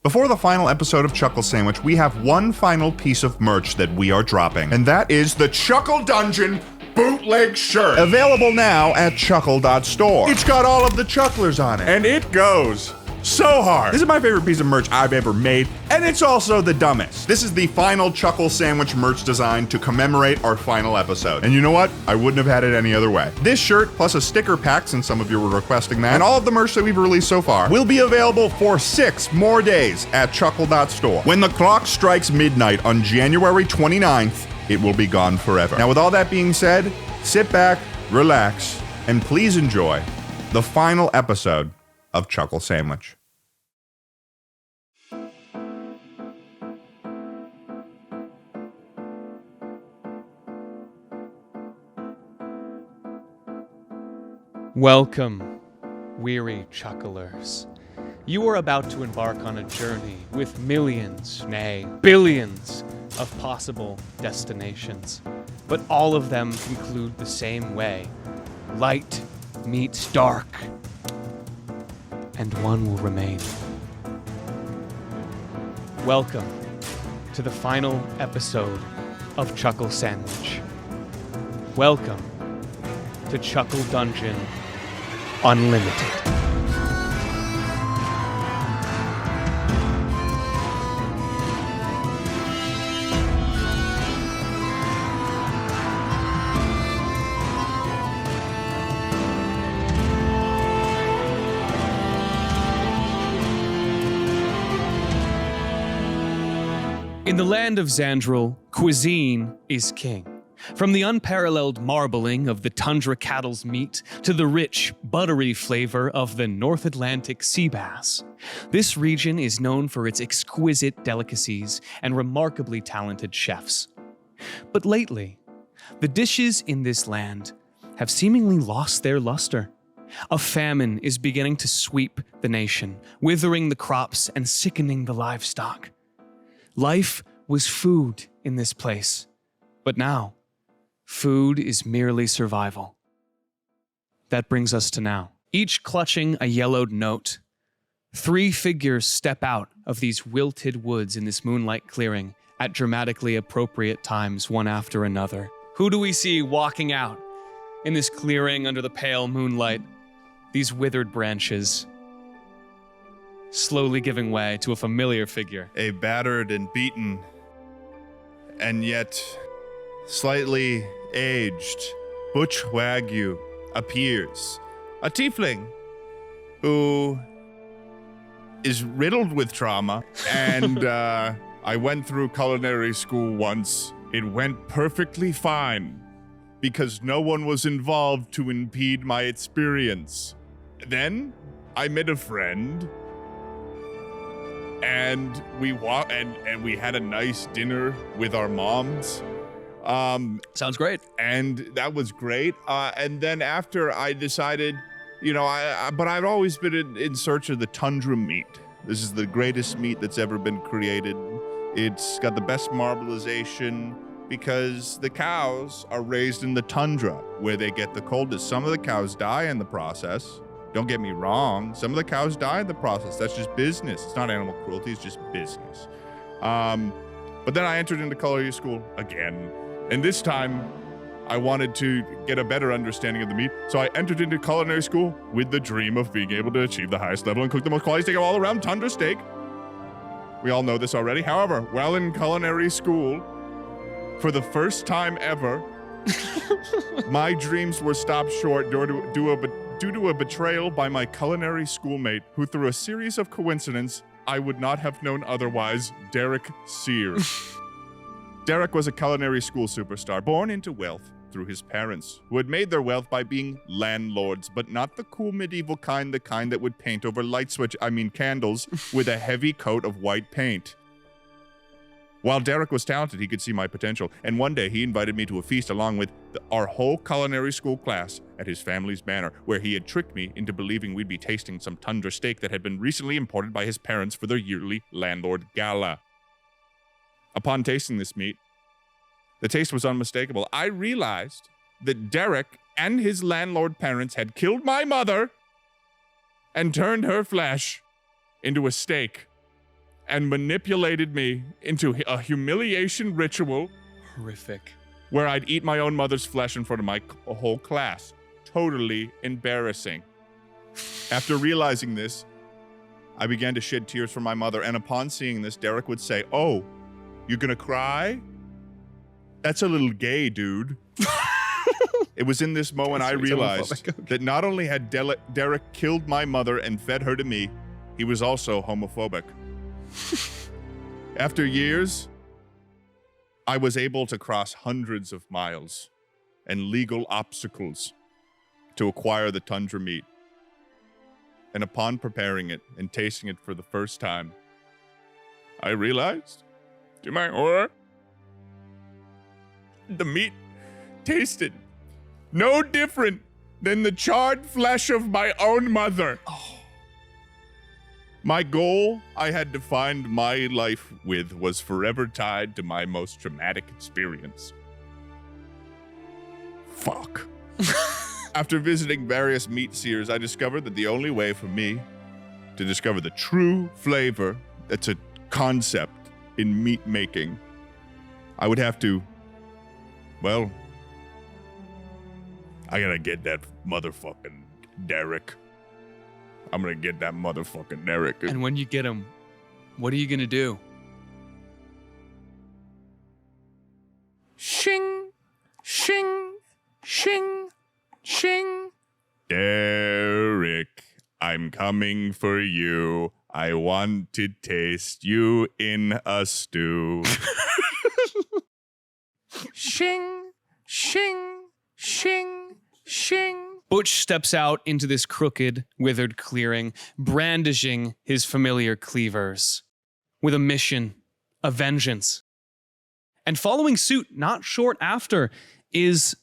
Before the final episode of Chuckle Sandwich, we have one final piece of merch that we are dropping, and that is the Chuckle Dungeon bootleg shirt. Available now at chuckle.store. It's got all of the chucklers on it, and it goes so hard. This is my favorite piece of merch I've ever made, and it's also the dumbest. This is the final Chuckle Sandwich merch design to commemorate our final episode. And you know what? I wouldn't have had it any other way. This shirt, plus a sticker pack, since some of you were requesting that, and all of the merch that we've released so far, will be available for 6 more days at chuckle.store. When the clock strikes midnight on January 29th, it will be gone forever. Now, with all that being said, sit back, relax, and please enjoy the final episode of Chuckle Sandwich. Welcome, weary chucklers. You are about to embark on a journey with millions, nay, billions of possible destinations. But all of them conclude the same way. Light meets dark, and one will remain. Welcome to the final episode of Chuckle Sandwich. Welcome to Chuckle Dungeon Unlimited. In the land of Xandril, cuisine is king. From the unparalleled marbling of the tundra cattle's meat to the rich, buttery flavor of the North Atlantic sea bass, this region is known for its exquisite delicacies and remarkably talented chefs. But lately, the dishes in this land have seemingly lost their luster. A famine is beginning to sweep the nation, withering the crops and sickening the livestock. Life was food in this place, but now, food is merely survival. That brings us to now. Each clutching a yellowed note, 3 figures step out of these wilted woods in this moonlight clearing at dramatically appropriate times, one after another. Who do we see walking out in this clearing under the pale moonlight? These withered branches, slowly giving way to a familiar figure. A battered and beaten, and yet slightly aged Butch Wagyu appears. A tiefling who is riddled with trauma, and I went through culinary school once. It went perfectly fine because no one was involved to impede my experience. Then I met a friend, and we had a nice dinner with our moms. Sounds great. And that was great. And then after I decided, but I've always been in search of the tundra meat. This is the greatest meat that's ever been created. It's got the best marbleization because the cows are raised in the tundra where they get the coldest. Some of the cows die in the process. Don't get me wrong. Some of the cows die in the process. That's just business. It's not animal cruelty. It's just business. But then I entered into culinary school again. And this time, I wanted to get a better understanding of the meat, so I entered into culinary school with the dream of being able to achieve the highest level and cook the most quality steak of all around tundra steak. We all know this already. However, while in culinary school, for the first time ever, my dreams were stopped short due to a betrayal by my culinary schoolmate, who through a series of coincidences I would not have known otherwise, Derek Sears. Derek was a culinary school superstar, born into wealth through his parents, who had made their wealth by being landlords, but not the cool medieval kind, the kind that would paint over candles with a heavy coat of white paint. While Derek was talented, he could see my potential, and one day he invited me to a feast along with our whole culinary school class at his family's manor, where he had tricked me into believing we'd be tasting some tundra steak that had been recently imported by his parents for their yearly landlord gala. Upon tasting this meat, the taste was unmistakable. I realized that Derek and his landlord parents had killed my mother and turned her flesh into a steak and manipulated me into a humiliation ritual Horrific. where I'd eat my own mother's flesh in front of my whole class. Totally embarrassing. After realizing this, I began to shed tears for my mother, and upon seeing this, Derek would say, "Oh, you're gonna cry? That's a little gay, dude." It was in this moment I realized that not only had Derek killed my mother and fed her to me, he was also homophobic. After years, I was able to cross hundreds of miles and legal obstacles to acquire the tundra meat. And upon preparing it and tasting it for the first time, I realized, to my horror, the meat tasted no different than the charred flesh of my own mother. Oh. My goal I had defined my life with was forever tied to my most traumatic experience. Fuck. After visiting various meat sears, I discovered that the only way for me to discover the true flavor that's a concept in meat making, I would have to, well, I gotta get that motherfucking Derek. I'm gonna get that motherfucking Derek. And when you get him, what are you gonna do? Shing, shing, shing, shing. Derek, I'm coming for you. I want to taste you in a stew. Shing, shing, shing, shing. Butch steps out into this crooked, withered clearing, brandishing his familiar cleavers, with a mission, a vengeance. And following suit, not short after, is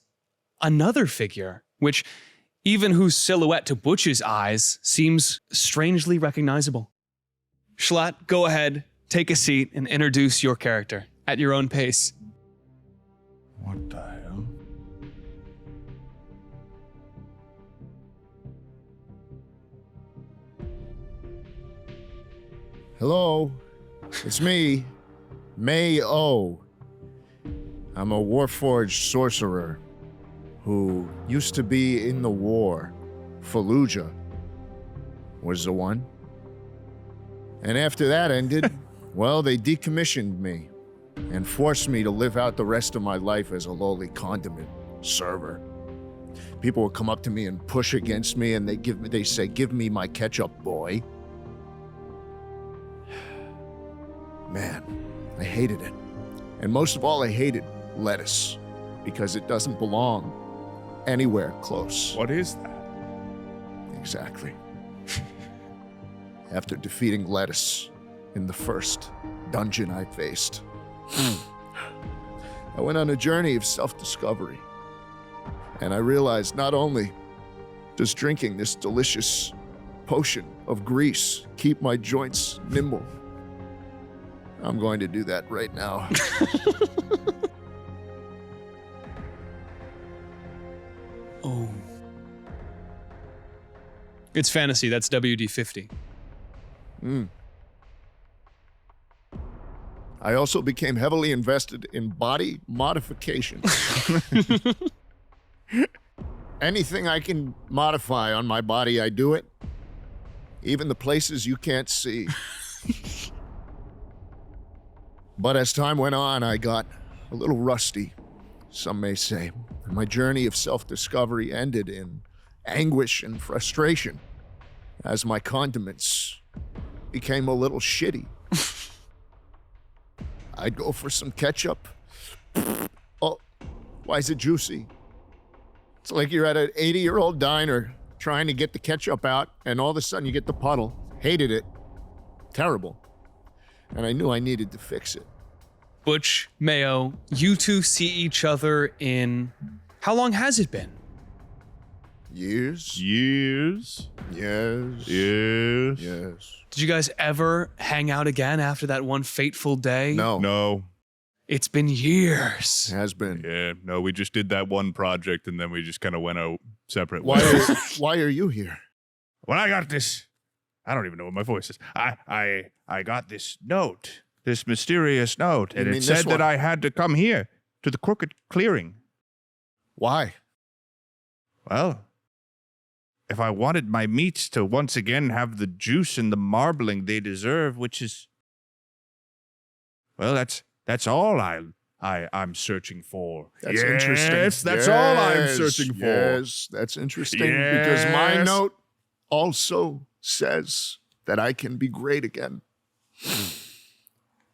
another figure, which, even whose silhouette to Butch's eyes, seems strangely recognizable. JSchlatt, go ahead, take a seat, and introduce your character at your own pace. What the hell? Hello, it's me, May-O. I'm a Warforged sorcerer who used to be in the war. Fallujah was the one. And after that ended, well, they decommissioned me and forced me to live out the rest of my life as a lowly condiment server. People would come up to me and push against me, and they say, "Give me my ketchup, boy." Man, I hated it. And most of all, I hated lettuce, because it doesn't belong anywhere close. What is that? Exactly. After defeating lettuce in the first dungeon I faced, I went on a journey of self-discovery. And I realized not only does drinking this delicious potion of grease keep my joints nimble, I'm going to do that right now. Oh. It's fantasy, that's WD-50. I also became heavily invested in body modification. Anything I can modify on my body, I do it. Even the places you can't see. But as time went on, I got a little rusty, some may say. My journey of self-discovery ended in anguish and frustration as my condiments became a little shitty. I'd go for some ketchup. Oh, why is it juicy? It's like you're at an 80-year-old diner trying to get the ketchup out, and all of a sudden you get the puddle. Hated it. Terrible. And I knew I needed to fix it. Butch, Mayo, you two see each other in... How long has it been? Years. Years. Yes. Yes. Yes. Did you guys ever hang out again after that one fateful day? No. No. It's been years. It has been. Yeah, no, we just did that one project and then we just kind of went out separate Why ways. why are you here? Well, I got this I don't even know what my voice is. I got this note, this mysterious note, and it said that I had to come here to the Crooked Clearing. Why? Well, if I wanted my meats to once again have the juice and the marbling they deserve, which is, well, that's all I'm searching for. That's interesting. Yes, that's all I'm searching for. Yes, that's interesting because my note also says that I can be great again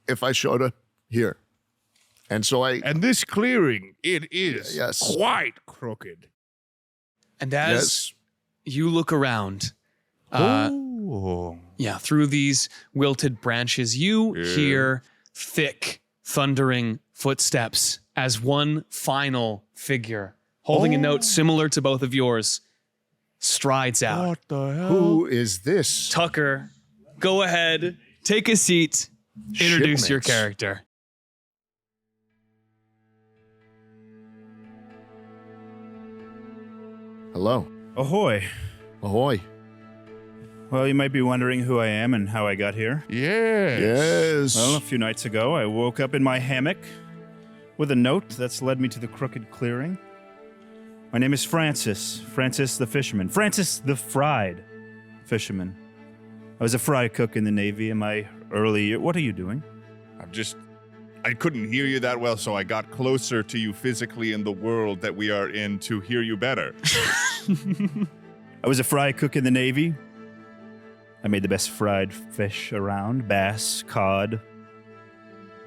if I showed up here. And so And this clearing, it is quite crooked. And as you look around, through these wilted branches, you hear thick, thundering footsteps as one final figure, holding a note similar to both of yours, strides out. What the hell? who is this? Tucker, go ahead, take a seat, introduce your Shipmates. character. Hello. Ahoy. Ahoy. Well, you might be wondering who I am and how I got here. Yes. Yes. Well, a few nights ago, I woke up in my hammock with a note that's led me to the Crooked Clearing. My name is Francis the fisherman. Francis the fried fisherman. I was a fry cook in the Navy in my early year. What are you doing? I couldn't hear you that well, so I got closer to you physically in the world that we are in to hear you better. I was a fry cook in the Navy. I made the best fried fish around. Bass, cod,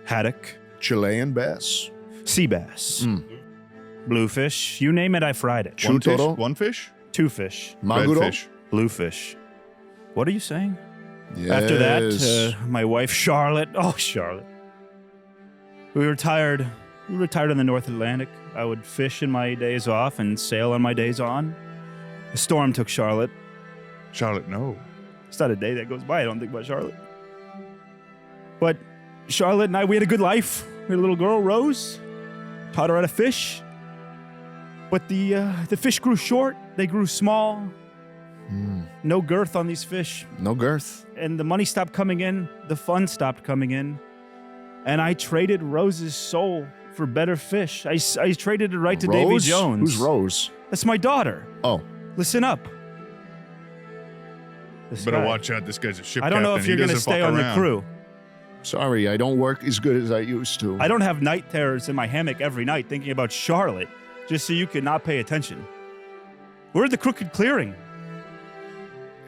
haddock, Chilean bass. sea bass, bluefish. You name it, I fried it. One fish? Chutoro. One fish? Two fish, Maguro. Redfish. bluefish. What are you saying? Yes. After that, my wife Charlotte. Oh, Charlotte. We retired. We retired in the North Atlantic. I would fish in my days off and sail on my days on. A storm took Charlotte. Charlotte, no. It's not a day that goes by I don't think about Charlotte. But Charlotte and I, we had a good life. We had a little girl, Rose. Taught her how to fish. But the fish grew short. They grew small. No girth on these fish. No girth. And the money stopped coming in. The fun stopped coming in. And I traded Rose's soul for better fish. I traded it right to Davy Rose? Jones. Who's Rose? That's my daughter. Oh. Listen up. This Better guy- watch out. This guy's a ship I don't know captain. if He you're going to doesn't stay fuck on around. the crew. Sorry, I don't work as good as I used to. I don't have night terrors in my hammock every night thinking about Charlotte just so you can not pay attention. We're at the Crooked Clearing.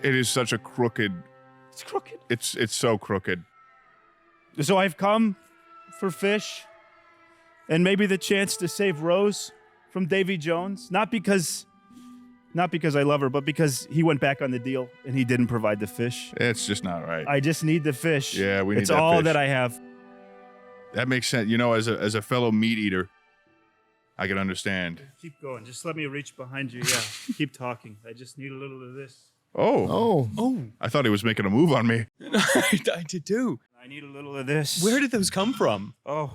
It is such a crooked. It's crooked. It's so crooked. So I've come for fish and maybe the chance to save Rose from Davy Jones. Not because I love her, but because he went back on the deal and he didn't provide the fish. It's just not right. I just need the fish. Yeah, we need It's that all fish. that I have. That makes sense. You know, as a fellow meat eater, I can understand. Keep going. Just let me reach behind you. Yeah. Keep talking. I just need a little of this. Oh. Oh. I thought he was making a move on me. I did too. I need a little of this. Where did those come from? Oh.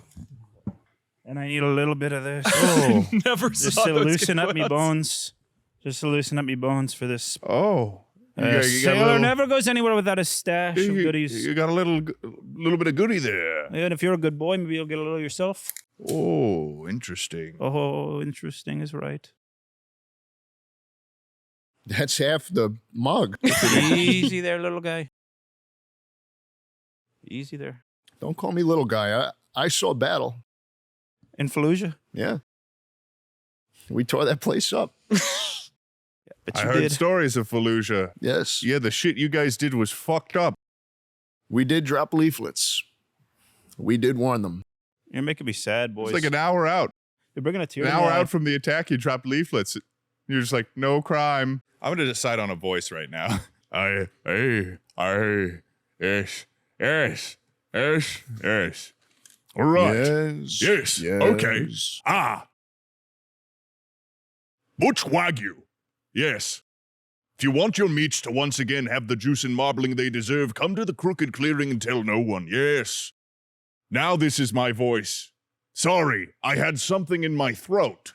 And I need a little bit of this. Oh. Never Just saw to those loosen up me go outs. bones. Just to loosen up me bones for this. Oh. You A got a sailor little- never goes anywhere without a stash of goodies. You got a little bit of goodie there. And if you're a good boy, maybe you'll get a little yourself. Oh, interesting. Oh, interesting is right. That's half the mug. Easy there, little guy. Easy there. Don't call me little guy. I saw battle. In Fallujah? Yeah. We tore that place up. But I you heard did. stories of Fallujah. Yes. Yeah, the shit you guys did was fucked up. We did drop leaflets. We did warn them. You're making me sad, boys. It's like an hour out. You're bringing a tear An to my hour eye. out from the attack, you dropped leaflets. You're just like, no crime. I'm gonna decide on a voice right now. Yes. All right. Yes. Yes. Okay. Butch Wagyu. Yes. If you want your meats to once again have the juice and marbling they deserve, come to the Crooked Clearing and tell no one. Yes. Now this is my voice. Sorry, I had something in my throat.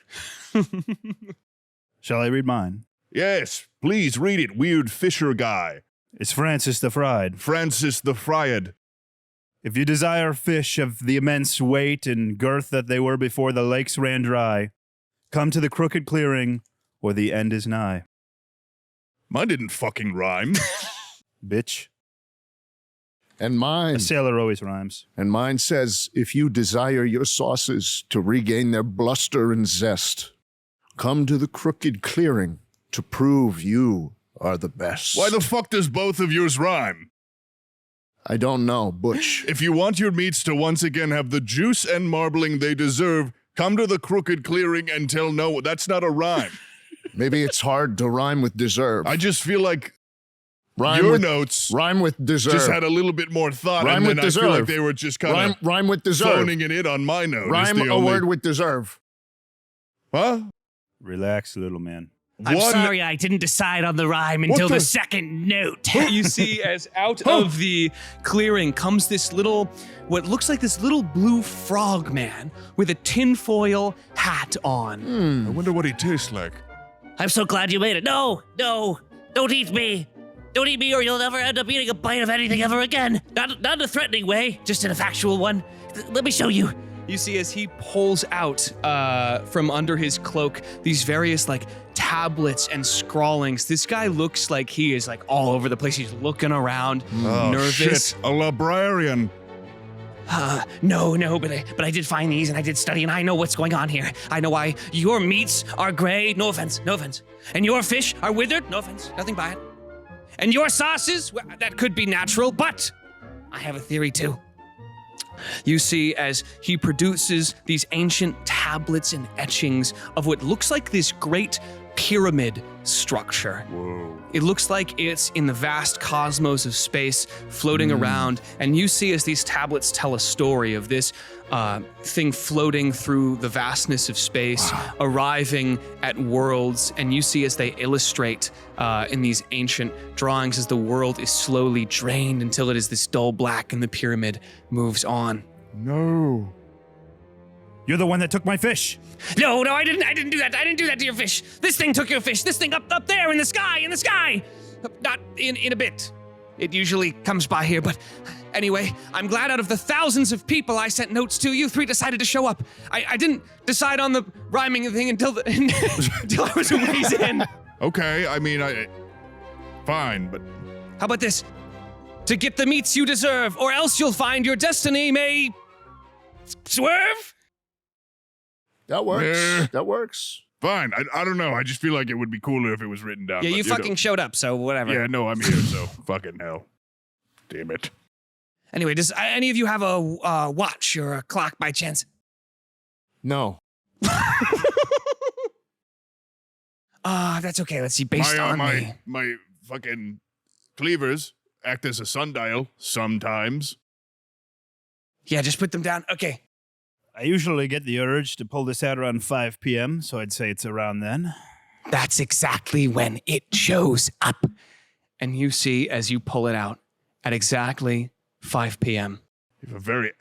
Shall I read mine? Yes, please read it, weird fisher guy. It's Francis the Fried. Francis the Fried. If you desire fish of the immense weight and girth that they were before the lakes ran dry, come to the crooked clearing, or the end is nigh. Mine didn't fucking rhyme. Bitch. And mine. A sailor always rhymes. And mine says, if you desire your sauces to regain their bluster and zest, come to the crooked clearing to prove you are the best. Why the fuck does both of yours rhyme? I don't know, Butch. If you want your meats to once again have the juice and marbling they deserve, come to the crooked clearing and tell no. That's not a rhyme. Maybe it's hard to rhyme with deserve. I just feel like Rhyme your with, notes rhyme with deserve. just had a little bit more thought, Rhyme and then with I feel like deserve. they were just kind of Rhyme with deserve. phoning it in on my note. Rhyme a word with deserve. Huh? Relax, little man. I'm sorry I didn't decide on the rhyme until the second note. You see, as out of the clearing comes this little, what looks like this little blue frog man with a tinfoil hat on. I wonder what he tastes like. I'm so glad you made it. No, don't eat me. Don't eat me or you'll never end up eating a bite of anything ever again. Not in a threatening way, just in a factual one. Let me show you. You see, as he pulls out from under his cloak these various like tablets and scrawlings. This guy looks like he is like all over the place. He's looking around, nervous. Shit, a librarian. No, but I did find these and I did study and I know what's going on here. I know why your meats are gray, no offense, and your fish are withered, no offense, nothing by it. And your sauces, well, that could be natural, but I have a theory too. You see, as he produces these ancient tablets and etchings of what looks like this great pyramid structure. Whoa. It looks like it's in the vast cosmos of space floating around, and you see as these tablets tell a story of this thing floating through the vastness of space, arriving at worlds, and you see as they illustrate in these ancient drawings as the world is slowly drained until it is this dull black and the pyramid moves on. No. You're the one that took my fish. No, I didn't do that. I didn't do that to your fish. This thing took your fish. This thing up there in the sky. Not in a bit. It usually comes by here, but anyway, I'm glad out of the thousands of people I sent notes to, you three decided to show up. I didn't decide on the rhyming thing until I was a ways in. Okay, I mean, fine, but How about this? To get the meats you deserve, or else you'll find your destiny may swerve? That works. Yeah. That works. fine. I don't know. I just feel like it would be cooler if it was written down. Yeah, but, you fucking know. showed up, so whatever. Yeah, no, I'm here, so fucking hell. Damn it. Anyway, does any of you have a watch or a clock by chance? No. That's okay. Let's see. Based on me. My fucking cleavers act as a sundial sometimes. Yeah, just put them down. Okay. I usually get the urge to pull this out around 5 p.m., so I'd say it's around then. That's exactly when it shows up. And you see, as you pull it out, at exactly 5 p.m. You have a very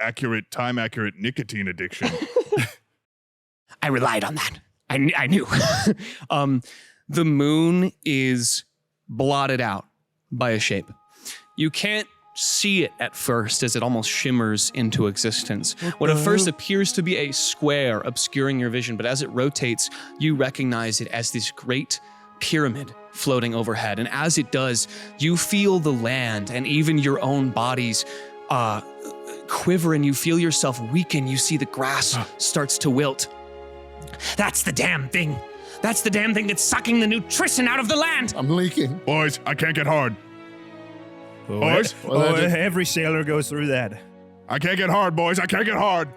time-accurate nicotine addiction. I relied on that. I knew. The moon is blotted out by a shape. You can't see it at first as it almost shimmers into existence. What at first appears to be a square obscuring your vision, but as it rotates, you recognize it as this great pyramid floating overhead. And as it does, you feel the land and even your own bodies quiver, and you feel yourself weaken. You see the grass starts to wilt. That's the damn thing. That's the damn thing that's sucking the nutrition out of the land. I'm leaking. Boys, I can't get hard. Boys? Well, Every sailor goes through that. I can't get hard, boys. I can't get hard.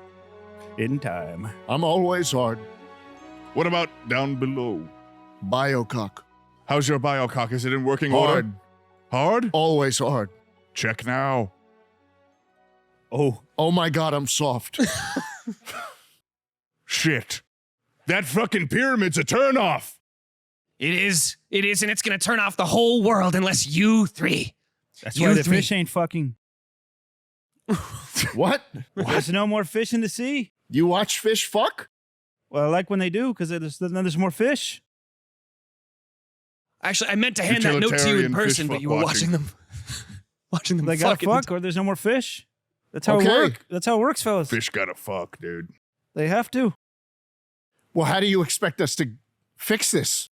In time. I'm always hard. What about down below? Biocock. How's your biocock? Is it in working order? Hard. Hard? Always hard. Check now. Oh my God, I'm soft. Shit. That fucking pyramid's a turnoff. It is, and it's gonna turn off the whole world unless you three. That's You why the three. fish ain't fucking. What? There's no more fish in the sea. You watch fish fuck? Well, I like when they do, because then there's more fish. Actually, I meant to hand that note to you in Utilitarian person, fish but you were watching watching. them. watching them They gotta fuck. fuck, or there's no more fish. That's how it Okay. works. That's how it works, fellas. Fish gotta fuck, dude. They have to. Well, how do you expect us to fix this?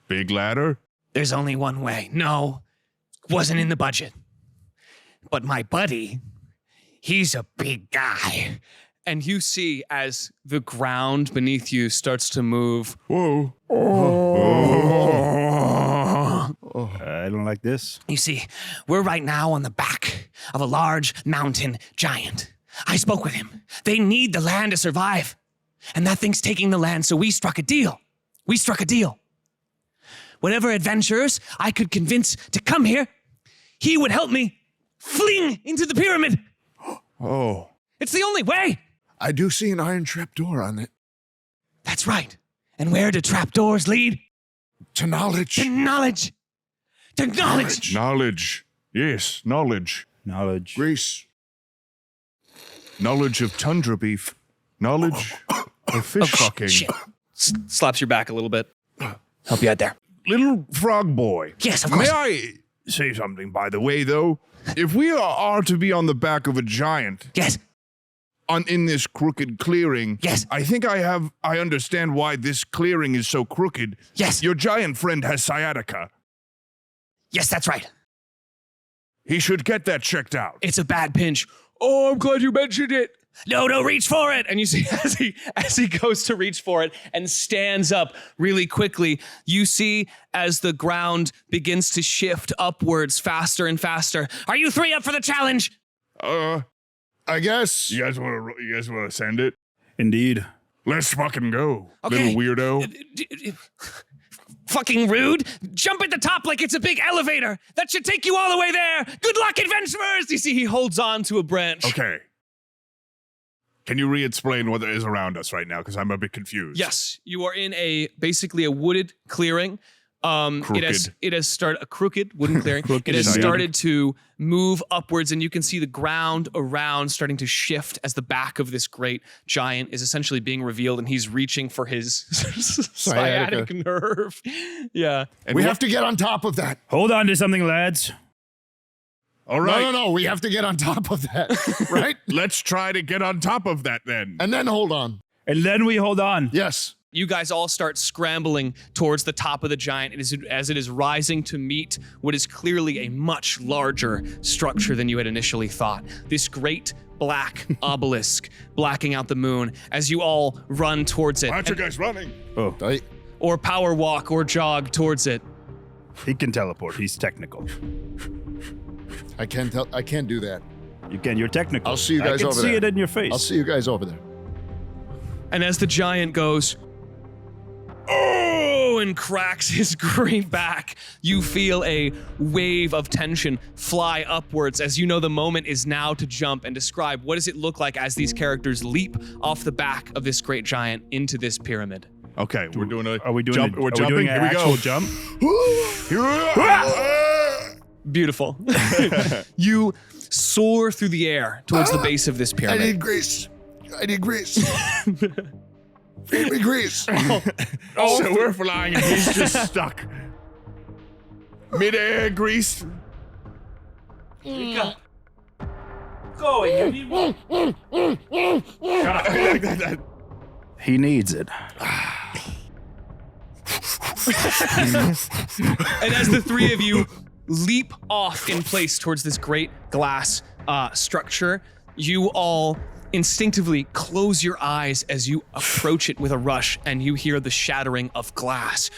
Big ladder? There's only one way. No, wasn't in the budget. But my buddy, he's a big guy. And you see as the ground beneath you starts to move. Whoa. I don't like this. You see, we're right now on the back of a large mountain giant. I spoke with him. They need the land to survive. And that thing's taking the land, so we struck a deal. Whatever adventurers I could convince to come here, he would help me fling into the pyramid. Oh. It's the only way. I do see an iron trapdoor on it. That's right. And where do trapdoors lead? To knowledge. To knowledge. To knowledge. Knowledge. Yes, knowledge. Knowledge. Greece. Knowledge of tundra beef. Knowledge of fish fucking. Shit. Slaps your back a little bit. Help you out there. Little frog boy. Yes, of course. May I say something, by the way, though? If we are to be on the back of a giant Yes. in this crooked clearing, Yes. I think I understand why this clearing is so crooked. Yes. Your giant friend has sciatica. Yes, that's right. He should get that checked out. It's a bad pinch. Oh, I'm glad you mentioned it. No, reach for it. And you see as he goes to reach for it and stands up really quickly, you see as the ground begins to shift upwards faster and faster. Are you three up for the challenge? I guess. You guys want to send it? Indeed. Let's fucking go, Okay. little weirdo. Fucking rude. Jump at the top like it's a big elevator. That should take you all the way there. Good luck, adventurers. You see he holds on to a branch. Okay. Can you re-explain what is around us right now? Because I'm a bit confused. Yes, you are in basically a wooded clearing. It has started a crooked wooden clearing. Crooked It has giant. started to move upwards, and you can see the ground around starting to shift as the back of this great giant is essentially being revealed, and he's reaching for his sciatic nerve. Yeah. And We have to get on top of that. Hold on to something, lads. All right. No. We have to get on top of that. Right? Let's try to get on top of that then. And then hold on. And then we hold on. Yes. You guys all start scrambling towards the top of the giant as it is rising to meet what is clearly a much larger structure than you had initially thought. This great black obelisk blacking out the moon as you all run towards it. Why aren't you guys running? Oh, Or power walk or jog towards it. he can teleport. He's technical. I can't do that. You can. You're technical. I'll see you guys I can over see there. it in your face. I'll see you guys over there. And as the giant goes, oh, and cracks his great back, you feel a wave of tension fly upwards as you know the moment is now to jump and describe what does it look like as these characters leap off the back of this great giant into this pyramid. Okay, we're doing a Are we doing? jump. We're We're jumping. doing an Here we actual go. jump. Beautiful. You soar through the air towards the base of this I pyramid. need grease. Feed me grease. Oh, so we're flying and he's just stuck. Mid-air grease. He needs it. And as the three of you leap off in place towards this great glass structure, you all instinctively close your eyes as you approach it with a rush, and you hear the shattering of glass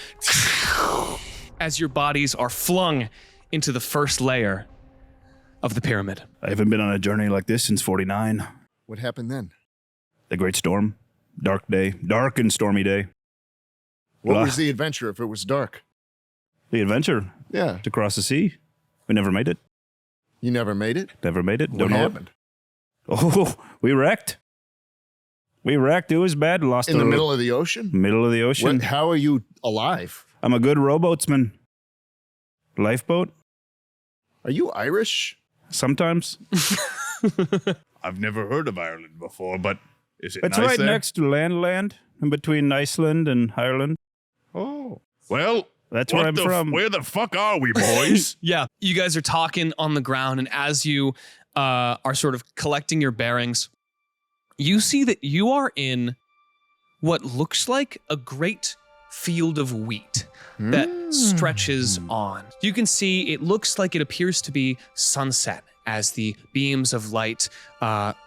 as your bodies are flung into the first layer of the pyramid. I haven't been on a journey like this since 49. What happened then? The Great Storm. Dark day. Dark and stormy day. What Ugh. was the adventure if it was dark? The adventure Yeah. to cross the sea. We never made it. You never made it? Never made it. What Don't know. happened? Oh, we wrecked. We wrecked. It was bad. Lost In the middle of the ocean? middle of the ocean. What, how are you alive? I'm a good rowboatsman. Lifeboat. Are you Irish? Sometimes. I've never heard of Ireland before, but is it It's nice right there? next to land, in between Iceland and Ireland. Oh. Well, That's where I'm from. Where the fuck are we, boys? Yeah, you guys are talking on the ground, and as you are sort of collecting your bearings, you see that you are in what looks like a great field of wheat that stretches on. You can see it looks like it appears to be sunset as the beams of light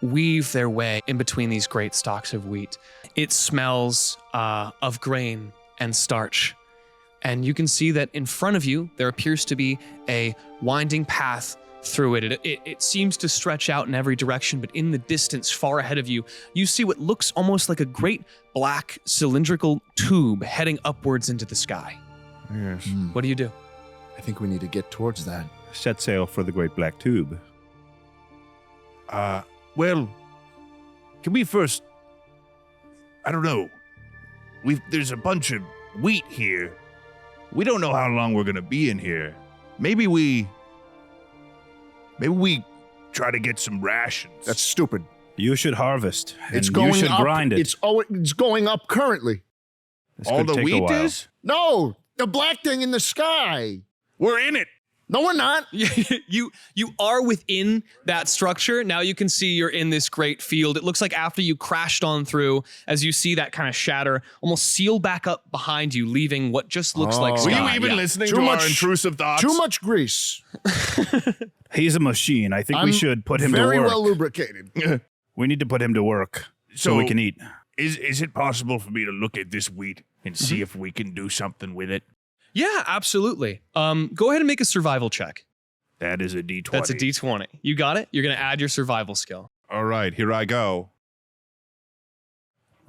weave their way in between these great stalks of wheat. It smells of grain and starch. And you can see that in front of you, there appears to be a winding path through it. It seems to stretch out in every direction, but in the distance, far ahead of you, you see what looks almost like a great black cylindrical tube heading upwards into the sky. Yes. What do you do? I think we need to get towards that. Set sail for the Great Black Tube. Well, can we first? I don't know. There's a bunch of wheat here. We don't know how long we're gonna be in here. Maybe we try to get some rations. That's stupid. You should harvest. It's and going you should up. grind it. It's going up currently. This all could the take a wheat while. is. No, the black thing in the sky. We're in it. No, we're not. You are within that structure. Now you can see you're in this great field. It looks like after you crashed on through, as you see that kind of shatter, almost seal back up behind you, leaving what just looks like Oh. sky. Were you even listening Too to much- our intrusive thoughts? Too much grease. He's a machine. I think we I'm should put him to very work. well lubricated. We need to put him to work so we can eat. Is it possible for me to look at this wheat and see if we can do something with it? Yeah, absolutely. Go ahead and make a survival check. That is a D20. That's a D20. You got it? You're going to add your survival skill. All right, here I go.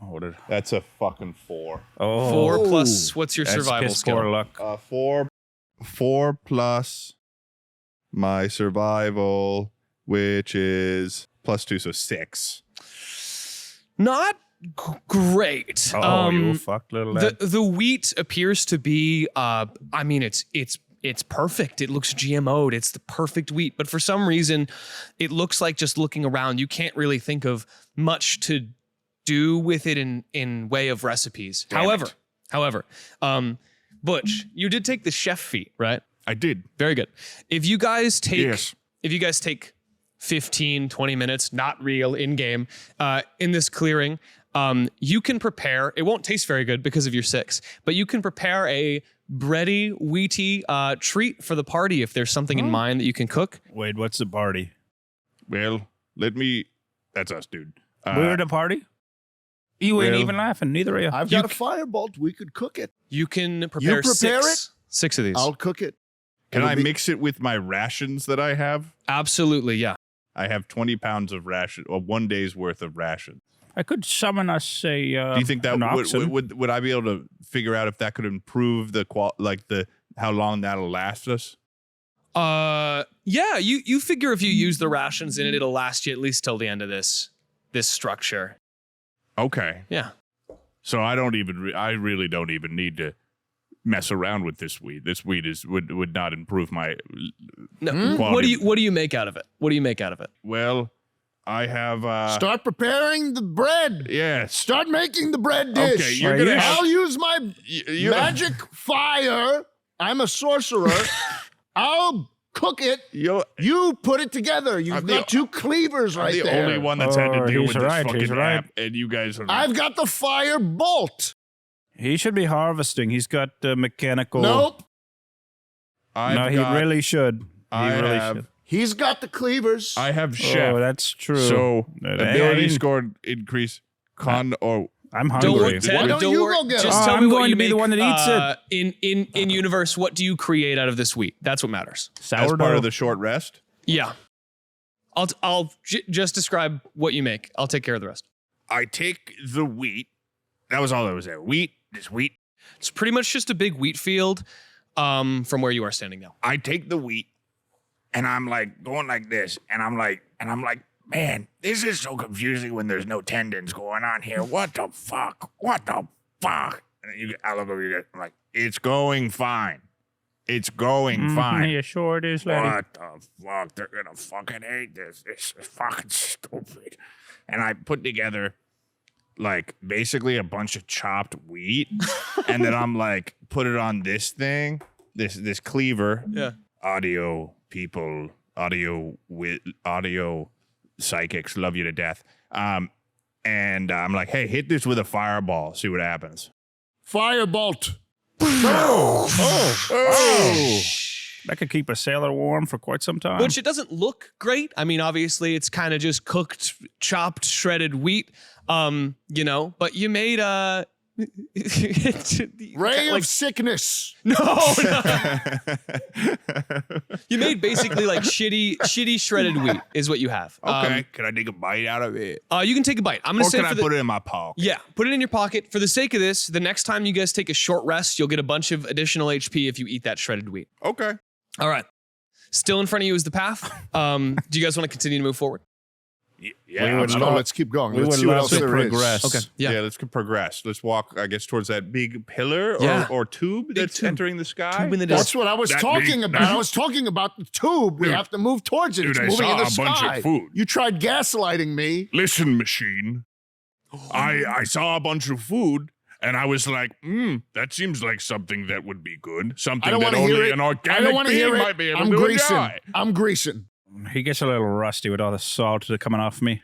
Oh, what a, That's a fucking 4. oh, 4 plus, what's your that's survival piss skill? poor luck. 4 plus my survival, which is +2, so 6. Not great. Oh, you fucked little lad. The wheat appears to be it's perfect. It looks GMO'd. It's the perfect wheat. But for some reason, it looks like just looking around, you can't really think of much to do with it in way of recipes. However, Butch, you did take the chef feat, right? I did. Very good. If you guys take Yes. 15, 20 minutes, not real in game, in this clearing, you can prepare, it won't taste very good because of your 6, but you can prepare a bready, wheaty treat for the party if there's something in mind that you can cook. Wait, what's the party? Well, that's us, dude. We're at a party? You ain't well, even laughing, neither are you. I've got a firebolt. We could cook it. You can prepare, prepare six of these. I'll cook it. Can It'll I be- mix it with my rations that I have? Absolutely, yeah. I have 20 pounds of ration, or 1 day's worth of ration. I could summon us a. Do you think that an oxen. would I be able to figure out if that could improve the how long that'll last us? Yeah, you figure if you use the rations in it, it'll last you at least till the end of this structure. Okay. Yeah. So I really don't even need to mess around with this wheat. This wheat would not improve my No. quality. What do you make out of it? What do you make out of it? Well, I have Start preparing the bread. yes. Start making the bread dish. Okay, you're gonna have- I'll use my You- magic fire. I'm a sorcerer. I'll cook it. You put it together. You've I'm got 2 cleavers I'm right the there. only one that's had to Oh, deal he's with this right, he's fucking right. app, and you guys are. I've got the fire bolt. He should be harvesting. He's got mechanical. Nope. I've He got- really should. He I really have. should. He's got the cleavers. I have chef. Oh, that's true. So That ability ain't- score increase or I'm Don't hungry. worry, Ted. Why don't Don't you worry. go get Just it? tell I'm me what going you to be the make, one that eats it. In universe, what do you create out of this wheat? That's what matters. as Sourdough. part of the short rest. Yeah. I'll just describe what you make. I'll take care of the rest. I take the wheat. That was all that was there. This wheat. It's pretty much just a big wheat field from where you are standing now. I take the wheat, and I'm like going like this, and I'm like, man, this is so confusing when there's no tendons going on here. What the fuck? What the fuck? And I look over you. I'm like, it's going fine. It's going fine. Yeah, sure it is, lady. What the fuck? They're gonna fucking hate this. This is fucking stupid. And I put together like basically a bunch of chopped wheat, and then I'm like put it on this thing, this cleaver. Yeah. Audio people, audio psychics love you to death. And I'm like, hey, hit this with a fireball. See what happens. Firebolt. That could keep a sailor warm for quite some time. Which it doesn't look great. I mean, obviously, it's kind of just cooked, chopped, shredded wheat. But you made Ray of sickness. No. You made basically like shitty shredded wheat is what you have. Okay, can I take a bite out of it? You can take a bite. I'm gonna Or say can I put it in my pocket? Yeah, put it in your pocket. For the sake of this, the next time you guys take a short rest, you'll get a bunch of additional HP if you eat that shredded wheat. Okay. All right. Still in front of you is the path. Do you guys want to continue to move forward? Yeah. Let's keep going. Let's see what else there is. Okay. Yeah, let's progress. Let's walk, I guess, towards that big pillar or tube that's tube. entering the sky. Tube in the That's distance. what I was talking about. I was talking about the tube. We have to move towards it. Dude, It's I moving in saw the a bunch sky. of food. You tried gaslighting me. Listen, machine. I saw a bunch of food, and I was like, that seems like something that would be good. I Something don't that want to hear only it. an I organic don't want to being hear it. might be able I'm to greasing. enjoy. I'm greasing. He gets a little rusty with all the salt coming off me.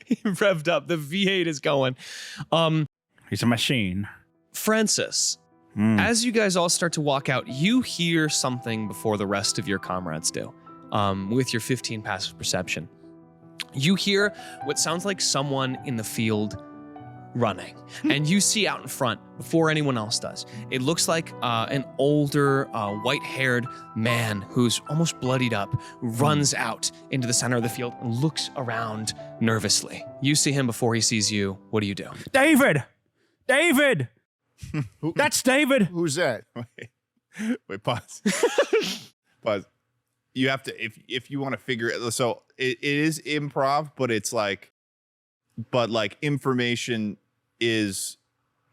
He revved up. The V8 is going. He's a machine. Francis, as you guys all start to walk out, you hear something before the rest of your comrades do. With your 15 passive perception, you hear what sounds like someone in the field running, and you see out in front before anyone else does. It looks like an older, white-haired man who's almost bloodied up runs out into the center of the field and looks around nervously. You see him before he sees you. What do you do? David! David! That's David! Who's that? Wait, pause. Pause. You have to, if you want to figure it, so it is improv, but it's like, information is,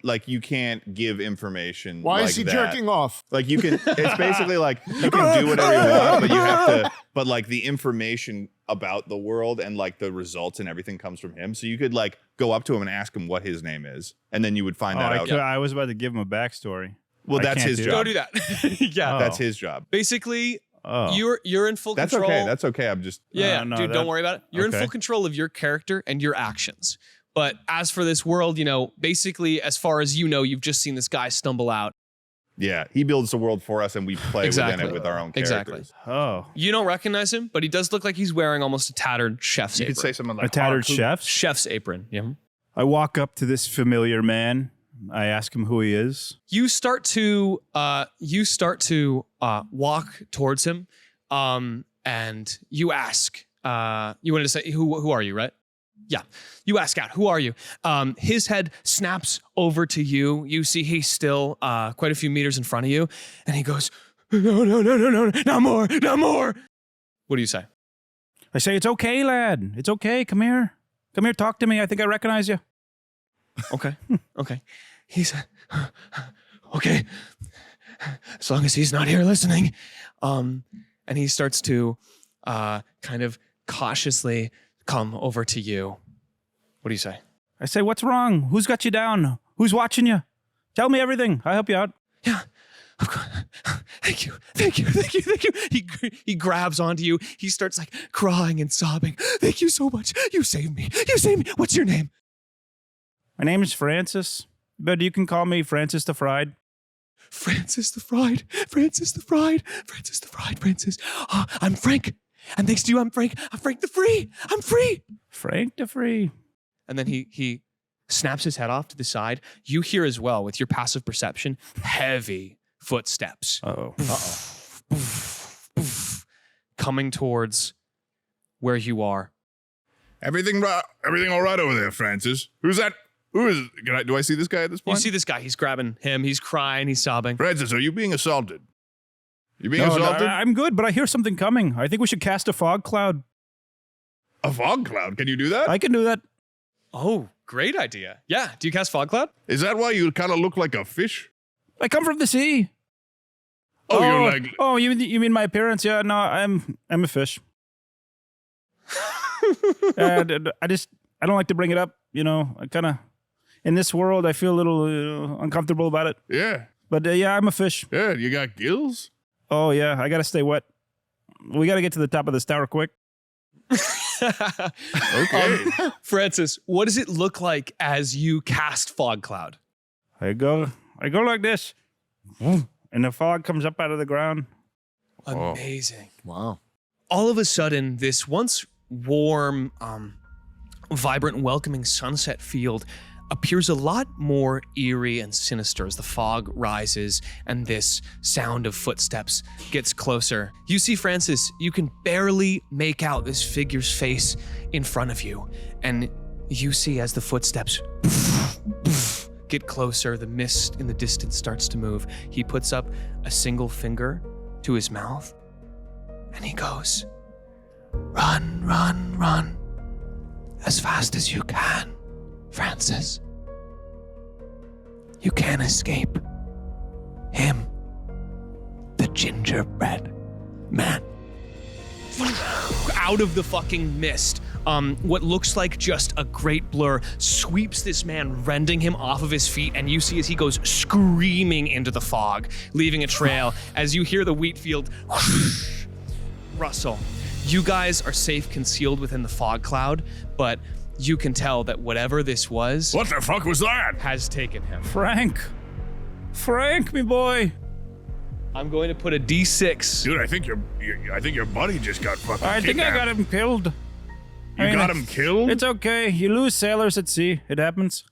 like, you can't give information. Why like is he that. jerking off? Like, you can, it's basically like, you can do whatever you want, but you have to, but like the information about the world and like the results and everything comes from him. So you could like go up to him and ask him what his name is, and then you would find that out. I was about to give him a backstory. Well, that's his job. Go do that. Yeah. That's his job. Basically, Oh. you're in full That's control. okay. That's okay. I'm just, No, dude, don't worry about it. You're in okay. full control of your character and your actions. But as for this world, basically, as far as you know, you've just seen this guy stumble out. yeah, he builds the world for us and we play within it with our own Exactly. characters. Oh. You don't recognize him, but he does look like he's wearing almost a tattered chef's You apron. could say something like A tattered chef? Chef's apron. Yeah. I walk up to this familiar man. I ask him who he is. You start to walk towards him, and you ask. You wanted to say who are you, right? Yeah. You ask out, who are you? His head snaps over to you. You see he's still quite a few meters in front of you, and he goes, no, not more. What do you say? I say, it's okay, lad. It's okay. Come here. Come here, talk to me. I think I recognize you. Okay. He's okay. As long as he's not here listening. And he starts to kind of cautiously come over to you. What do you say? I say, what's wrong? Who's got you down? Who's watching you? Tell me everything. I'll help you out. Yeah. Of course. Thank you. He grabs onto you. He starts like crying and sobbing. Thank you so much. You saved me. What's your name? My name is Francis, but you can call me Francis the Fried. Francis the Fried. I'm Frank. And thanks to you, I'm Frank. I'm Frank the Free. I'm free. Frank the Free. And then he snaps his head off to the side. You hear as well, with your passive perception, heavy footsteps. Uh-oh. Coming towards where you are. everything all right over there, Francis? Who's that? Who is it? Do I see this guy at this You point? see this guy. He's grabbing him. He's crying. He's sobbing. Francis, are you being assaulted? You being No, assaulted? I'm good, but I hear something coming. I think we should cast a fog cloud. A fog cloud? Can you do that? I can do that. Oh, great idea. Yeah. Do you cast Fog Cloud? Is that why you kind of look like a fish? I come from the sea. Oh, you're like... Oh, you mean my appearance? Yeah, no, I'm a fish. I don't like to bring it up. You know, I kind of, in this world, I feel a little uncomfortable about it. Yeah. But yeah, I'm a fish. Yeah, you got gills? Oh yeah, I gotta stay wet. We gotta get to the top of this tower quick. Okay. Francis, what does it look like as you cast Fog Cloud? I go like this, and the fog comes up out of the ground. Amazing. Wow. All of a sudden, this once warm, vibrant and welcoming sunset field appears a lot more eerie and sinister as the fog rises and this sound of footsteps gets closer. You see, Francis, you can barely make out this figure's face in front of you, and you see as the footsteps get closer, the mist in the distance starts to move. He puts up a single finger to his mouth, and he goes, "Run, run, run, as fast as you can, Francis. You can't escape him, the gingerbread man." Out of the fucking mist, what looks like just a great blur sweeps this man, rending him off of his feet, and you see as he goes screaming into the fog, leaving a trail as you hear the wheat field rustle. You guys are safe concealed within the fog cloud, but you can tell that whatever this was What the fuck was that? has taken him. Frank, me boy. I'm going to put a D6. Dude, I think your buddy just got fucking I think I got him killed. You got him killed? It's okay. You lose sailors at sea. It happens.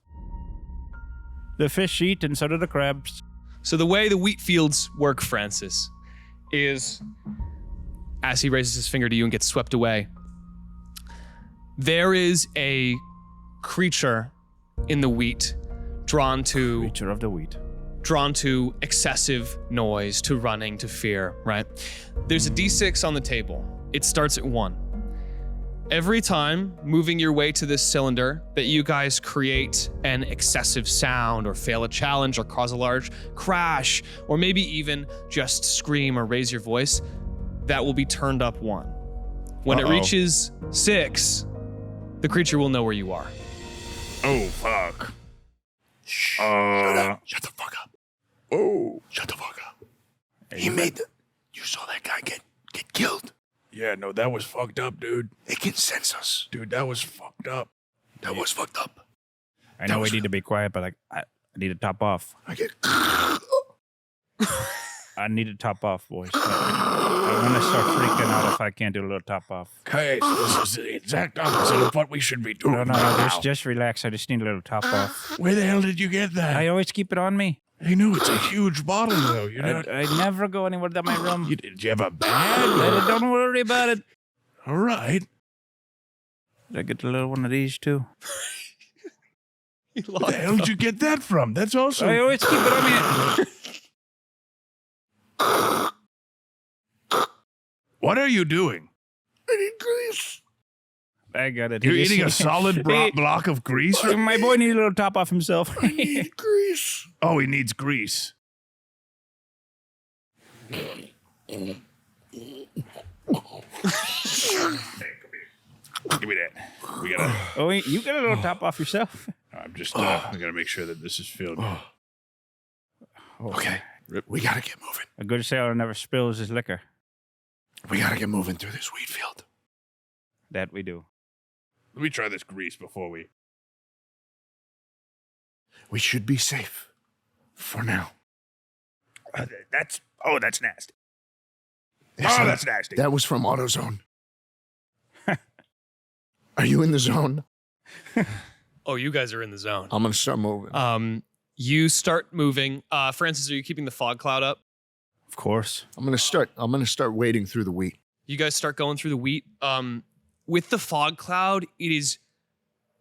The fish eat, and so do the crabs. So the way the wheat fields work, Francis, is as he raises his finger to you and gets swept away, there is a creature in the wheat drawn to Creature of the wheat. excessive noise, to running, to fear, right? There's a D6 on the table. It starts at 1. Every time moving your way to this cylinder that you guys create an excessive sound or fail a challenge or cause a large crash or maybe even just scream or raise your voice, that will be turned up 1. When it reaches 6, the creature will know where you are. Oh, fuck. Shut the fuck up. Oh. Shut the fuck up. You saw that guy get killed. Yeah, no, that was fucked up, dude. It can sense us. Dude, that was fucked up. That was fucked up. I know we need to be quiet, but I need to top off. I get. I need to top off, boys. I'm gonna start freaking out if I can't do a little top off. Okay, so this is the exact opposite of what we should be doing. No, just relax. I just need a little top off. Where the hell did you get that? I always keep it on me. I know, it's a huge bottle, though. You know? I never go anywhere without my room. Did you have a bag? Don't worry about it. All right. Did I get a little one of these too? Where the hell did you get that from? That's awesome. I always keep it on me. What are you doing? I need grease. I got it. You're eating a solid block of grease? My boy needs a little top off himself. I need grease. Oh, he needs grease. Give me that. We gotta. Oh, you got a little top off yourself. I'm just. I gotta make sure that this is filled. Okay, we gotta get moving. A good sailor never spills his liquor. We gotta get moving through this wheat field. That we do. Let me try this grease before we. We should be safe. For now. That's nasty. Yes, That's nasty. That was from AutoZone. Are you in the zone? Oh, you guys are in the zone. I'm gonna start moving. You start moving. Francis, are you keeping the fog cloud up? Of course. I'm gonna start wading through the wheat. You guys start going through the wheat. With the fog cloud, it is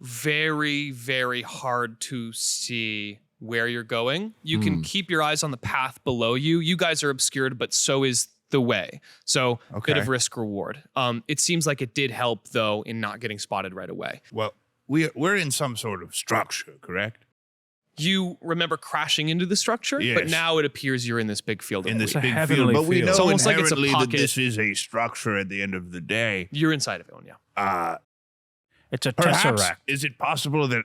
very, very hard to see where you're going. You can keep your eyes on the path below you. You guys are obscured, but so is the way. So bit of risk reward. It seems like it did help, though, in not getting spotted right away. Well, we're in some sort of structure, correct? You remember crashing into the structure, Yes. but now it appears you're in this big field. In this a big heavenly field, but we field. know It's almost like it's a inherently that pocket. this is a structure at the end of the day. You're inside of it, yeah. It's a Perhaps, tesseract. is it possible that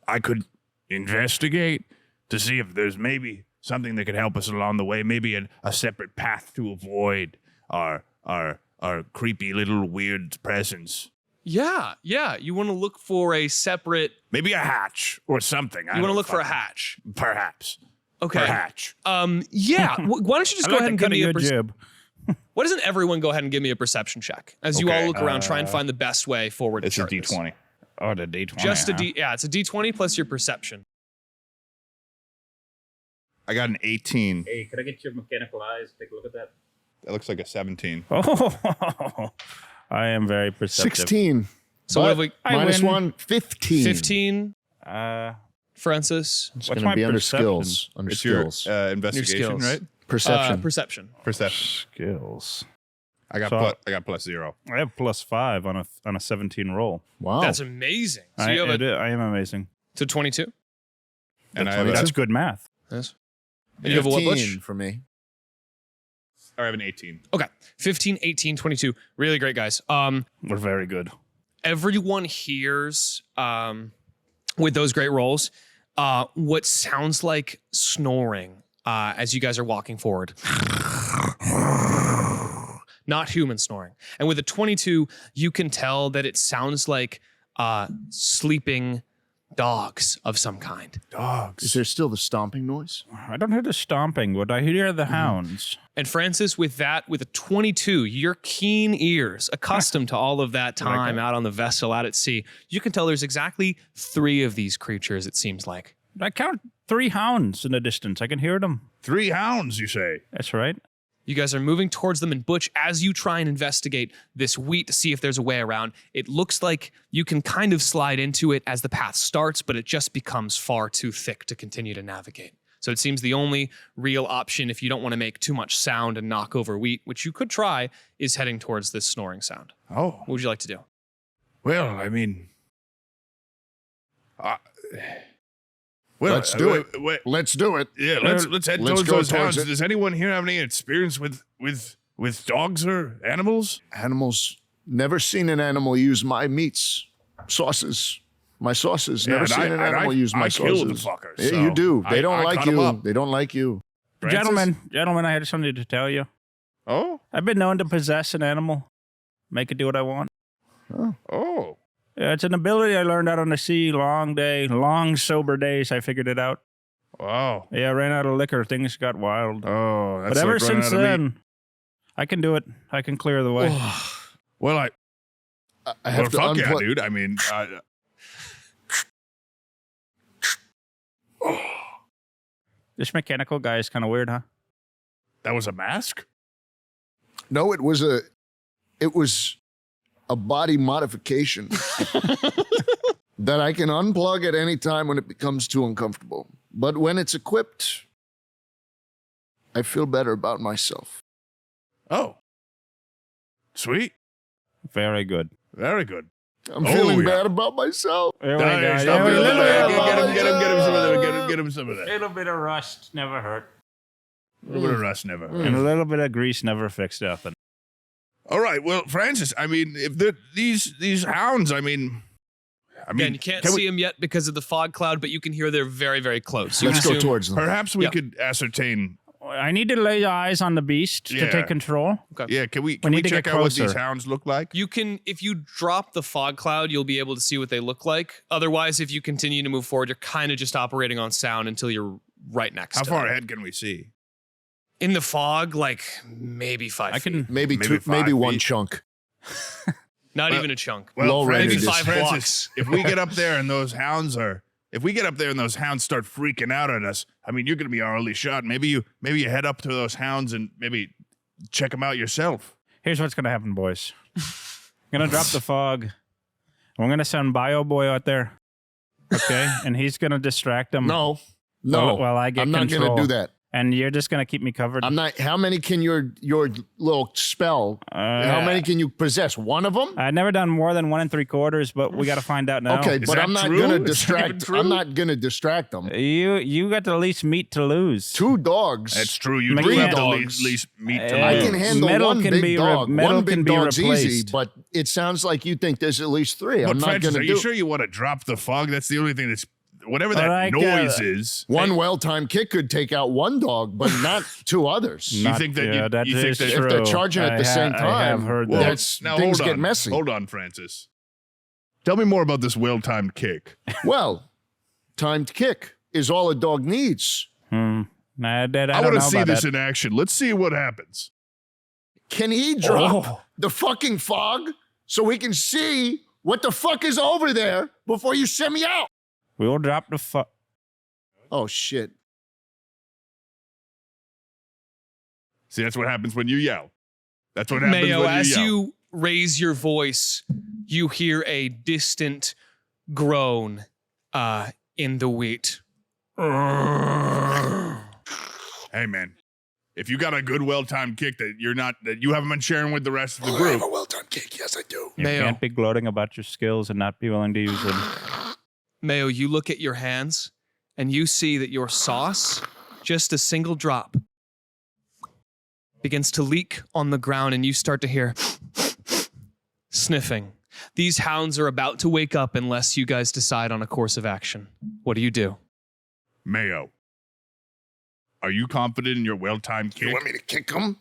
I could investigate to see if there's maybe something that could help us along the way? Maybe a separate path to avoid our creepy little weird presence. Yeah. You want to look for a separate. Maybe a hatch or something. You want to look for a hatch. Perhaps. Okay. A hatch. Yeah. Why don't you just I go like ahead and the give cut me of a your jib. Why doesn't everyone go ahead and give me a perception check as you all Okay, look around, try and find the best way forward? It's to a chart this. D20. Oh, the D20. Just a huh? D. Yeah, it's a D20 plus your perception. I got an 18. Hey, could I get your mechanical eyes? Take a look at that. That looks like a 17. Oh, I am very perceptive. 16. So what have we? I Minus win. 1, 15. 15. Uh, Francis. It's What's going to my be under perception? skills. Under It's your skills. investigation, skills. right? Perception. Perception. Perception. skills. I got plus 0. I have +5 on a 17 roll. Wow. That's amazing. So I, you have I am amazing. to 22. And I That's have, what That's good math. Yes. And you have a what, 15 Butch? for me. I have an 18. Okay. 15, 18, 22. Really great, guys. We're very good. Everyone hears with those great rolls what sounds like snoring as you guys are walking forward. Not human snoring. And with a 22, you can tell that it sounds like sleeping dogs of some kind. Is there still the stomping noise? I don't hear the stomping, but I hear the hounds. And Francis, with a 22, your keen ears, accustomed to all of that time out on the vessel out at sea, you can tell there's exactly 3 of these creatures, it seems like. I count 3 hounds in the distance. I can hear them. 3 hounds, you say? That's right. You guys are moving towards them, and Butch, as you try and investigate this wheat to see if there's a way around, it looks like you can kind of slide into it as the path starts, but it just becomes far too thick to continue to navigate. So it seems the only real option, if you don't want to make too much sound and knock over wheat, which you could try, is heading towards this snoring sound. Oh. What would you like to do? Well, I mean... Let's do it. Wait. Let's do it. Yeah, let's head let's towards go those towards hounds. it. Does anyone here have any experience with dogs or animals? Animals. Never seen an animal use my meats. Sauces. My sauces. Yeah, Never and seen an animal use my I sauces. killed the fuckers. Yeah, so you do. They don't I like cut 'em you. up. They don't like you. Francis? Gentlemen, I had something to tell you. Oh? I've been known to possess an animal, make it do what I want. Oh. Yeah, it's an ability I learned out on the sea. Long sober days. I figured it out. Wow. Yeah, I ran out of liquor. Things got wild. Oh, that's But ever like running since out of meat. then, I can do it. I can clear the way. Well, I have to fuck yeah, unplug. dude. I mean, This mechanical guy is kind of weird, huh? that was a mask? No, it was a body modification that I can unplug at any time when it becomes too uncomfortable. But when it's equipped, I feel better about myself. Oh. Sweet. Very good. Very good. I'm Oh, feeling yeah. bad about myself. There we go. Nice. There we go. Get him some of that. Get him some of that. A little bit of rust never hurt. A little bit of rust never. And a little bit of grease never fixed nothing. All right. Well, Francis, I mean, if these hounds, I mean, Again, you can't can see them yet because of the fog cloud, but you can hear they're very, very close. You Let's go assume- towards them. perhaps we Yep. could ascertain. I need to lay eyes on the beast to Yeah. take control. Yeah, can we need to check get out what these closer. hounds look like? You can, if you drop the fog cloud, you'll be able to see what they look like. Otherwise, if you continue to move forward, you're kind of just operating on sound until you're right next How to far them. ahead can we see? In the fog, like maybe 5 I feet. can. Maybe Maybe 2, one 5 feet. chunk. Not Well- even a chunk. Well, Low Francis, rated is- Francis, if we get up there and those hounds start freaking out at us, I mean, you're going to be our only shot. Maybe you head up to those hounds and maybe check them out yourself. Here's what's going to happen, boys. I'm going to drop the fog. I'm going to send Bio Boy out there. Okay? And he's going to distract them. No. Well, I get I'm not control. going to do that. And you're just gonna keep me covered? I'm not. How many can your little spell? How many can you possess? One of them? I've never done more than 1 3/4, but we got to find out now. Okay, Is but that I'm not true? gonna Is that distract. even true? I'm not gonna distract them. You got the least meat to lose. 2 dogs. That's true. You Make do have it the dogs. least meat to I lose. can handle Metal one can big be dog. metal One can big be dog's easy, replaced. but it sounds like you think there's at least 3. But I'm not Francis, gonna are do you sure you want to drop the fog? That's the only thing that's whatever that Alright, noise is. One well-timed kick could take out 1 dog, but not 2 others. You think that you think is that- If they're charging at the same I time, have heard Well, that. that's now things hold get on. messy. Hold on, Francis. Tell me more about this well-timed kick. Well, timed kick is all a dog needs. Nah, I I don't want know to see about this that. in action. Let's see what happens. Can he drop the fucking fog so we can see what the fuck is over there before you send me out? We will drop the fuck. Oh, shit. See, that's what happens when you yell. That's what happens Mayo, when you as yell. you raise your voice, you hear a distant groan in the wheat. Hey, man. If you got a good, well-timed kick that you haven't been sharing with the rest of the I group, have a well-timed kick. Yes, I do. You Mayo. can't be gloating about your skills and not be willing to use them. Mayo, you look at your hands and you see that your sauce, just a single drop, begins to leak on the ground and you start to hear sniffing. These hounds are about to wake up unless you guys decide on a course of action. What do you do? Mayo, are you confident in your well-timed kick? You want me to kick him?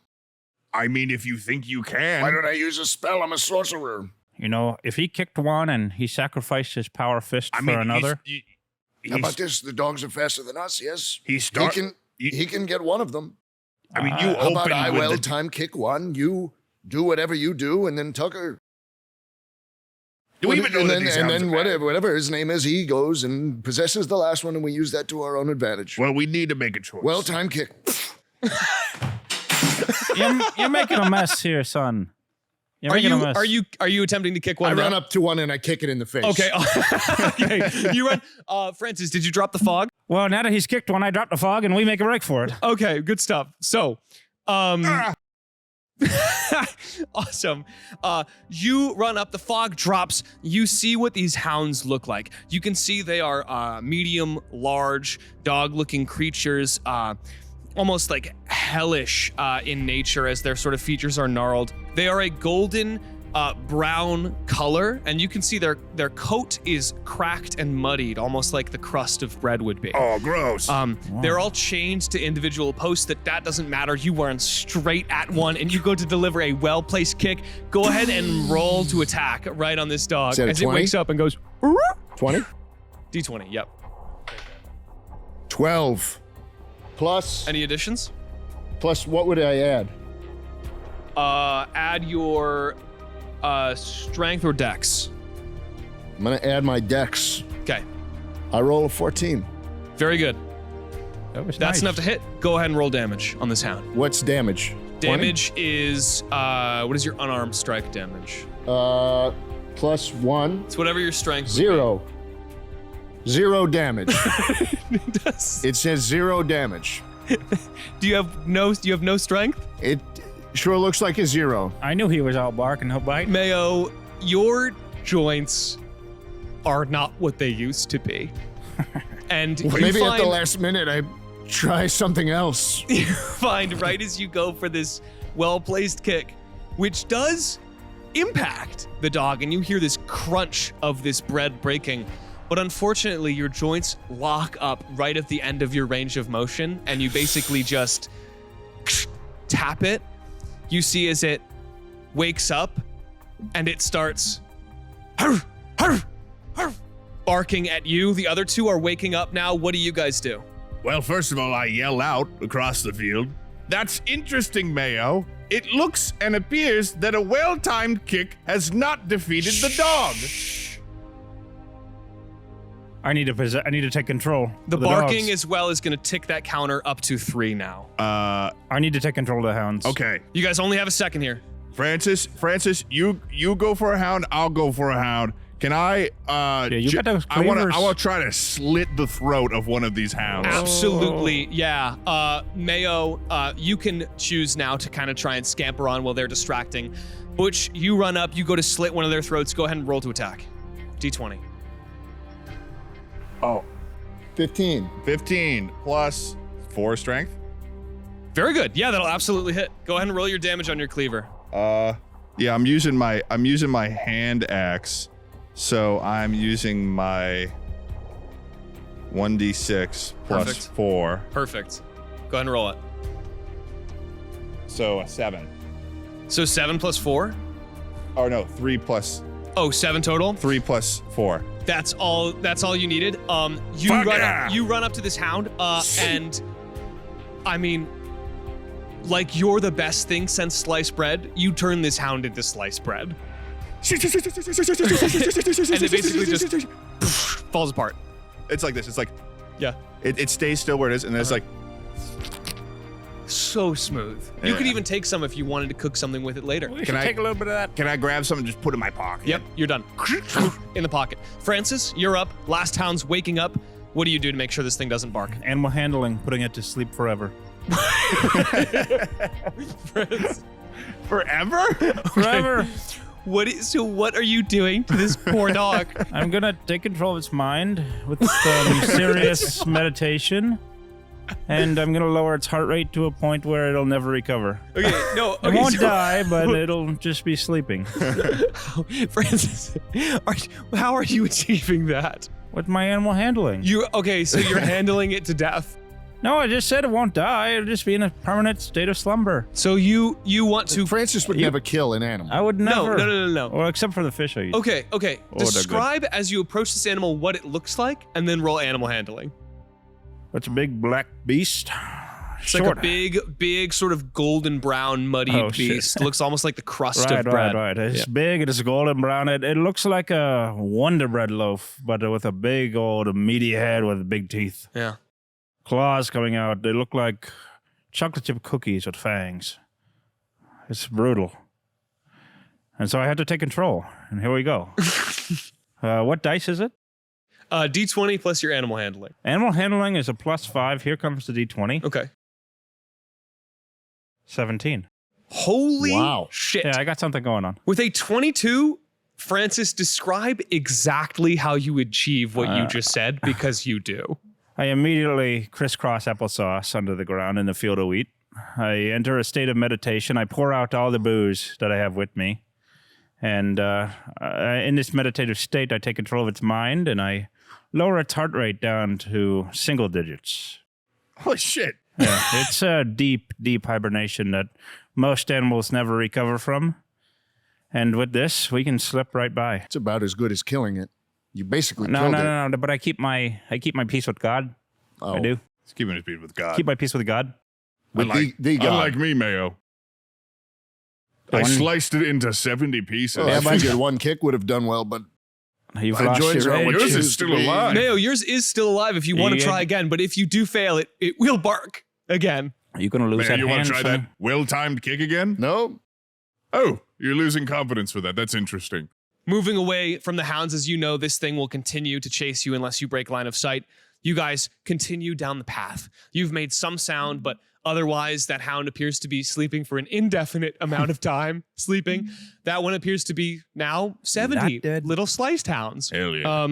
I mean, if you think you can. Why don't I use a spell? I'm a sorcerer. You know, if he kicked one and he sacrificed his power fist I mean, for another, How about this? The dogs are faster than us, yes? He He can get one of them. I mean, you How about opened I with the well-timed kick one, you do whatever you do, and then Tucker... Do we even know that these and hounds then are bad? whatever his name is, he goes and possesses the last one, and we use that to our own advantage. Well, we need to make a choice. Well-timed kick. you're making a mess here, son. You're Are making a you mess. are you attempting to kick one I run down? up to one and I kick it in the face. Okay. Okay. You run. Francis, did you drop the fog? Well, now that he's kicked one, I drop the fog and we make a break for it. Okay, good stuff. So, awesome. You run up, the fog drops. You see what these hounds look like. You can see they are medium, large, dog-looking creatures, almost like hellish in nature as their sort of features are gnarled. They are a golden brown color, and you can see their coat is cracked and muddied, almost like the crust of bread would be. Oh, gross. They're all chained to individual posts. That doesn't matter. You run straight at one, and you go to deliver a well-placed kick. Go ahead and roll to attack right on this dog Is that a as it 20? wakes up and goes 20? D20. Yep. 12. Plus Any additions? what would I add? Add your strength or dex. I'm going to add my dex. Okay. I roll a 14. Very good. That was That's nice. enough to hit. Go ahead and roll damage on this hound. What's damage? 20? Damage is what is your unarmed strike damage? Plus 1. It's whatever your strength. would be. 0. 0 damage. It does. It says 0 damage. Do you have no strength? It sure looks like a 0. I knew he was out barking, he'll bite. Mayo, your joints are not what they used to be. And you Maybe find, at the last minute I try something else. you find right as you go for this well-placed kick, which does impact the dog, and you hear this crunch of this bread breaking. But unfortunately, your joints lock up right at the end of your range of motion, and you basically just tap it. You see as it wakes up, and it starts barking at you. The other two are waking up now. What do you guys do? Well, first of all, I yell out across the field. That's interesting, Mayo. It looks and appears that a well-timed kick has not defeated the dog. I need to take control. The of barking dogs. as well is going to tick that counter up to 3 now. I need to take control of the hounds. Okay. You guys only have a second here. Francis, you go for a hound, I'll go for a hound. Can I? you got those I want cleavers. to try to slit the throat of one of these hounds. Absolutely, yeah. Mayo, you can choose now to kind of try and scamper on while they're distracting. Butch, you run up, you go to slit one of their throats. Go ahead and roll to attack. D20. Oh, 15. 15 plus 4 strength. Very good. Yeah, that'll absolutely hit. Go ahead and roll your damage on your cleaver. Yeah, I'm using my hand axe, so I'm using my 1d6 plus Perfect. 4, Perfect. Go ahead and roll it. so a 7. So 7 plus 4? Oh no, 3 plus Oh, 7 total? 3 plus 4. That's all you needed. You run up to this hound, and I mean, like you're the best thing since sliced bread. You turn this hound into sliced bread. And it basically just falls apart. It's like this. It's like Yeah. it stays still where it is, and then it's like So smooth. You could Yeah. even take some if you wanted to cook something with it later. We should Can I- take a little bit of that. can I grab some and just put it in my pocket? Yep, you're done. In the pocket. Francis, you're up. Last hound's waking up. What do you do to make sure this thing doesn't bark? Animal handling, putting it to sleep forever. Forever? Forever. So what are you doing to this poor dog? I'm gonna take control of its mind with some serious meditation, and I'm gonna lower its heart rate to a point where it'll never recover. Okay, no. It won't die, but it'll just be sleeping. Francis, how are you achieving that? With my animal handling. So you're handling it to death. No, I just said it won't die. It'll just be in a permanent state of slumber. So you want to Francis would never kill an animal. I would never. No. Well, except for the fish I eat. Okay. Oh, they're good. Describe as you approach this animal what it looks like, and then roll animal handling. It's a big black beast. It's like a big sort of golden brown muddy Oh, shit. beast. Looks almost like the crust of Right. bread. It's big, it is golden brown. It looks like a Wonder Bread loaf, but with a big old meaty head with big teeth. Yeah. Claws coming out. They look like chocolate chip cookies with fangs. It's brutal. And so I had to take control. And here we go. What dice is it? D20 plus your animal handling. Animal handling is a +5. Here comes the D20. Okay. 17. Holy Wow. shit. Yeah, I got something going on. With a 22, Francis, describe exactly how you achieve what you just said, because you do. I immediately crisscross applesauce under the ground in the field of wheat. I enter a state of meditation. I pour out all the booze that I have with me. And in this meditative state, I take control of its mind and I lower its heart rate down to single digits. Holy shit. Yeah, it's a deep, deep hibernation that most animals never recover from. And with this, we can slip right by. It's about as good as killing it. You basically No, killed it. no. But I keep my peace with God. Oh. I do. He's keeping his beat with God. Keep my peace with God. With the God. Unlike me, Mayo. I sliced it into 70 pieces. Well, I figured one kick would have done well, but You've my lost joints your are what edge. Yours is choose still to be. alive. Mayo, yours is still alive if you want to Yeah. try again, but if you do fail, it will bark again. Are you going to lose Man, that you want hand? to try Sonny? that well-timed kick again? no. Oh, you're losing confidence for that. That's interesting. Moving away from the hounds, as you know, this thing will continue to chase you unless you break line of sight. You guys continue down the path. You've made some sound, but otherwise, that hound appears to be sleeping for an indefinite amount of time. That one appears to be now 70 Not dead. little sliced hounds. Hell yeah.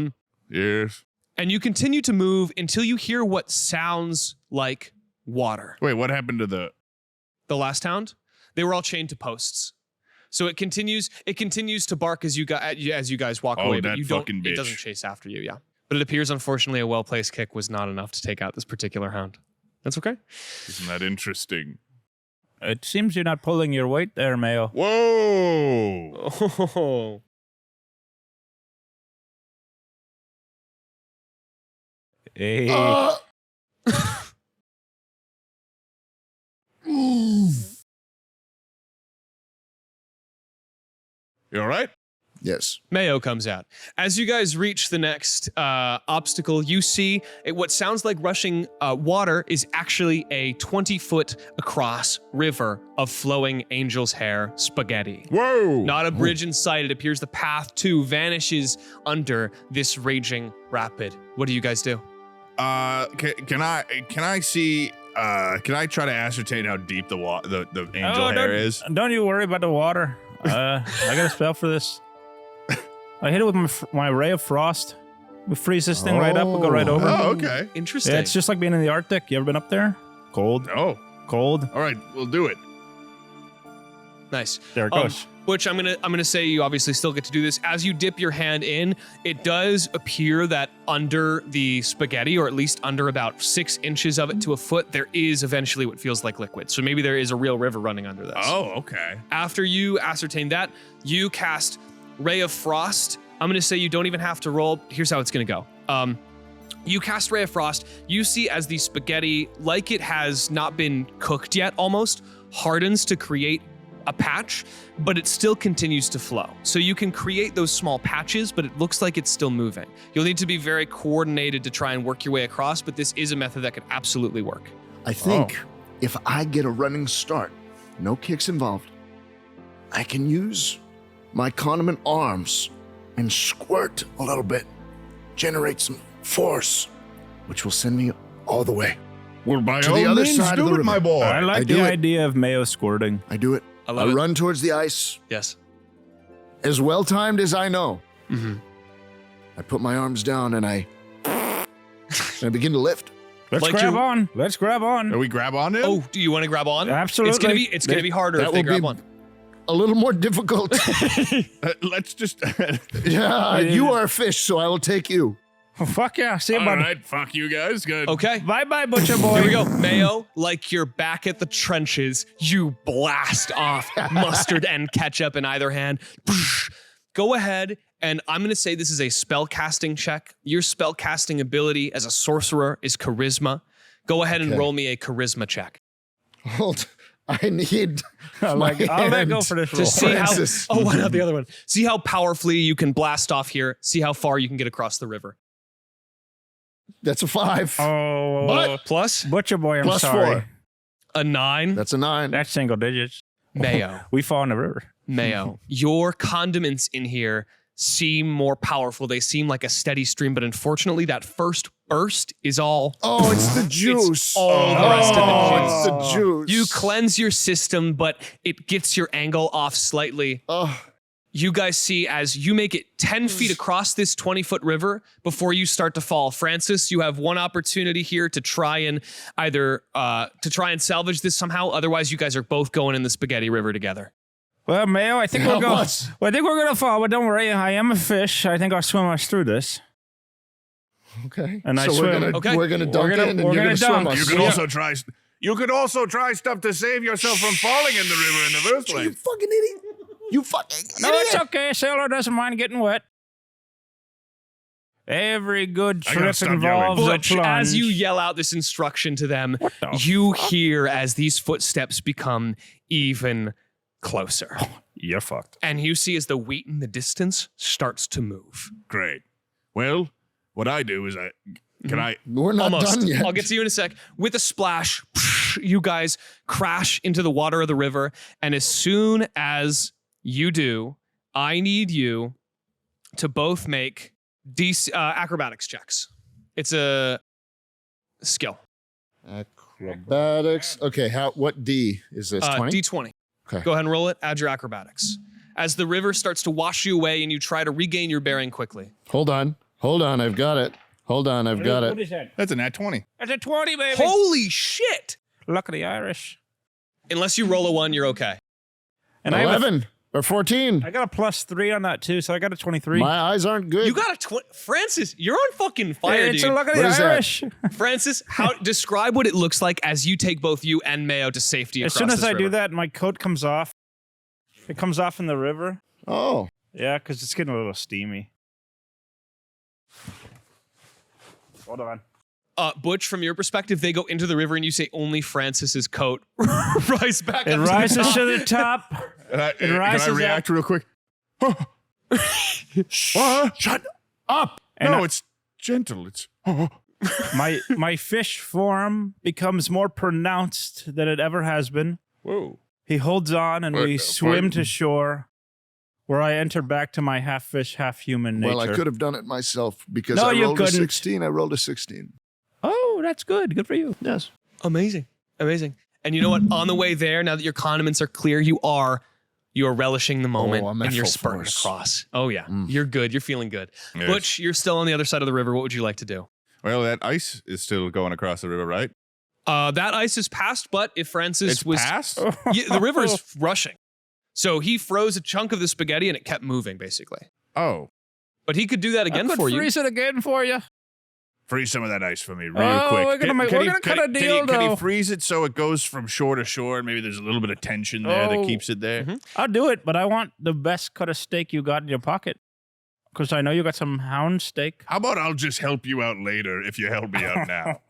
Yes. And you continue to move until you hear what sounds like water. Wait, what happened to the... The last hound, they were all chained to posts. So it continues to bark as you guys walk Oh, away, but that you don't. fucking It bitch. doesn't chase after you, yeah. But it appears, unfortunately, a well-placed kick was not enough to take out this particular hound. That's okay. Isn't that interesting? It seems you're not pulling your weight there, Mayo. Whoa! Oh. Hey. You all right? Yes. Mayo comes out. As you guys reach the next obstacle, you see what sounds like rushing water is actually a 20-foot across river of flowing angel's hair spaghetti. Whoa! Not a bridge in sight. It appears the path too vanishes under this raging rapid. What do you guys do? Can I see? Can I try to ascertain how deep the angel hair is? Don't you worry about the water. I got a spell for this. I hit it with my ray of frost. We freeze this thing right up, we'll go right over. Oh, okay. Interesting. Yeah, it's just like being in the Arctic. You ever been up there? Cold. Oh, Cold. all right. We'll do it. Nice. There it goes. Butch, I'm gonna say you obviously still get to do this. As you dip your hand in, it does appear that under the spaghetti, or at least under about 6 inches of it to a foot, there is eventually what feels like liquid. So maybe there is a real river running under this. Oh, okay. After you ascertain that, you cast Ray of Frost. I'm gonna say you don't even have to roll. Here's how it's gonna go. You cast Ray of Frost. You see as the spaghetti, like it has not been cooked yet almost, hardens to create a patch, but it still continues to flow. So you can create those small patches, but it looks like it's still moving. You'll need to be very coordinated to try and work your way across, but this is a method that could absolutely work. I think if I get a running start, no kicks involved, I can use my condiment arms and squirt a little bit, generate some force, which will send me all the way. Well, by To the all other means, side of do the it, my river. boy. I like do the it. idea of Mayo squirting. I do it. I love it. run towards the ice, Yes. as well timed as I know. Mm-hmm. I put my arms down and I begin to lift. Let's Like grab you're- on. Let's grab on. Are we grab on him? Oh, do you want to grab on? Absolutely. It's gonna be harder That if they will grab be on. a little more difficult. Let's just. Yeah, you are a fish, so I will take you. Oh, fuck yeah. See you, All bud. right, fuck you guys. Good. Okay. Bye-bye, butcher boy. Here we go. Mayo, like you're back at the trenches, you blast off mustard and ketchup in either hand. Go ahead, and I'm going to say this is a spell casting check. Your spell casting ability as a sorcerer is charisma. Go ahead and Okay. roll me a charisma check Hold. I need. I'll let go for this to roll. see how. Francis. Oh, why not the other one? See how powerfully you can blast off here. See how far you can get across the river. That's a 5. Oh, But- Plus butcher boy, I'm Plus sorry. 4. a 9. That's a 9. That's single digits. Mayo. We fall in the river. Mayo, your condiments in here seem more powerful. They seem like a steady stream, but unfortunately, that first burst is all. Oh, it's the juice. all the rest of the Oh, juice. it's the juice. You cleanse your system, but it gets your angle off slightly. Oh, You guys see as you make it 10 feet across this 20-foot river before you start to fall. Francis, you have one opportunity here to try and either salvage this somehow. Otherwise, you guys are both going in the spaghetti river together. Well, Mayo, I think How we're going. much? Well, I think we're gonna fall, but don't worry. I am a fish. I think I'll swim us through this. okay. And I so swim. Okay. we're gonna dunk gonna- in, and we're you're gonna gonna swim dunk. us. You could also try. You could also try stuff to save yourself from falling in the river in the first You place. fucking idiot! You fucking No, idiot! it's okay. Sailor doesn't mind getting wet. Every good I gotta trip stop involves a Butch, plunge. as you yell out this instruction to them, the you hear as these footsteps become even closer. You're fucked. And you see as the wheat in the distance starts to move. Great. Well, what I do is can I? We're not Almost. done yet. I'll get to you in a sec. With a splash, you guys crash into the water of the river. And as soon as you do, I need you to both make acrobatics checks. It's a skill. Acrobatics. Okay, what D is this? 20? D20. Okay. Go ahead and roll it. Add your acrobatics. As the river starts to wash you away and you try to regain your bearing quickly. Hold on. I've got it. Hold on, I've got What it. is that? That's a nat 20. That's a 20, baby. Holy shit! Luck of the Irish. Unless you roll a 1, you're okay. And I have 11 or 14. I got a +3 on that too, so I got a 23. My eyes aren't good. You got a 20. Francis, you're on fucking fire, it's dude. a luck of What the is that? Irish. Francis, describe what it looks like as you take both you and Mayo to safety As across soon as this I do river. that, my coat comes off. It comes off in the river. Oh, Yeah, because it's getting a little steamy. Hold on. Butch, from your perspective, they go into the river and you say only Francis's coat rise back It up rises to to the top. Can I rises react real quick? Shut up. And No, it's gentle. It's. my fish form becomes more pronounced than it ever has been. Whoa. He holds on, and we swim to shore, where I enter back to my half fish, half human nature. Well, I could have done it myself because No, I you rolled a couldn't. 16. I rolled a 16. Oh, that's good. Good for you. Yes. Amazing. Amazing. And you know what? On the way there, now that your condiments are clear, you are relishing the moment I'm at and you're full spurting force. across. Oh, yeah. You're good. You're feeling good. Yes. Butch, you're still on the other side of the river. What would you like to do? Well, that ice is still going across the river, right? That ice is past, but if Francis It's was. past? Yeah, the river is rushing. So he froze a chunk of the spaghetti and it kept moving, basically. Oh. But he could do that again for you. Freeze it again for you. Freeze some of that ice for me real Oh, quick. we're gonna cut a deal, Can he though. freeze it so it goes from shore to shore and maybe there's a little bit of tension there that Oh. keeps it there? I'll do it, but I want the best cut of steak you got in your pocket. Because I know you got some hound steak. How about I'll just help you out later if you help me out now?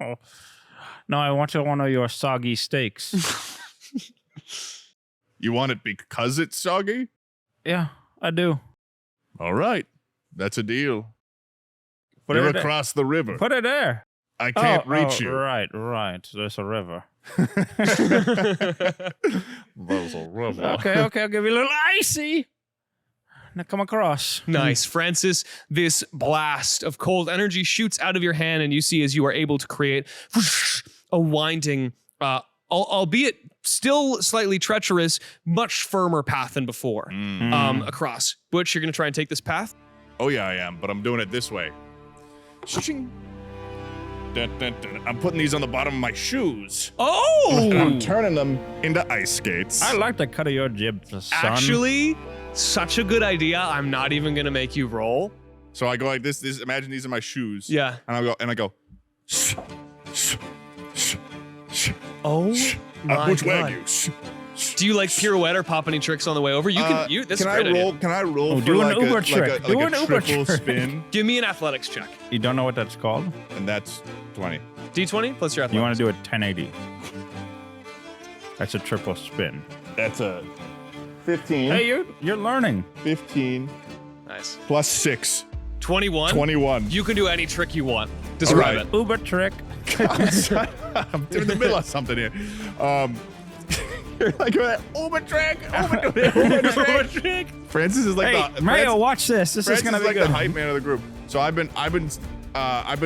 No, I want one of your soggy steaks. You want it because it's soggy? Yeah, I do. All right. That's a deal. Put You're it there. across the river. Put it there. I can't reach you. Right. There's a river. There's a river. Okay, I'll give you a little icy. Now come across. Nice. Francis, this blast of cold energy shoots out of your hand, and you see as you are able to create a winding, albeit still slightly treacherous, much firmer path than before across. Butch, you're going to try and take this path? Oh, yeah, I am, but I'm doing it this way. Shing. Dun, dun, dun. I'm putting these on the bottom of my shoes. And I'm Oh! turning them into ice skates. I like the cut of your jib, son. Actually, such a good idea. I'm not even going to make you roll. So I go like this. Imagine these are my shoes. Yeah. And I go. Oh, my Which way God. are you? Do you like pirouette or pop any tricks on the way over? You can. That's can a great I idea. roll? Can I roll Oh, for do an like Uber a, trick. like Do a an Uber triple trick. spin? Give me an athletics check. You don't know what that's called? And that's 20. D20 plus your athletics. You want to do a 1080. That's a triple spin. That's a 15. Hey, you're learning. 15 Nice. plus 6. 21. 21. You can do any trick you want. Describe right. it. Uber trick. I'm in the middle of something here. You're like Uber trick. Uber trick. Francis is like Hey, the Mario, watch this. This Francis is gonna is be like good. the hype man of the group. So I've been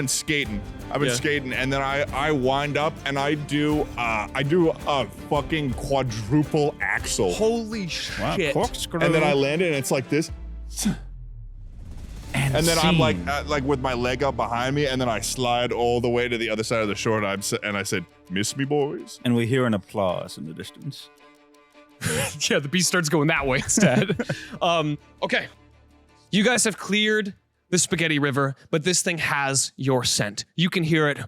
skating. Yeah. Skating, and then I wind up and I do a fucking quadruple axle, Holy Wow, shit. corkscrew. and then I landed, and it's like this, and then I'm like with my leg up behind me, and then I slide all the way to the other side of the shore, and I said, "Miss me, boys." And we hear an applause in the distance. Yeah, the beast starts going that way instead. Okay. You guys have cleared the Spaghetti River, but this thing has your scent. You can hear it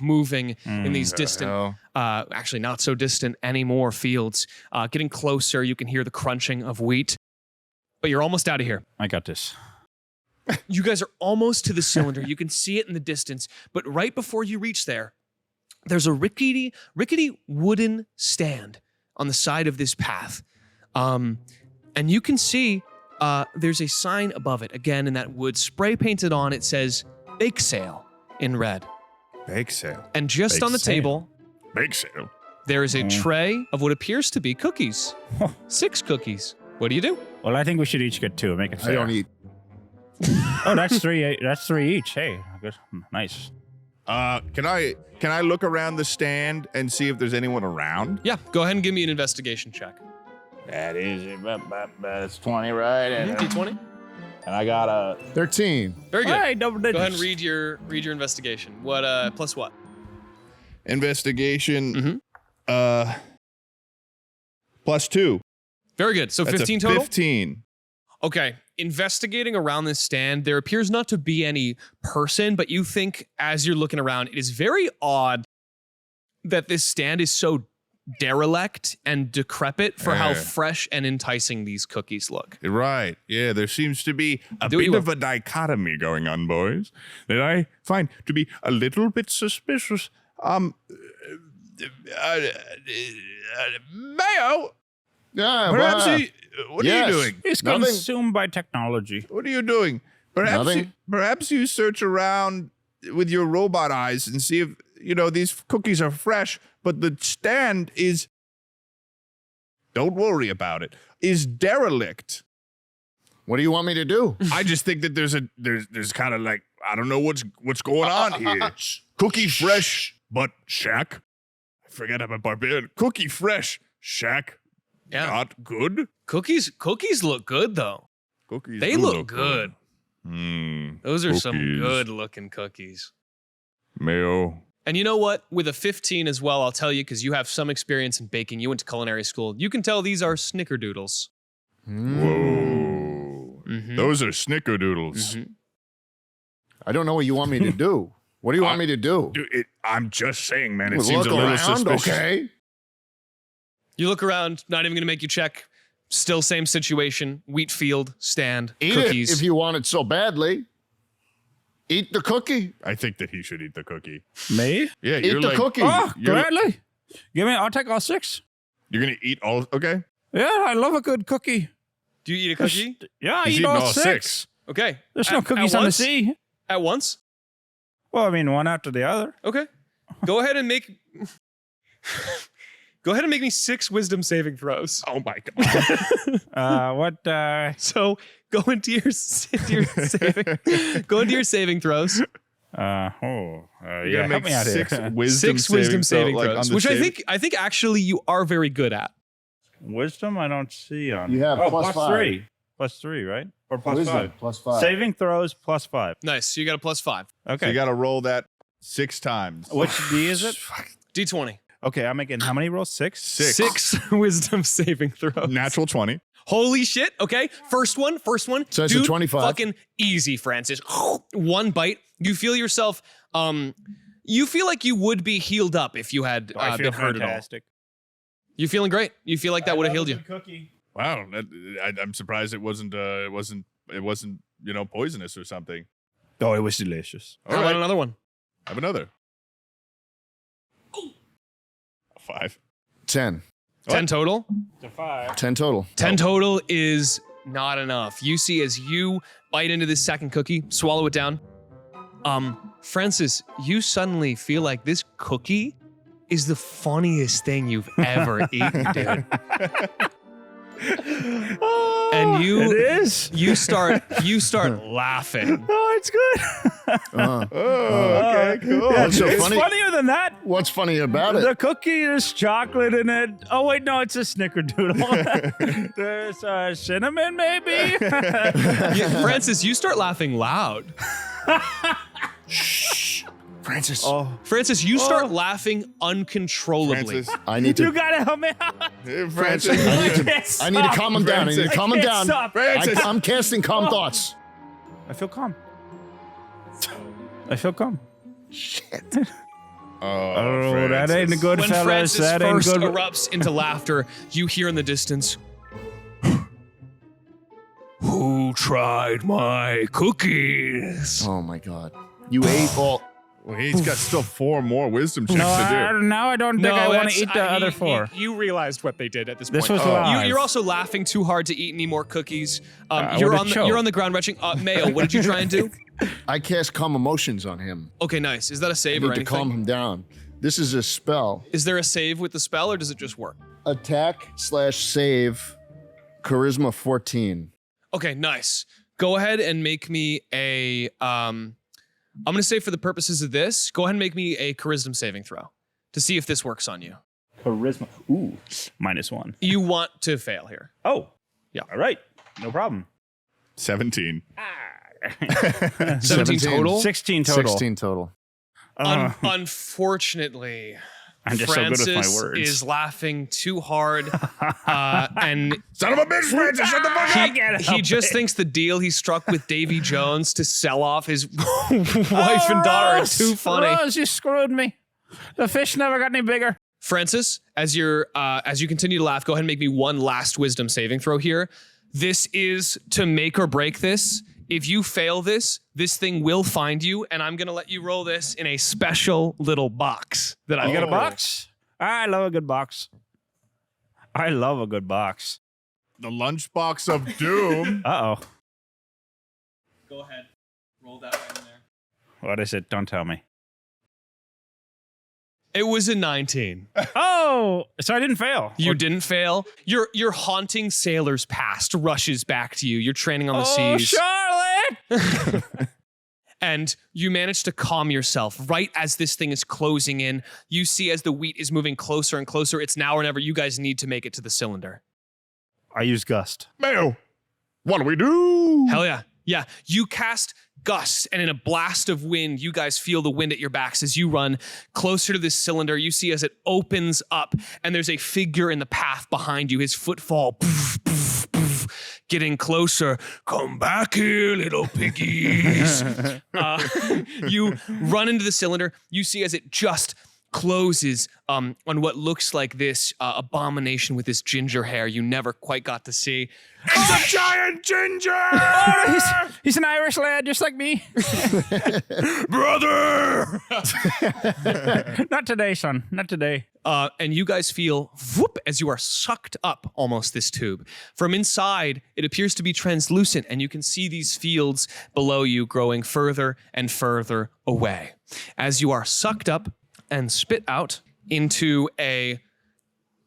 moving in these distant, actually not so distant anymore fields. Getting closer, you can hear the crunching of wheat. But you're almost out of here. I got this. You guys are almost to the cylinder. You can see it in the distance, but right before you reach there, there's a rickety wooden stand on the side of this path. And you can see there's a sign above it. Again, in that wood, spray painted on, it says bake sale in red. Bake sale. And just Bake on the sale. table, Bake sale. there is a tray of what appears to be cookies. 6 cookies. What do you do? Well, I think we should each get 2. Make it fair. I don't eat. Oh, that's 3. That's 3 each. Hey, good. Nice. Can I look around the stand and see if there's anyone around? Yeah, go ahead and give me an investigation check. That is, that's 20, right? And, D20. and I got a 13. Very good. All right, double Go digits. ahead and read your investigation. What plus what? Investigation. Plus 2. Very good. So That's 15 a total? 15. Okay. Investigating around this stand, there appears not to be any person, but you think as you're looking around, it is very odd that this stand is so derelict and decrepit for how Yeah. fresh and enticing these cookies look. Right. Yeah, there seems to be a Do what bit you of a dichotomy going on, boys, that I find to be a little bit suspicious. Mayo, Yeah, Perhaps well, what are yes. you doing? He's Nothing. consumed by technology. What are you doing? Nothing. Perhaps you search around with your robot eyes and see if, these cookies are fresh, but the stand is, don't worry about it, is derelict. What do you want me to do? I just think that there's kind of like, I don't know what's going on here. Cookie fresh, but shack. I forget I'm a barbarian. Cookie fresh, shack. Yeah. Not good. Cookies look good though. Cookies. They do look good. Those are some Cookies. good looking cookies. Mayo. And you know what? With a 15 as well, I'll tell you, because you have some experience in baking. You went to culinary school. You can tell these are snickerdoodles. Whoa. Mhm. Those are snickerdoodles. Mhm. I don't know what you want me to do. What do you want me to do? Dude, I'm just saying, man. It Well, seems look a little around, suspicious. okay? You look around, not even going to make you check. Still same situation. Wheat field, stand, Eat cookies. it if you want it so badly. Eat the cookie. I think that he should eat the cookie. Me? Yeah, Eat you're the like, cookie. Oh, You're- gladly. I'll take all 6. You're gonna eat all. Okay. Yeah, I love a good cookie. Do you eat a cookie? Yeah, I He's eat eating all all 6. Okay. There's no At cookies on the once? sea. At once? Well, I mean, one after the other. Okay. Go ahead and make. Go ahead and make me 6 wisdom saving throws. Oh my god. What? So go into your saving throws. Yeah, You're gonna help me out here. 6 wisdom 6 wisdom saving like, throws, on the which save- I think actually you are very good at. Wisdom, I don't see on. You have plus 5. 3. Plus 3, right? Or plus Wisdom, 5. plus 5. Saving throws plus 5. Nice. So you got a +5. So Okay. you got to roll that 6 times. Which D is it? D20. Okay, I'm making how many rolls? 6? 6 wisdom saving throws. Natural 20. Holy shit. Okay. First one. So it's a Dude, 25. Fucking easy, Francis. One bite. You feel yourself, you feel like you would be healed up if you had I feel been hurt at all. fantastic. You feeling great? You feel like that would have healed you? Cookie. Wow, I'm surprised it wasn't poisonous or something. Oh, it was delicious. How about another one? Have another. 5. 10. 10 total? It's a 5. 10 total. 10 total is not enough. You see as you bite into this second cookie, swallow it down. Francis, you suddenly feel like this cookie is the funniest thing you've ever eaten, dude. And It is? you start laughing. Oh, it's good. Uh, Okay, cool. What's so It's funny? funnier than that. What's funny about it? The cookie is chocolate in it. Oh, wait, no, it's a snickerdoodle. There's cinnamon, maybe? Francis, you start laughing loud. Francis, Francis, you start laughing uncontrollably. Francis. I need You to. gotta help me out. Hey, Francis. I need to calm him down. I need to calm him down. Francis. I'm casting calm thoughts. I feel calm. I feel calm. Shit. Oh, that ain't a good, When fellas. Francis That ain't first good. erupts into laughter, you hear in the distance, "Who tried my cookies?" Oh my God. You ate all. Well, he's got still 4 more wisdom checks No, to do. now I don't think I want that's- to eat the other 4. You realized what they did at this This point. was live. You're also laughing too hard to eat any more cookies. I You're would've choked. you're on the ground retching. Mayo, what did you try and do? I cast calm emotions on him. Okay, nice. Is that a I save need or to calm anything? him down. This is a spell. Is there a save with the spell, or does it just work? Attack/save. Charisma 14. Okay, nice. Go ahead and make me a. I'm going to say for the purposes of this, go ahead and make me a charisma saving throw to see if this works on you. Charisma. Ooh, -1. You want to fail here. Oh, Yeah. All right, no problem. 17. 17 total? 16 total. 16 total. Unfortunately, I'm just so good Francis with my words. is laughing too hard, and Son of a bitch, Francis, shut the fuck up! he just thinks the deal he struck with Davy Jones to sell off his wife and daughter are too funny. Rose, you screwed me. The fish never got any bigger. Francis, as you continue to laugh, go ahead and make me one last wisdom saving throw here. This is to make or break this. If you fail this thing will find you, and I'm gonna let you roll this in a special little box that I You got a box? I love a good box. I love a good box. The lunchbox of doom. Uh-oh. Go ahead. Roll that right in there. What is it? Don't tell me. It was a 19. Oh, so I didn't fail. You didn't fail. Your haunting sailor's past rushes back to you. You're training on the seas. Charlotte! And you manage to calm yourself right as this thing is closing in. You see as the wheat is moving closer and closer, it's now or never. You guys need to make it to the cylinder. I use Gust. Mayo, what do we do? Hell yeah. Yeah, you cast Gust, and in a blast of wind, you guys feel the wind at your backs as you run closer to this cylinder. You see as it opens up, and there's a figure in the path behind you. His footfall, poof, poof, poof, getting closer. Come back here, little piggies. You run into the cylinder. You see as it just closes on what looks like this abomination with this ginger hair you never quite got to see. It's a giant ginger! He's an Irish lad, just like me. Brother! Not today, son. Not today. And you guys feel whoop as you are sucked up almost this tube. From inside, it appears to be translucent, and you can see these fields below you growing further and further away. As you are sucked up and spit out into a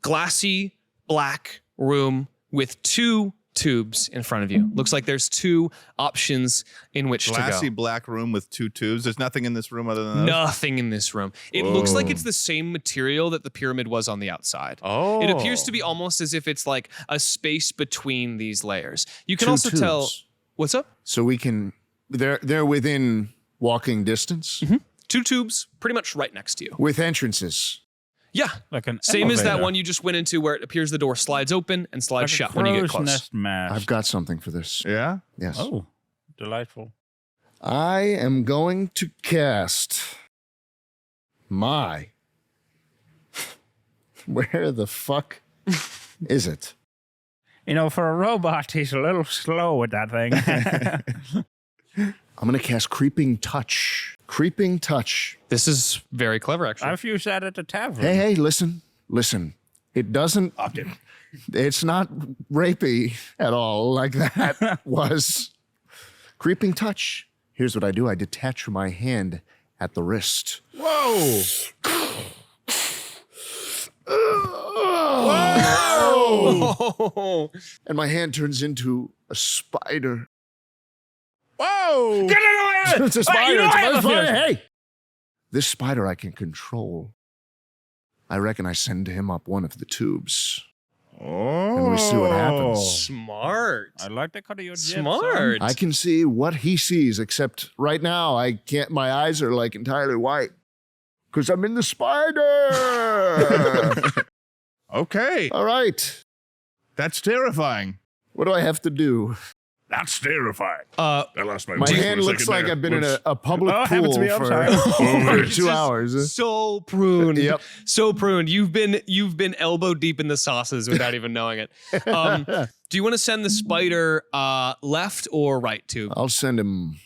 glassy black room with 2 tubes in front of you. Looks like there's 2 options in which Glassy to go. black room with 2 tubes. There's nothing in this room other than those? Nothing in this room. It looks like it's the same material that the pyramid was on the outside. Oh. It appears to be almost as if it's like a space between these layers. You can 2 also tell. tubes. What's up? So we can. They're within walking distance 2 tubes, pretty much right next to you. with entrances. Yeah, Like an same as that elevator. one you just went into, where it appears the door slides open and slides Like a shut when you get crow's close. nest mash. I've got something for this. Yeah? Yes. Oh, delightful. I am going to cast my. Where the fuck is it? You know, for a robot, he's a little slow with that thing. I'm going to cast Creeping Touch. Creeping Touch. This is very clever, actually. I've used that at the tavern. Hey, listen. It doesn't. It's not rapey at all like that was. Creeping Touch. Here's what I do. I detach my hand at the wrist. Whoa! Oh. And my hand turns into a spider. Whoa! Get it away! It's a spider. You know It's I a have a spider. feeling. Hey! This spider I can control. I reckon I send him up one of the tubes. Oh. And we see what happens. Smart. I like the cut of your jet, son. Smart. I can see what he sees, except right now I can't. My eyes are like entirely white because I'm in the spider. Okay. All right. That's terrifying. What do I have to do? That's terrifying. Uh, I lost my My voice for hand a looks second like there. I've been in Whoops. a public Oh, it happened to pool me, I'm for, sorry. over It's 2 just hours. So pruned. Yep. So pruned. You've been elbow deep in the sauces without even knowing it. Do you want to send the spider left or right tube? I'll send him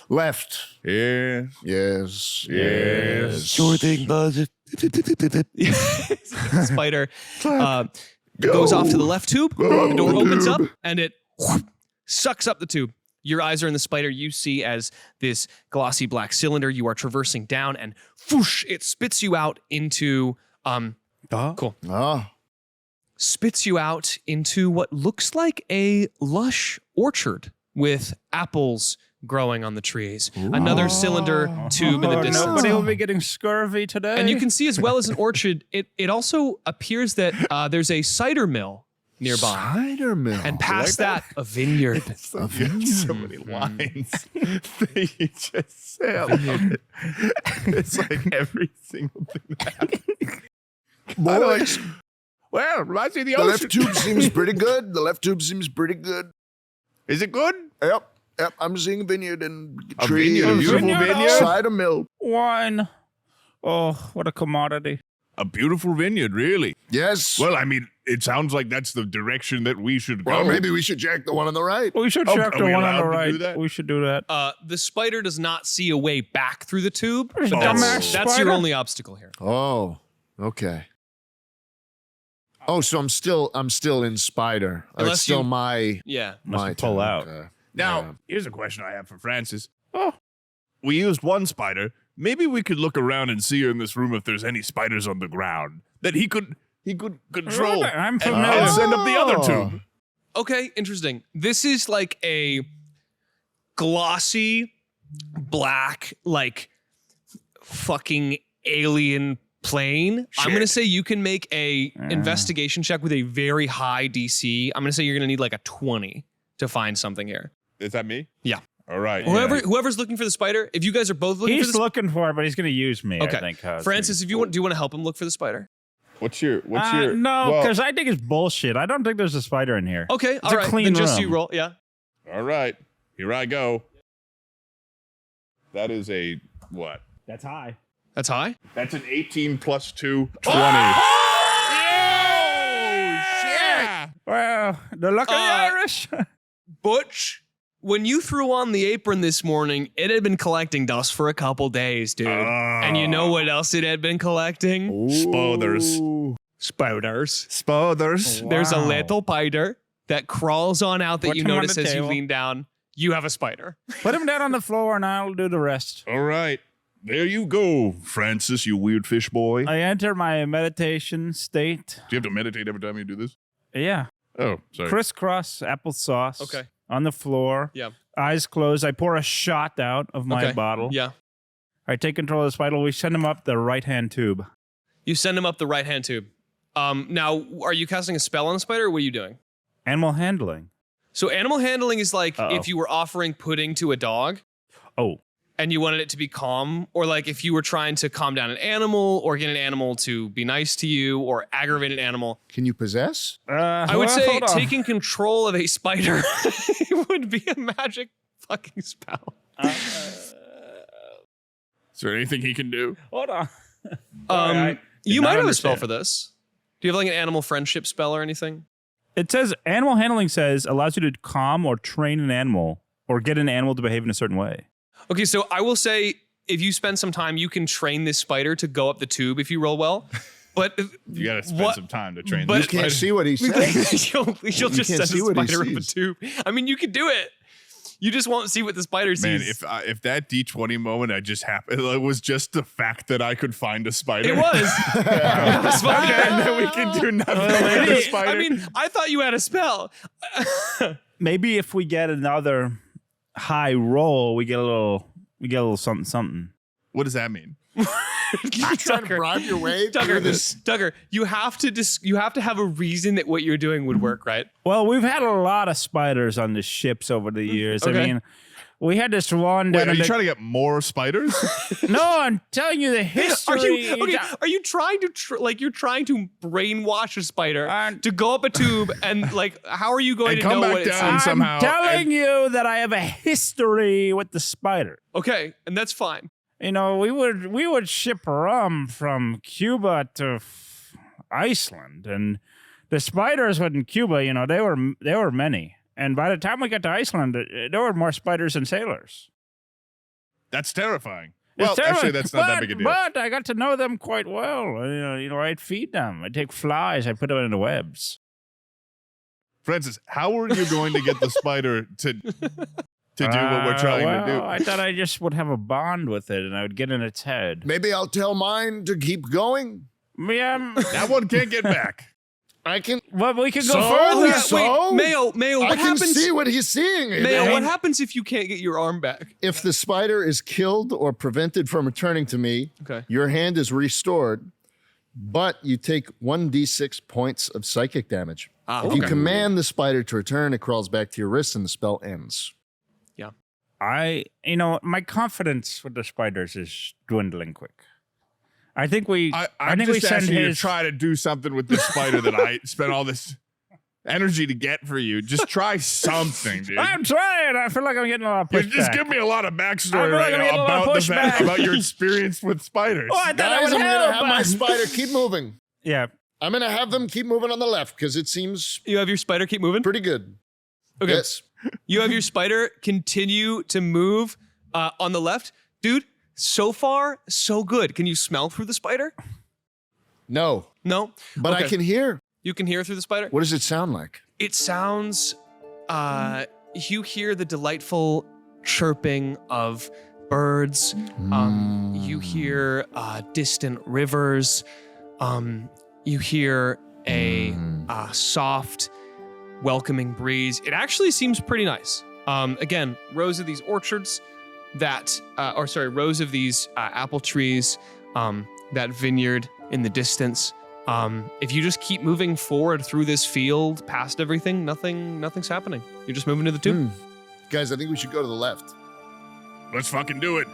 left. Yeah. Yes. Yes. Sure thing, bud. Spider goes off to the left tube. The door opens up and it sucks up the tube. Your eyes are in the spider. You see as this glossy black cylinder you are traversing down, and whoosh, it spits you out into Oh, spits you out into what looks like a lush orchard with apples growing on the trees. Another cylinder tube in the Oh, distance. nobody will be getting scurvy today. And you can see, as well as an orchard, it also appears that there's a cider mill nearby. cider mill. And past that, a vineyard. So, you have so many lines that you just say. I love it. It's like every single thing that happens. Boys, Well, I see the the ocean. left tube seems pretty good. The left tube seems pretty good. Is it good? Yep. I'm seeing a vineyard and A trees. vineyard, a beautiful vineyard. vineyard. Cider mill. wine. Oh, what a commodity. A beautiful vineyard, really. Yes. Well, I mean, it sounds like that's the direction that we should go. Well, maybe we should check the one on the right. We should Oh, check are the we one on allowed the to right. do that? We should do that. The spider does not see a way back through the tube. There's a But dumbass that's your spider. only obstacle here. Oh, okay. Oh, so I'm still in spider. Unless It's still you- my Yeah. my pull turn, out. okay. Now, here's a question I have for Francis. Oh, we used one spider. Maybe we could look around and see in this room if there's any spiders on the ground that he could control I'm and familiar. send up the other Oh. tube. Okay, interesting. This is like a glossy, black, like fucking alien plane. I'm gonna say you can make a investigation check with a very high DC. I'm gonna say you're gonna need like a 20 to find something here. Is that me? Yeah. All right. Whoever's looking for the spider, if you guys are both looking for He's the looking for it, but he's going to use me. okay, I think. Francis, if you want, do you want to help him look for the spider? What's your No, well, because I think it's bullshit. I don't think there's a spider in here. Okay, It's all a right. clean Then just room. you roll. Yeah. all right. Here I go. That is a what? That's high. That's high. That's an 18 plus 2, 20. Yeah. Well, the luck of the Irish. Butch, when you threw on the apron this morning, it had been collecting dust for a couple days, dude. And you know what else it had been collecting? Spoders. Spiders. Spoders. There's a Wow. little spider that crawls on out that Put you him on notice the as you table. lean down. You have a spider. Put him down on the floor and I'll do the rest. All right. There you go, Francis, you weird fish boy. I enter my meditation state. Do you have to meditate every time you do this? Yeah. Oh, sorry. Crisscross applesauce. Okay. On the floor. Yeah. Eyes closed. I pour a shot out of my Okay. bottle. Yeah. I take control of the spider. We send him up the right-hand tube. You send him up the right hand tube. Now, are you casting a spell on the spider or what are you doing? Animal handling. So animal handling is like Uh-oh. if you were offering pudding to a dog Oh. and you wanted it to be calm, or like if you were trying to calm down an animal or get an animal to be nice to you or aggravate an animal. Can you possess? I would say hold on. taking control of a spider would be a magic fucking spell. Is there anything he can do? Hold on. I did You not might have a spell understand. for this. Do you have like an animal friendship spell or anything? It says animal handling says allows you to calm or train an animal or get an animal to behave in a certain way. Okay, so I will say if you spend some time, you can train this spider to go up the tube if you roll well. But You got to spend what- some time to train but- this You can't spider. see what he says. you'll just can't send see a what he spider up a sees. tube. I mean, you could do it. You just won't see what the spider Man, sees. if that D20 moment I just happened, it was just the fact that I could find a spider. It was. It was fine. And then we can do nothing with the spider. I mean, I thought you had a spell. Maybe if we get another high roll, we get a little something something. what does that mean? Trying to bribe your way through this. Tucker, you have to have a reason that what you're doing would work, right? Well, we've had a lot of spiders on the ships over the years. Okay. I mean, we had this one Wait, down are in you the- trying to get more spiders? No, I'm telling you the history. Are you trying to you're trying to brainwash a spider to go up a tube and like how are you going And to come know back what it's down. I'm somehow, telling you that I have a history with the spider. Okay, and that's fine. You know, we would ship rum from Cuba to Iceland, and the spiders in Cuba, you know, they were many. And by the time we got to Iceland, there were more spiders than sailors. That's terrifying. It's Well, terrible, actually, that's not that big a deal. But I got to know them quite well. You know, I'd feed them. I'd take flies. I'd put them in the webs. Francis, how are you going to get the spider to do what we're trying to do? I thought I just would have a bond with it, and I would get in its head. Maybe I'll tell mine to keep going. Yeah, That one can't get back. I can. well, we could go So? further. Oh, yeah. So? Wait, Mayo, I what can happens? see what he's seeing. Mayo, what happens if you can't get your arm back? If the spider is killed or prevented from returning to me, Okay. your hand is restored, but you take 1d6 points of psychic damage. If you command the spider to return, it crawls back to your wrist and the spell ends. My confidence with the spiders is dwindling quick. I think we. I'm think we just send asking you to his. try to do something with this spider that I spent all this energy to get for you. Just try something, dude. I'm trying. I feel like I'm getting a lot of You pushback. just give me a lot of I backstory feel like right I'm now getting a lot of about the fact pushback. about your experience with spiders. Oh, I thought I Guys, would I'm going to have help. my spider keep moving. Yeah. I'm going to have them keep moving on the left because it seems You have your spider keep moving? pretty good. Okay. Yes. You have your spider continue to move on the left. Dude, so far, so good. Can you smell through the spider? No, No? but I Okay. can hear. You can hear through the spider. What does it sound like? It sounds, you hear the delightful chirping of birds. You hear distant rivers. You hear a soft, welcoming breeze. It actually seems pretty nice. Again, rows of these orchards rows of these apple trees, that vineyard in the distance. If you just keep moving forward through this field, past everything, nothing's happening. You're just moving to the tube. Guys, I think we should go to the left. Let's fucking do it.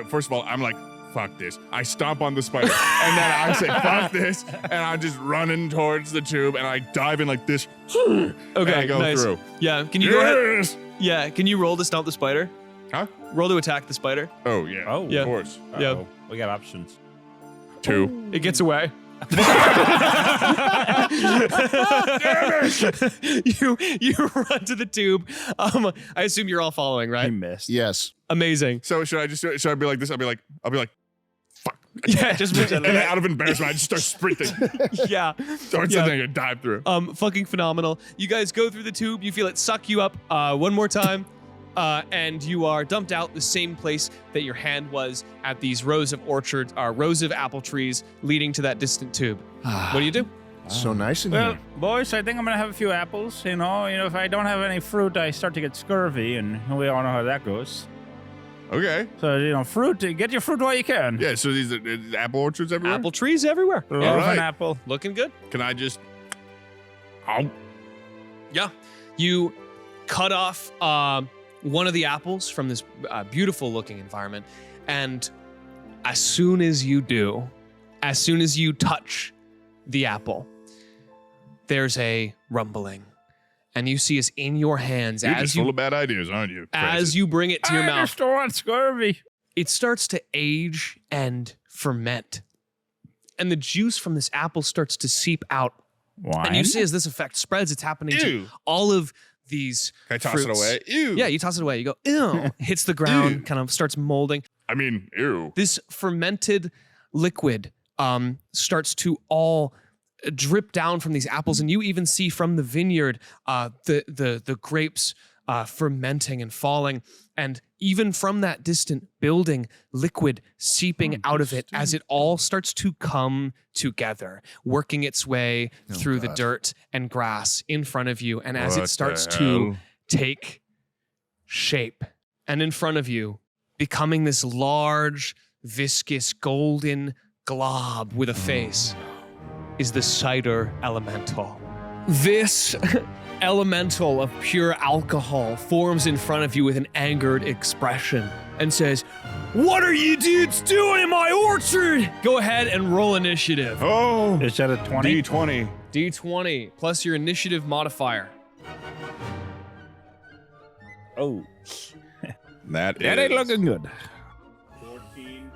First of all, I'm like, fuck this. I stomp on the spider, and then I say, fuck this, and I'm just running towards the tube, and I dive in like this. Okay, and I go through. Yeah, can you go ahead? Yeah, can you roll to stomp the spider? Huh? Roll to attack the spider. Oh, yeah. Oh, Yeah. Of course. Yeah. Uh-oh. We got options. 2. It gets away. you run to the tube. I assume you're all following, I right? missed. Yes. Amazing. So should I be like this? I'll be like, fuck. Yeah, just And then out of embarrassment, I just start sprinting yeah. towards the thing and dive through. Fucking phenomenal. You guys go through the tube. You feel it suck you up one more time. And you are dumped out the same place that your hand was at these rows of orchards, rows of apple trees leading to that distant tube. What do you do? So nice in Well, here. boys, I think I'm gonna have a few apples. You know, if I don't have any fruit, I start to get scurvy, and we all know how that goes. Okay. So, fruit, get your fruit while you can. Yeah, so these are apple orchards everywhere? Apple trees everywhere. Love All right. an apple. Looking good. Can I just... Oh. Yeah. You cut off one of the apples from this beautiful looking environment. And as soon as you touch the apple, there's a rumbling. And you see it's in your hands You're just full of bad ideas, aren't you? as you bring it to your I mouth. just don't want scurvy. It starts to age and ferment. And the juice from this apple starts to seep out. Wine? And you see as this effect spreads, it's happening to Ew. all of these Can I toss fruits. it away? Ew. Yeah, you toss it away. You go, ew. Hits the ground, Ew. kind of starts molding. I mean, ew. This fermented liquid starts to all drip down from these apples, and you even see from the vineyard the grapes fermenting and falling, and even from that distant building, liquid seeping out of it as it all starts to come together, working its way through the dirt and grass in front of you, and as it What starts the to hell? take shape, and in front of you, becoming this large, viscous, golden glob with a face, is the cider elemental. This elemental of pure alcohol forms in front of you with an angered expression and says, "What are you dudes doing in my orchard?" Go ahead and roll initiative. Oh. Is that a 20? D20. D20 plus your initiative modifier. Oh. That That ain't looking good. 14.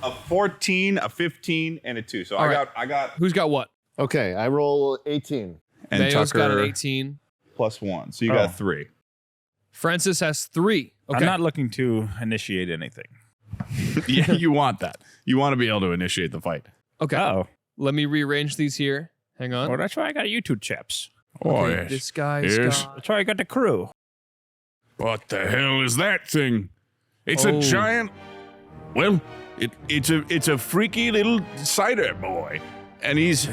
A 14, a 15, and a 2. So All right. I got Who's got what? Okay, I roll 18. and Mayo's got an Tucker 18. plus 1. So you Oh. got 3. Francis has 3. Okay. I'm not looking to initiate anything. Yeah, you want that. You want to be able to initiate the fight. Okay. Oh. Let me rearrange these here. Hang on. Well, that's why I got you two chaps. Oh, Okay, yes. This guy's Yes. got... That's why I got the crew. What the hell is that thing? It's Oh. a giant. Well, it's a freaky little cider boy, and he's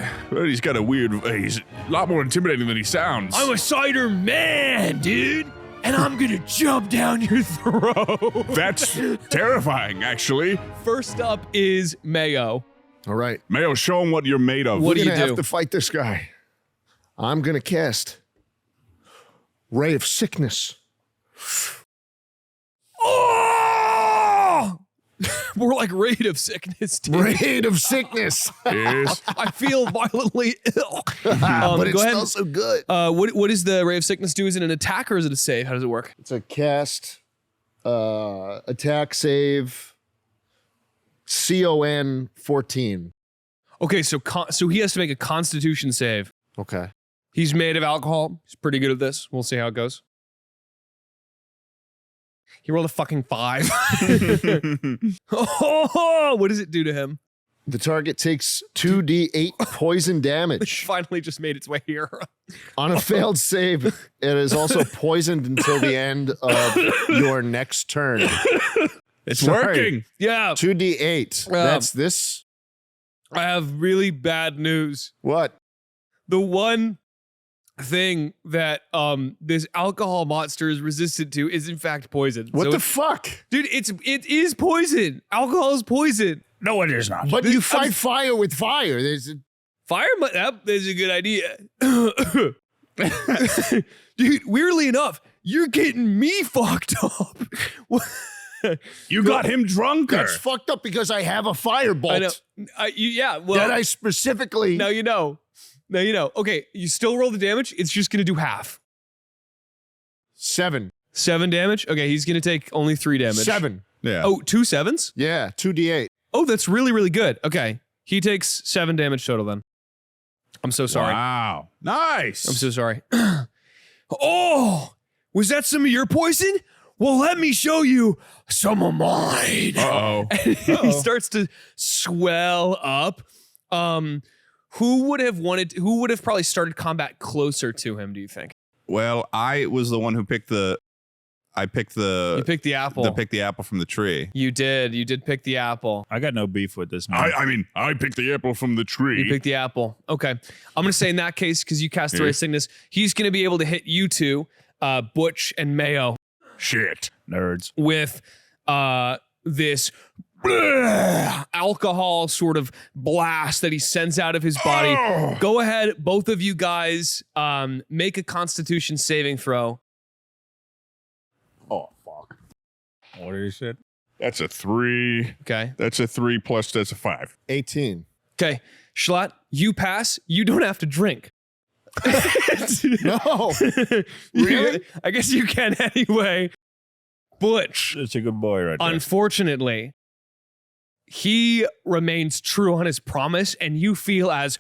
got a weird. He's a lot more intimidating than he sounds. I'm a cider man, dude, and I'm gonna jump down your throat. That's terrifying, actually. First up is Mayo. All right. Mayo, show him what you're made of. What We're do you gonna do? have to fight this guy. I'm gonna cast Ray of Sickness. Oh! More like rate of sickness, dude. Raid of Sickness. Yes. I feel violently ill. But it go ahead. smells so good. What does the ray of sickness do? Is it an attack or is it a save? How does it work? It's a cast, attack, save, CON 14. Okay, so he has to make a Constitution save. Okay. He's made of alcohol. He's pretty good at this. We'll see how it goes. He rolled a fucking 5. Oh, what does it do to him? The target takes 2d8 poison damage. Finally just made its way here. On a failed save, it is also poisoned until the end of your next turn. It's working. Yeah. 2d8. That's this. I have really bad news. What? The one thing that this alcohol monster is resistant to is in fact poison. What So the fuck? dude, it is poison. Alcohol is poison. No, it is not. But you fight fire with fire. Fire, but that is a good idea. Dude, weirdly enough, you're getting me fucked up. You got him drunker. That's fucked up because I have a firebolt. I know. Yeah, well, That I specifically. now you know. Now you know. Okay, you still roll the damage. It's just gonna do half. 7. 7 damage. Okay, he's gonna take only 3 damage. 7. Yeah. Oh, 2 7s? Yeah, 2d8. Oh, that's really, really good. Okay, he takes 7 damage total then. I'm so sorry. Wow. Nice. I'm so sorry. Oh, was that some of your poison? Well, let me show you some of mine. Uh-oh. He starts to swell up. Who would have probably started combat closer to him, do you think? Well, I was the one who picked the. I picked the. You picked the apple. Picked the apple from the tree. You did pick the apple. I got no beef with this man. I mean, I picked the apple from the tree. You picked the apple. Okay. I'm going to say in that case, because you cast the Ray Sickness, he's going to be able to hit you two, Butch and Mayo, Shit. Nerds. with this alcohol sort of blast that he sends out of his body. Oh. Go ahead, both of you guys, make a Constitution saving throw. Oh, fuck. What is it? That's a 3. Okay. That's a 3 plus that's a 5. 18. Okay. Schlatt, you pass. You don't have to drink. No. Really? I guess you can anyway. Butch, That's a good boy right there. unfortunately, he remains true on his promise, and you feel as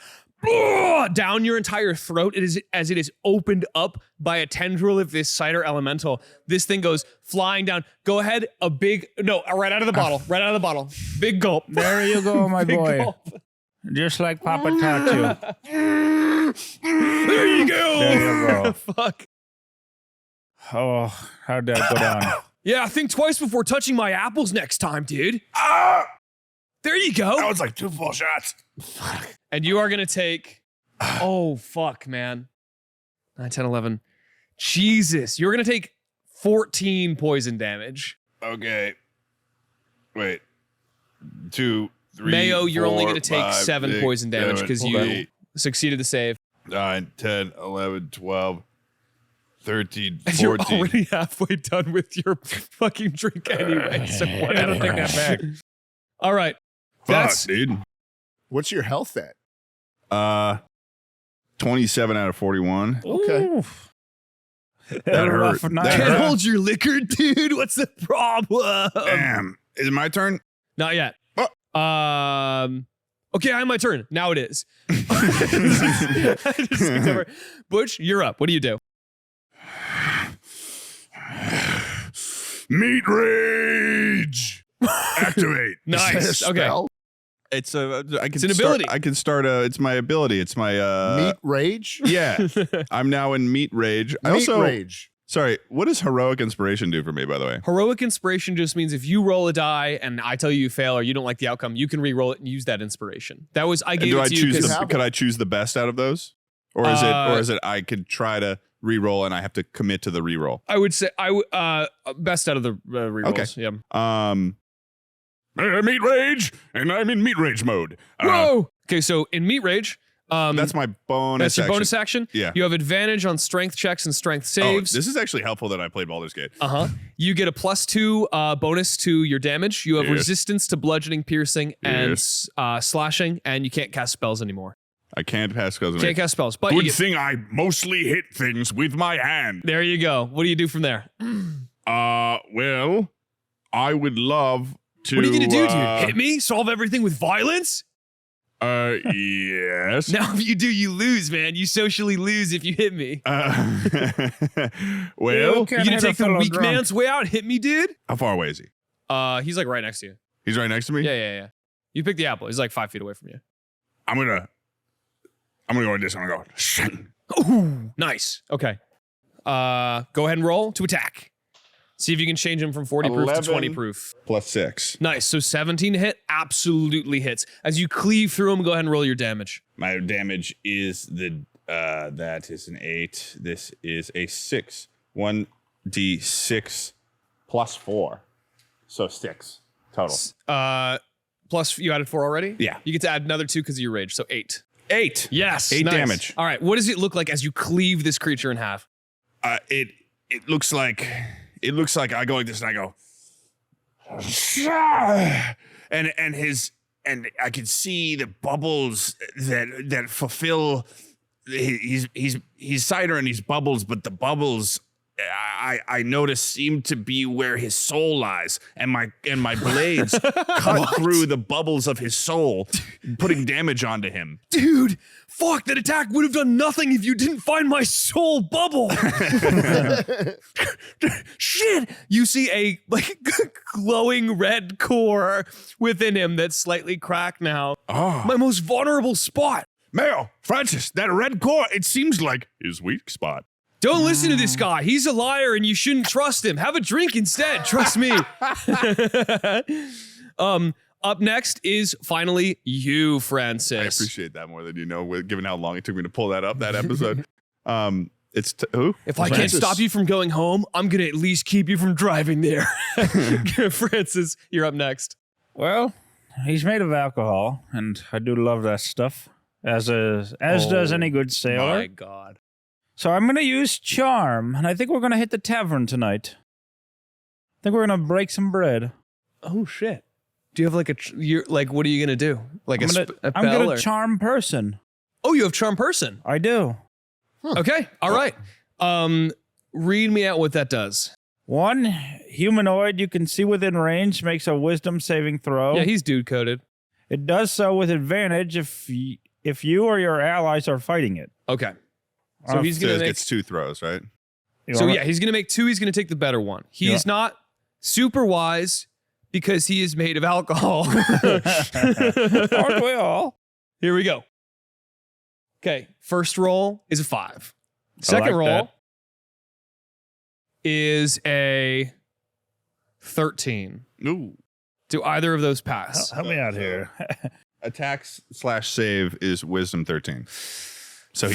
down your entire throat as it is opened up by a tendril of this cider elemental. This thing goes flying down. Go ahead, right out of the bottle. Right out of the bottle. Big gulp. There you go, my Big boy. gulp. Just like Papa taught you. There you go. There you go. Fuck. Oh, how'd that go down? Yeah, think twice before touching my apples next time, dude. There you go. That was like 2 full shots. And you are going to take, oh, fuck, man. 9, 10, 11. Jesus. You're going to take 14 poison damage. Okay. Wait. 2, 3. Mayo, you're only 4, going to take 5, 7 6, poison damage 7, because you 8, succeeded the save. 9, 10, 11, 12, 13, And you're 14. already halfway done with your fucking drink anyway. So whatever. Take that back. All right. Fuck, dude. What's your health at? 27 out of 41. Okay. Oof. That hurt. Rough night. That Can't hurt. hold your liquor, dude. What's the problem? Damn. Is it my turn? Not yet. Okay, I have my turn. Now it is. Butch, you're up. What do you do? Meat rage. Activate. Nice. Okay. It's a. I can It's an ability. I can start a. It's my ability. It's my. Meat rage? Yeah. I'm now in meat rage. I Meat also. rage. Sorry. What does heroic inspiration do for me? By the way. Heroic inspiration just means if you roll a die and I tell you fail or you don't like the outcome, you can re-roll it and use that inspiration. That was I And gave do it I to you choose because the? Could I choose the best out of those? Or is it I could try to re-roll and I have to commit to the re-roll? I would say best out of the re-rolls. Okay. Yeah. Meat rage, and I'm in meat rage mode. Whoa. Okay, so in meat rage, That's my bonus. that's your action. bonus action. Yeah. You have advantage on strength checks and strength Oh, saves. this is actually helpful that I played Baldur's Gate. You get a +2 bonus to your damage. You have Yes. resistance to bludgeoning, piercing, and Yes. slashing, and you can't cast spells anymore. I can't pass because Can't cast spells, but you Good get, thing I mostly hit things with my hand. there you go. What do you do from there? Well, I would love to. What are you gonna do? Do you hit me? Solve everything with violence? Yes. Now, if you do, you lose, man. You socially lose if you hit me. Well, Can't You gonna have a take the fellow weak drunk. man's way out? Hit me, dude. how far away is he? He's like right next to you. He's right next to me. Yeah. You pick the apple. He's like 5 feet away from you. I'm gonna go with this. I'm gonna go. Shing. Ooh, nice. Okay. Go ahead and roll to attack. See if you can change him from 40 proof to 20 proof. +6. Nice. So 17 hit absolutely hits. As you cleave through him, go ahead and roll your damage. My damage is that is an 8. This is a 6. 1d6 +4. So 6 total. Plus you added 4 already? Yeah. You get to add another 2 because of your rage. So 8. 8. Yes. 8 nice. damage. All right. What does it look like as you cleave this creature in half? It looks like I go like this and I go, and I can see the bubbles that fulfill. He's cider and he's bubbles, but the bubbles I notice seem to be where his soul lies, and my blades cut through the bubbles of his soul, putting damage onto him. Dude, fuck, that attack would have done nothing if you didn't find my soul bubble. Shit. You see a glowing red core within him that's slightly cracked now. Oh. My most vulnerable spot. Mayo, Francis, that red core, it seems like his weak spot. Don't listen to this guy. He's a liar and you shouldn't trust him. Have a drink instead. Trust me. Up next is finally you, Francis. I appreciate that more than you know, given how long it took me to pull that up, that episode. It's who? If I can't stop you from going home, I'm going to at least keep you from driving there. Francis, you're up next. Well, he's made of alcohol, and I do love that stuff, as does any good sailor. My God. So I'm going to use charm, and I think we're going to hit the tavern tonight. I think we're going to break some bread. Oh, shit. Do you have what are you going to do? Like I'm going to charm person. Oh, you have charm person. I do. Okay. All right. Read me out what that does. 1 humanoid you can see within range makes a wisdom saving throw. Yeah, he's dude coded. It does so with advantage if you or your allies are fighting it. Okay. So he's going to make gets 2 throws, right? he's going to make 2. He's going to take the better one. He's not super wise because he is made of alcohol. Aren't we all? Here we go. Okay. First roll is a 5. Second roll is a 13. Ooh. Do either of those pass? Help me out here. Attacks/save is wisdom 13. So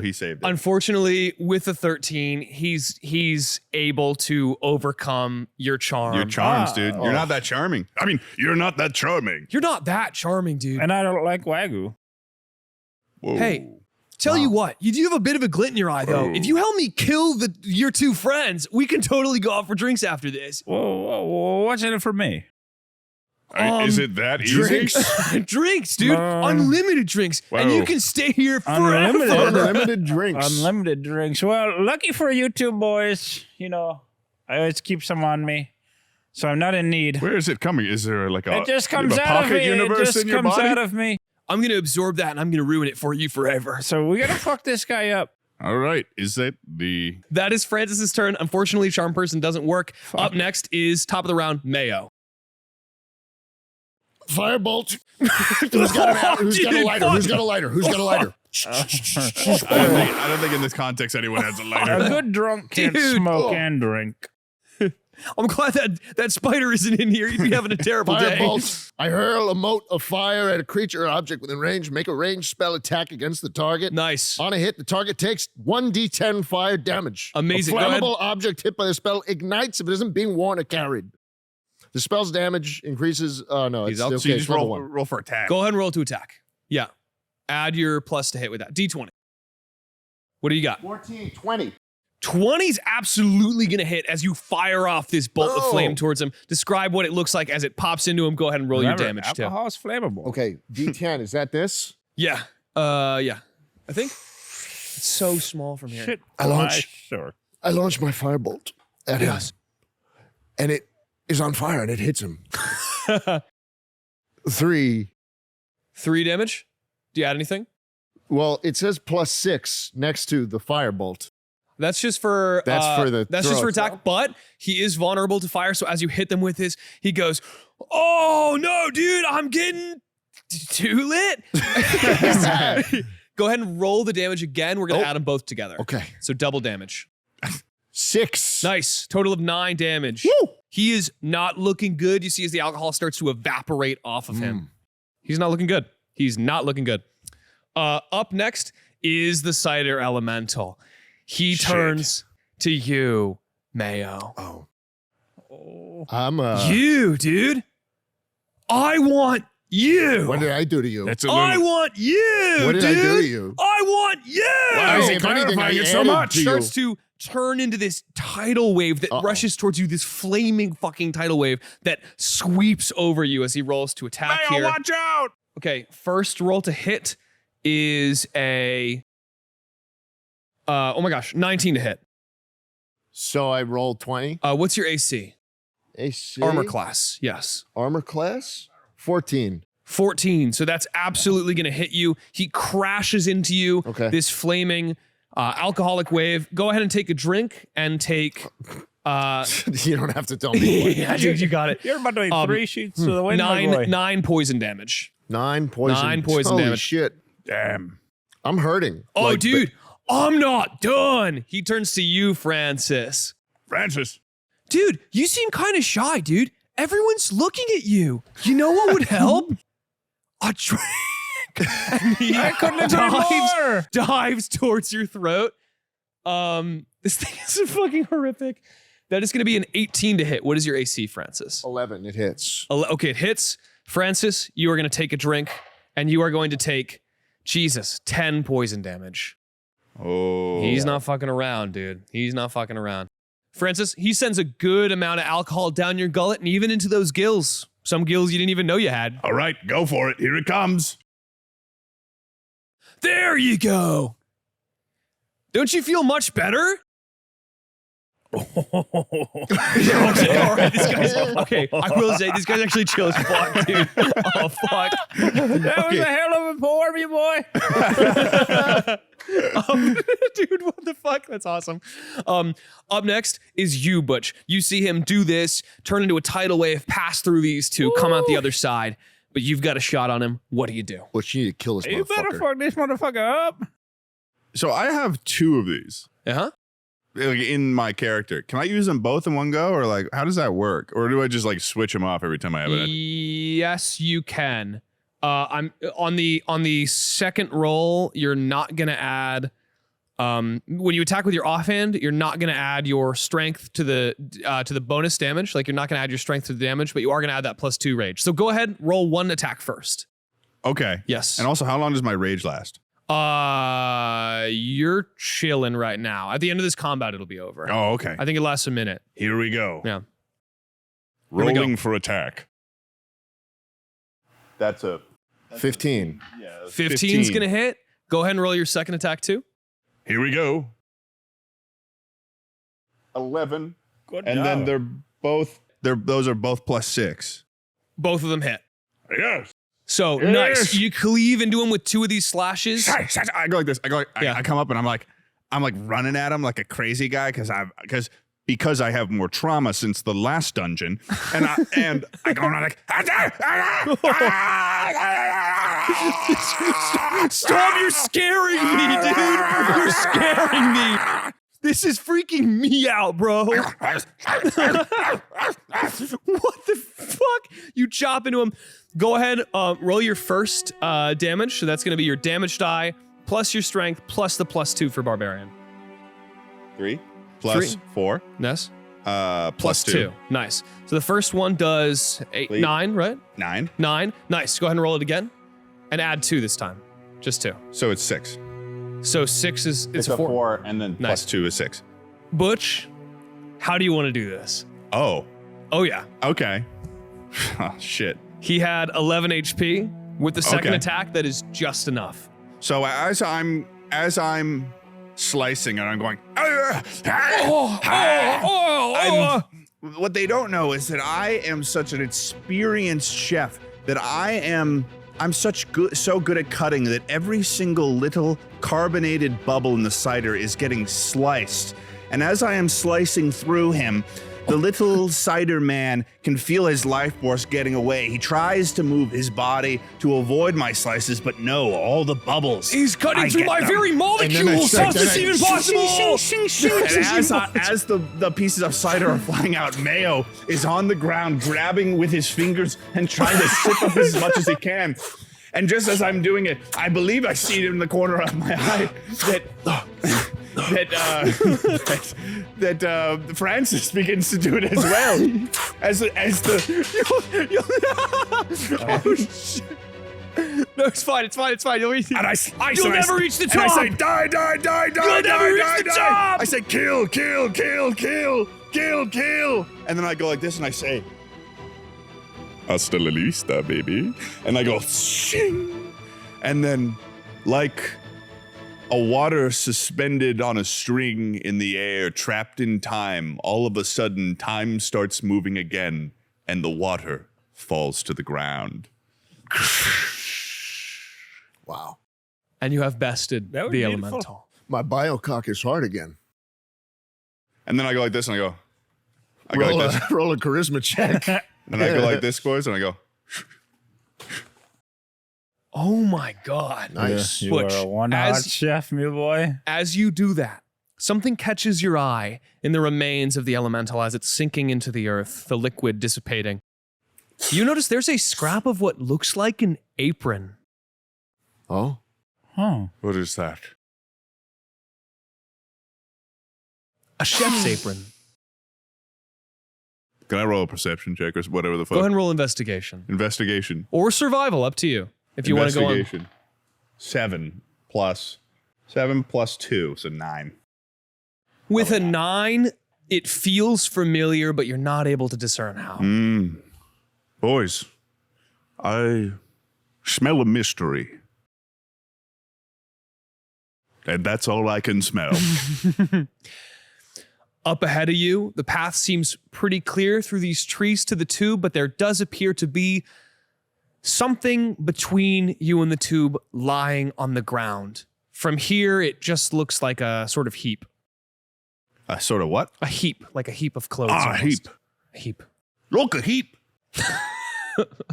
he saved it. Unfortunately, with the 13, he's able to overcome your charm. Your charms, dude. You're not that charming. I mean, you're not that charming. You're not that charming, dude. And I don't like Wagyu. Whoa. Hey, tell you what, you do have a bit of a glint in your eye, though. Whoa. If you help me kill your 2 friends, we can totally go out for drinks after this. Whoa, what's in it for me? Is it that easy? Drinks, dude. Unlimited drinks. And you can stay here forever. Unlimited drinks. Unlimited drinks. Well, lucky for you 2 boys, I always keep some on me. So I'm not in need. Where is it coming? Is there like a It just comes you have a out of pocket me. universe It just in your comes body? out of me. I'm going to absorb that and I'm going to ruin it for you forever. So we got to fuck this guy up. All right. Is that the... That is Francis's turn. Unfortunately, Charm Person doesn't work. Up next is top of the round, Mayo. Firebolt. Who's got a lighter? Who's got a lighter? Who's got a lighter? I don't think in this context anyone has a A lighter. good drunk can't Dude. smoke and drink. I'm glad that spider isn't in here. You'd be having a terrible day. Firebolt. I hurl a mote of fire at a creature or object within range. Make a ranged spell attack against the target. Nice. On a hit, the target takes 1d10 fire damage. Amazing. A Go ahead. flammable object hit by the spell ignites if it isn't being worn or carried. The spell's damage increases. Oh, no. He's It's out. okay. So you It's just level roll 1. for attack. Go ahead and roll to attack. Yeah. Add your plus to hit with that. D20. What do you got? 14, 20. 20's absolutely going to hit as you fire off this bolt of Oh. flame towards him. Describe what it looks like as it pops into him. Go ahead and roll Remember, your damage too. alcohol is flammable. Okay, D10. Is that this? Yeah. Yeah. I think it's so small from here. Shit. I launch- Sure. I launch my firebolt at him. Yes. And it is on fire and it hits him. 3. 3 damage. Do you add anything? Well, it says +6 next to the firebolt. That's just for That's for the that's just throw for attack, itself? but he is vulnerable to fire. So as you hit them with his, he goes, "Oh no, dude, I'm getting Too lit. Go ahead and roll the damage again. We're gonna add them both together. Okay. So double damage. 6. Nice. Total of 9 damage. Woo! He is not looking good. You see as the alcohol starts to evaporate off of him. He's not looking good. He's not looking good. Up next is the cider elemental. He turns to you, Mayo. I'm You, dude. I want you. What did I do to you? That's a I little. want you, What dude. did I do to you? I want you. Why is he if anything, clarifying I it so added much? to you. Starts to turn into this tidal wave that rushes towards you, this flaming fucking tidal wave that sweeps over you as he rolls to attack Mayo, here. watch out! Okay, first roll to hit is a 19 to hit. So I rolled 20. What's your AC? AC. Armor class. Yes. Armor class? 14. 14. So that's absolutely going to hit you. He crashes into you. Okay. This flaming alcoholic wave. Go ahead and take a drink and take. You don't have to tell me what. Yeah, dude, you got it. You're about to make 3 sheets to the wind, my boy. 9 poison damage. 9 poison. 9 poison Holy damage. shit. Damn. I'm hurting. Oh, Like, dude, I'm not done. He turns to you, Francis. Francis. Dude, you seem kind of shy, dude. Everyone's looking at you. You know what would help? A drink. And he I couldn't agree more. dives towards your throat. This thing is fucking horrific. That is going to be an 18 to hit. What is your AC, Francis? 11, it hits. Okay, it hits. Francis, you are going to take a drink, and you are going to take, 10 poison damage. Oh. He's not fucking around, dude. He's not fucking around. Francis, he sends a good amount of alcohol down your gullet and even into those gills. Some gills you didn't even know you had. All right, go for it. Here it comes. There you go. Don't you feel much better? Okay, all right, this guy's okay. I will say this guy's actually chill as fuck, dude. Oh fuck, That was a hell of a pour, me boy. dude, what the fuck? That's awesome. Up next is you, Butch. You see him do this, turn into a tidal wave, pass through these two, come out the other side. But you've got a shot on him. What do you do? Well, you need to kill this You better motherfucker. fuck this motherfucker up. So I have 2 of these Uh-huh. like, in my character. Can I use them both in one go, or like how does that work? Or do I just like switch them off every time I have it? Yes, you can. I'm on the second roll. You're not gonna add. When you attack with your offhand, you're not gonna add your strength to the bonus damage. Like you're not gonna add your strength to the damage, but you are gonna add that +2 rage. So go ahead, roll 1 attack first. Okay. Yes. And also, how long does my rage last? You're chilling right now. At the end of this combat, it'll be over. Oh, okay. I think it lasts a minute. Here we go. Yeah. we go. Rolling for attack. That's a 15. 15's gonna hit. Go ahead and roll your second attack too. Here we go. 11. Good And then those are both +6. Both of them hit. Yes. So Yes. nice. You cleave into him with 2 of these slashes. I go like this. I come up and I'm like running at him like a crazy guy because I have more trauma since the last dungeon, and I go around like Stop! You're scaring me, dude. You're scaring me. This is freaking me out, bro. What the fuck? You chop into him. Go ahead, roll your first damage. So that's going to be your damage die plus your strength plus the +2 for barbarian. 3 plus 3. 4 Yes. plus 2 Nice. So the first one does 9, right? 9. 9. Nice. Go ahead and roll it again, and add 2 this time. Just 2. So it's 6. So 6 is It's a a 4. 4 and then Nice. plus 2 is 6. Butch, how do you want to do this? Oh, Oh yeah. okay. Oh, shit. He had 11 HP. With the second Okay. attack, that is just enough. So as I'm slicing and I'm going, what they don't know is that I am such an experienced chef that I'm so good at cutting that every single little carbonated bubble in the cider is getting sliced. And as I am slicing through him, the little cider man can feel his life force getting away. He tries to move his body to avoid my slices, but no, all the bubbles. He's cutting I through get my them. very molecules. How's this even possible? And as the pieces of cider are flying out, Mayo is on the ground, grabbing with his fingers and trying to sip up as much as he can. And just as I'm doing it, I believe I see it in the corner of my eye that Francis begins to do it as well. As the oh, shit. No, it's fine. You'll reach And You'll never reach the top. And I say, die, die, die, die, You'll die, never reach die, the die. top. I say, kill, kill, kill, kill, kill, kill. And then I go like this and I say, hasta la vista, baby. And I go, shing. And then, like a water suspended on a string in the air, trapped in time, all of a sudden, time starts moving again, and the water falls to the ground. Wow. And you have bested That was the beautiful. elemental. My biocock is hard again. And then I go like this, and I go like this. Roll a charisma check. And I go like this, boys, and I go, Oh my God. Nice. You Butch, are a one-hot as- chef, me boy. As you do that, something catches your eye in the remains of the elemental as it's sinking into the earth, the liquid dissipating. You notice there's a scrap of what looks like an apron. Oh. Huh. what is that? A chef's apron. Can I roll a perception check or whatever the Go fuck? ahead and roll investigation. Investigation. Or survival, up to you. If you want to go on. Investigation. 7 plus 2, so 9. With a 9, it feels familiar, but you're not able to discern how. Boys, I smell a mystery. And that's all I can smell. Up ahead of you, the path seems pretty clear through these trees to the tube, but there does appear to be something between you and the tube lying on the ground. From here, it just looks like a sort of heap. Sort of what? A heap, like a heap of clothes. A almost. heap. A heap. Look, a heap.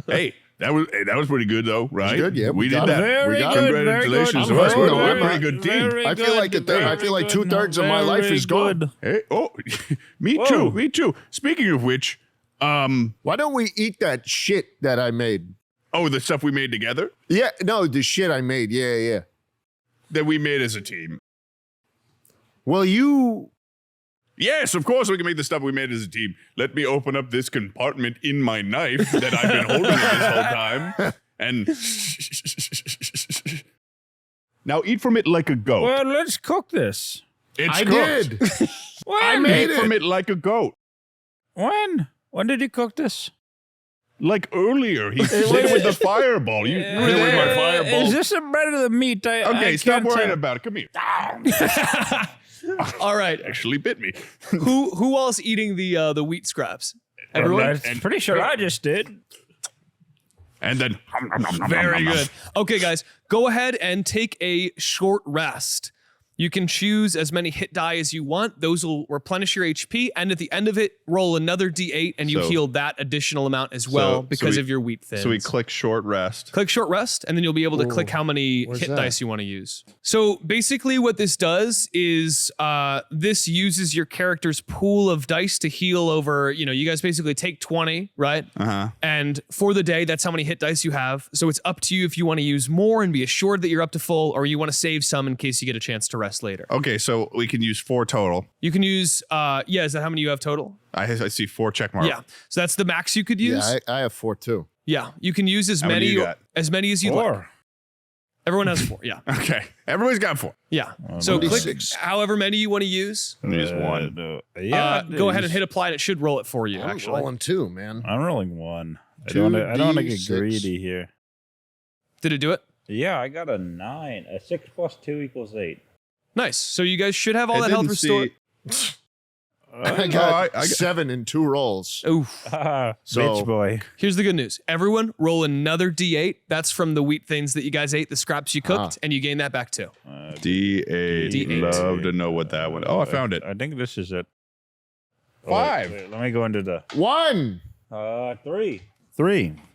Hey, that was pretty good though, right? good, yeah, we we did got that. it. Very We got good, it. Congratulations very to us. good. We're a Very pretty good team. Very I feel like good, I feel like very 2/3 of my life very is gone. good. Hey, oh, me Whoa. too. Me too. Speaking of which, Why don't we eat that shit that I made? oh, the stuff we made together Yeah, no, the shit I made. Yeah. that we made as a team. Well, you. Yes, of course we can make the stuff we made as a team. Let me open up this compartment in my knife that I've been holding this whole time. And now eat from it like a goat. Well, let's cook this. It's I cooked. did. When? made Eat from it like a goat. When? When did you cook this? Like earlier, he played with the fireball. You hit it with my fireball. Is this a better than meat? Okay, I stop can't worrying tell. about it. Come here. All right. Actually bit me. Who else eating the wheat scraps? Everyone? I'm pretty sure I just did. And then Very good. Okay, guys, go ahead and take a short rest. You can choose as many hit die as you want. Those will replenish your HP, and at the end of it, roll another D8, and you So- heal that additional amount as well because of your wheat thins. So we click short rest. Click short rest, and then you'll be able to click how many hit that? dice you want to use. So basically what this does is this uses your character's pool of dice to heal over, you guys basically take 20, right? Uh-huh. And for the day, that's how many hit dice you have. So it's up to you if you want to use more and be assured that you're up to full, or you want to save some in case you get a chance to rest later. Okay, so we can use 4 total. You can use, is that how many you have total? I see 4 check marks. Yeah. So that's the max you could use. Yeah, I have 4 too. Yeah. You can use as How many many you got? as you like. Or Everyone has 4. Yeah. Okay. Everybody's got 4. Yeah. So click 96. however many you want to use. I'm gonna use 1. Go ahead and hit apply, and it should roll it for you. I'm Actually, rolling 2, man. I'm rolling 1. I don't want to get 2d6. greedy here. did it do it? Yeah, I got a 9. A 6 plus 2 equals 8. Nice. So you guys should have all that health restored. I got I got- 7 in 2 rolls. Oof. So, So- bitch boy. Here's the good news. Everyone, roll another D8. That's from the wheat things that you guys ate, the scraps you cooked, and you gain that back too. D8. D8. Love to know what that one. Oh, I found it. I think this is it. 5. Wait, let me go into the 1. 3.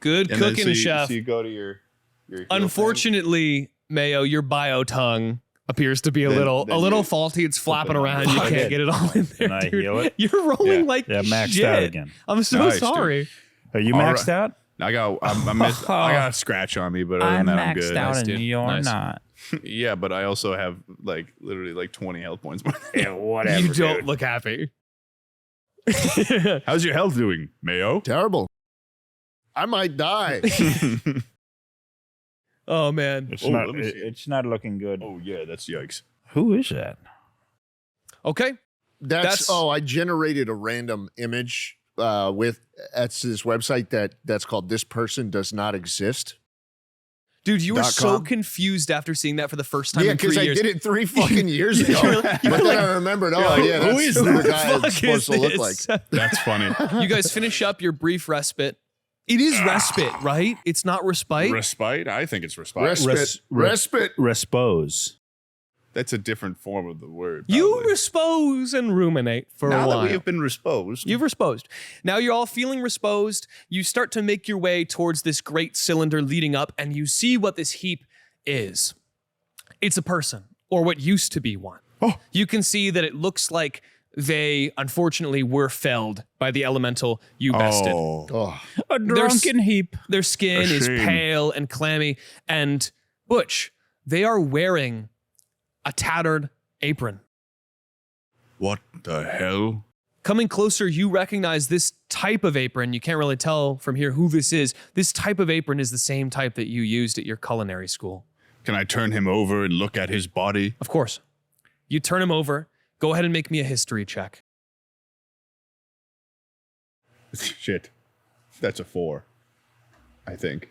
Good And then cooking, chef. So you go to your heel Unfortunately, Mayo, your bio tongue appears to be a Then little you faulty. It's flapping it on. around. You I can't did. get it all in there, Can I dude. heal it? You're rolling Yeah. like maxed shit. out again. I'm so Nice, dude. sorry. Are you All maxed right. out? I got a scratch on me, but other than that, I'm good. Nice, dude. Nice. not. Yeah, but I also have like literally like 20 health points more. Yeah, whatever. You don't look happy. How's your health doing, Mayo? Terrible. I might die. Oh man. It's Oh, not. let me see. It's not looking good. Oh yeah, that's yikes. Who is that? Okay. That's I generated a random image with that's this website that's called This Person Does Not Exist. Dude, you were so .com. confused after seeing that for the first time Yeah, in 3 because I years. did it 3 fucking years ago. You're But like- then I remembered, you're like, yeah, who that's is who the that? guy Fuck is supposed to look like. this? That's funny. You guys finish up your brief respite. It is respite, right? It's not respite. Respite? I think it's respite. Respite. Respose. That's a different form of the word. You probably. respose and ruminate for now a while. that we have been resposed. You've resposed. Now you're all feeling resposed. You start to make your way towards this great cylinder leading up, and you see what this heap is. It's a person, or what used to be one. Oh. You can see that it looks like they, unfortunately, were felled by the elemental you bested. Oh, A drunken heap. Their skin A is shame. pale and clammy, and Butch, they are wearing a tattered apron. What the hell? Coming closer, you recognize this type of apron. You can't really tell from here who this is. This type of apron is the same type that you used at your culinary school. Can I turn him over and look at his body? Of course. You turn him over. Go ahead and make me a history check. Shit. That's a 4. I think.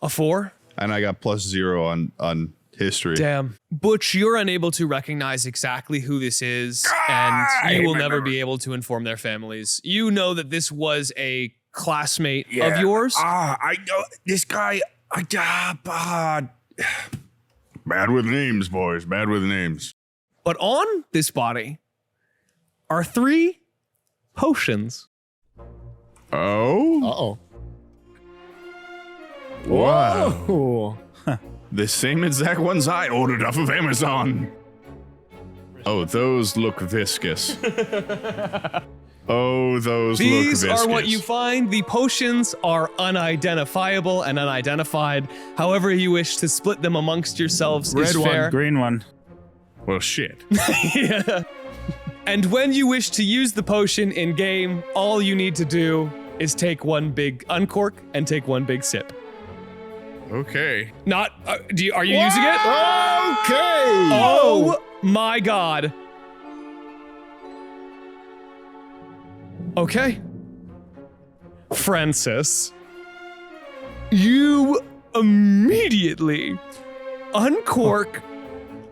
A 4? And I got +0 on history. Damn. Butch, you're unable to recognize exactly who this is, and you will never be able to inform their families. You know that this was a classmate of yours. I know this guy. Bad with names, boys. Bad with names. But on this body are 3 potions. Oh? uh-oh. Wow. Whoa. The same exact ones I ordered off of Amazon. Oh, those look viscous. Oh, those look These viscous. are what you find. The potions are unidentifiable and unidentified. However you wish to split them amongst yourselves is Red one, fair. green one. Well, shit. Yeah. And when you wish to use the potion in game, all you need to do is take one big uncork and take one big sip. Okay. Not, are you using it? Okay. Oh my god. Okay. Francis, you immediately uncork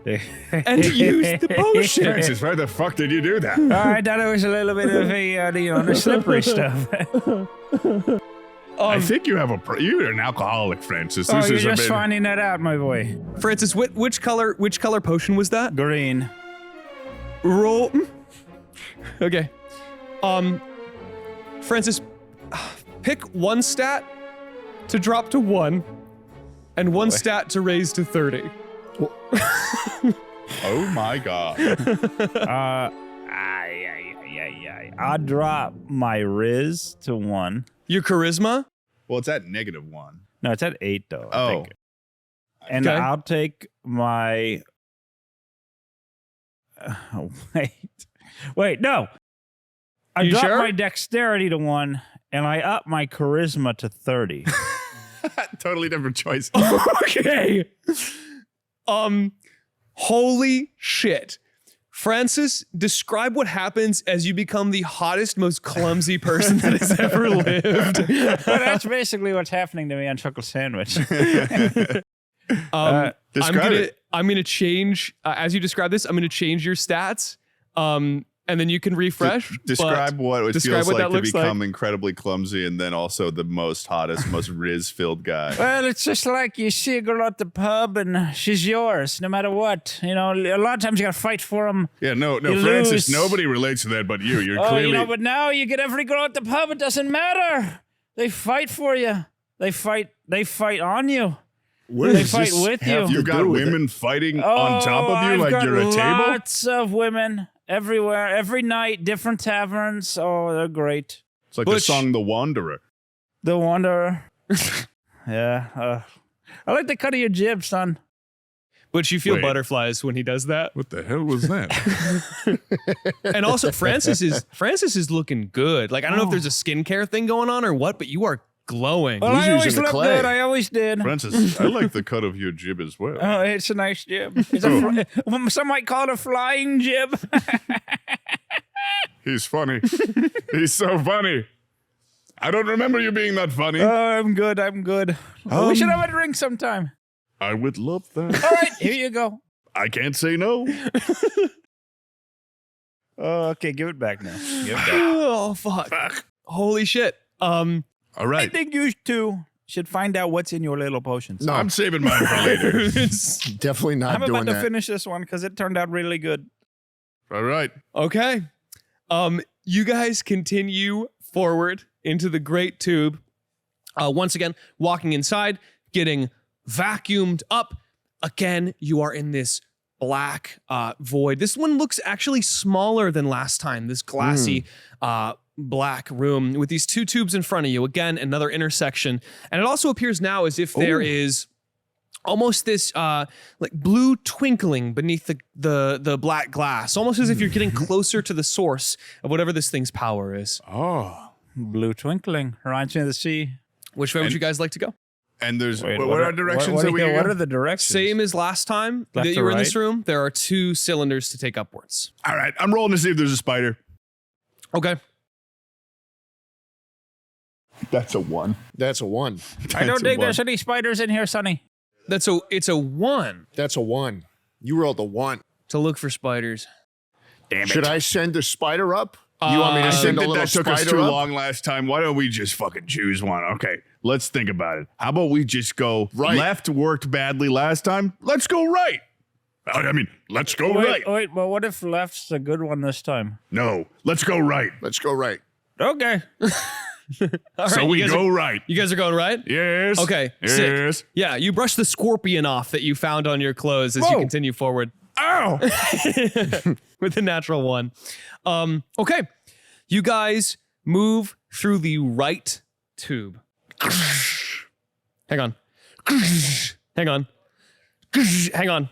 and use the potion. Francis, why the fuck did you do that? I thought it was a little bit of a, the slippery stuff. I think you have you're an alcoholic, Francis. Oh, This you're is a just bit. finding that out, my boy. Francis, which color potion was that? Green. Roll. Okay. Francis, pick one stat to drop to 1 and one stat to raise to 30. Oh my god. I'll drop my Riz to 1. Your charisma? Well, it's at -1. No, it's at 8 though. I Oh. think. And Okay. I'll take my. Wait, no. I You drop sure? my dexterity to 1, and I up my charisma to 30. Totally different choice. Okay. Holy shit. Francis, describe what happens as you become the hottest, most clumsy person that has ever lived. Well, that's basically what's happening to me on Chuckle Sandwich. Describe it. I'm gonna change as you describe this. I'm gonna change your stats. and then you can refresh. Describe what it describe feels what like that to looks become incredibly clumsy and then also the most hottest, most Riz-filled guy. Well, it's just like you see a girl at the pub and she's yours, no matter what. You know, a lot of times you got to fight for them. Yeah, no, You Francis, lose. nobody relates to that but you. You're Oh, clearly... you know, but now you get every girl at the pub. It doesn't matter. They fight for you. They fight on you. They fight with you. You've got women fighting on top of you I've like got you're a table? lots of women everywhere, every night, different taverns. Oh, they're great. It's like the Butch. song The Wanderer. The Wanderer. Yeah. I like the cut of your jib, son. But you feel Wait. butterflies when he does that. What the hell was that? And also, Francis is looking good. Like, I don't know if there's a skincare thing going on or what, but you are glowing. Well, He's I always using the look clay. good. I always did. Francis, I like the cut of your jib as well. Oh, it's a nice jib. It's some might call it a flying jib. He's funny. He's so funny. I don't remember you being that funny. Oh, I'm good. We should have a drink sometime. I would love that. All right, here you go. I can't say no. Okay, give it back now. Give it back. Oh, fuck. Holy shit. All I right. think you two should find out what's in your little potions. No, I'm saving mine for later. definitely not I'm doing about to that. finish this one because it turned out really good. All right. Okay. You guys continue forward into the great tube. Once again, walking inside, getting vacuumed up. Again, you are in this black void. This one looks actually smaller than last time. This glassy black room with these two tubes in front of you. Again, another intersection. And it also appears now as if there is almost this like blue twinkling beneath the black glass, almost as if you're getting closer to the source of whatever this thing's power is. Oh, blue twinkling reminds me of the sea. Which way would you guys like to go? And there's Wait, what are directions what that we can what go? are the directions? Same as last time Left that to you were in this right? room. There are 2 cylinders to take upwards. All right. I'm rolling to see if there's a spider. Okay. That's a 1. That's a 1. I don't think there's any spiders in here, Sonny. It's a 1 That's a 1. You rolled a 1. to look for spiders. Damn it. Should I send a spider up? You want me to I send think a that little took us spider too up? long last time. Why don't we just fucking choose one? Okay, let's think about it. How about we just go Right. left worked badly last time? Let's go right. I mean, let's go right. Wait, but what if left's a good one this time? No, let's go right. Let's go right. Okay. All So right, we you guys go are, right. You guys are going right? Yes. Okay, Yes. sick. Yeah, you brush the scorpion off that you found on your clothes as you Whoa. continue forward. Ow! With a natural 1. Okay, you guys move through the right tube. Hang on. Hang on. Hang on.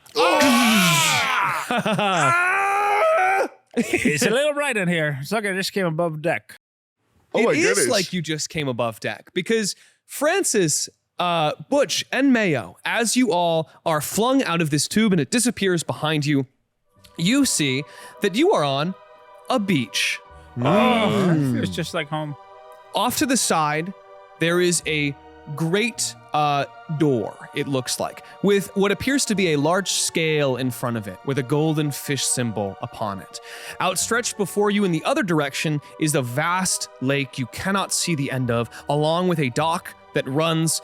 It's a little bright in here. It's like I just came above deck. Oh my It is goodness. like you just came above deck because Francis, Butch, and Mayo, as you all are flung out of this tube and it disappears behind you, you see that you are on a beach. Oh, it's just like home. Off to the side, there is a great door, it looks like, with what appears to be a large scale in front of it, with a golden fish symbol upon it. Outstretched before you in the other direction is a vast lake you cannot see the end of, along with a dock that runs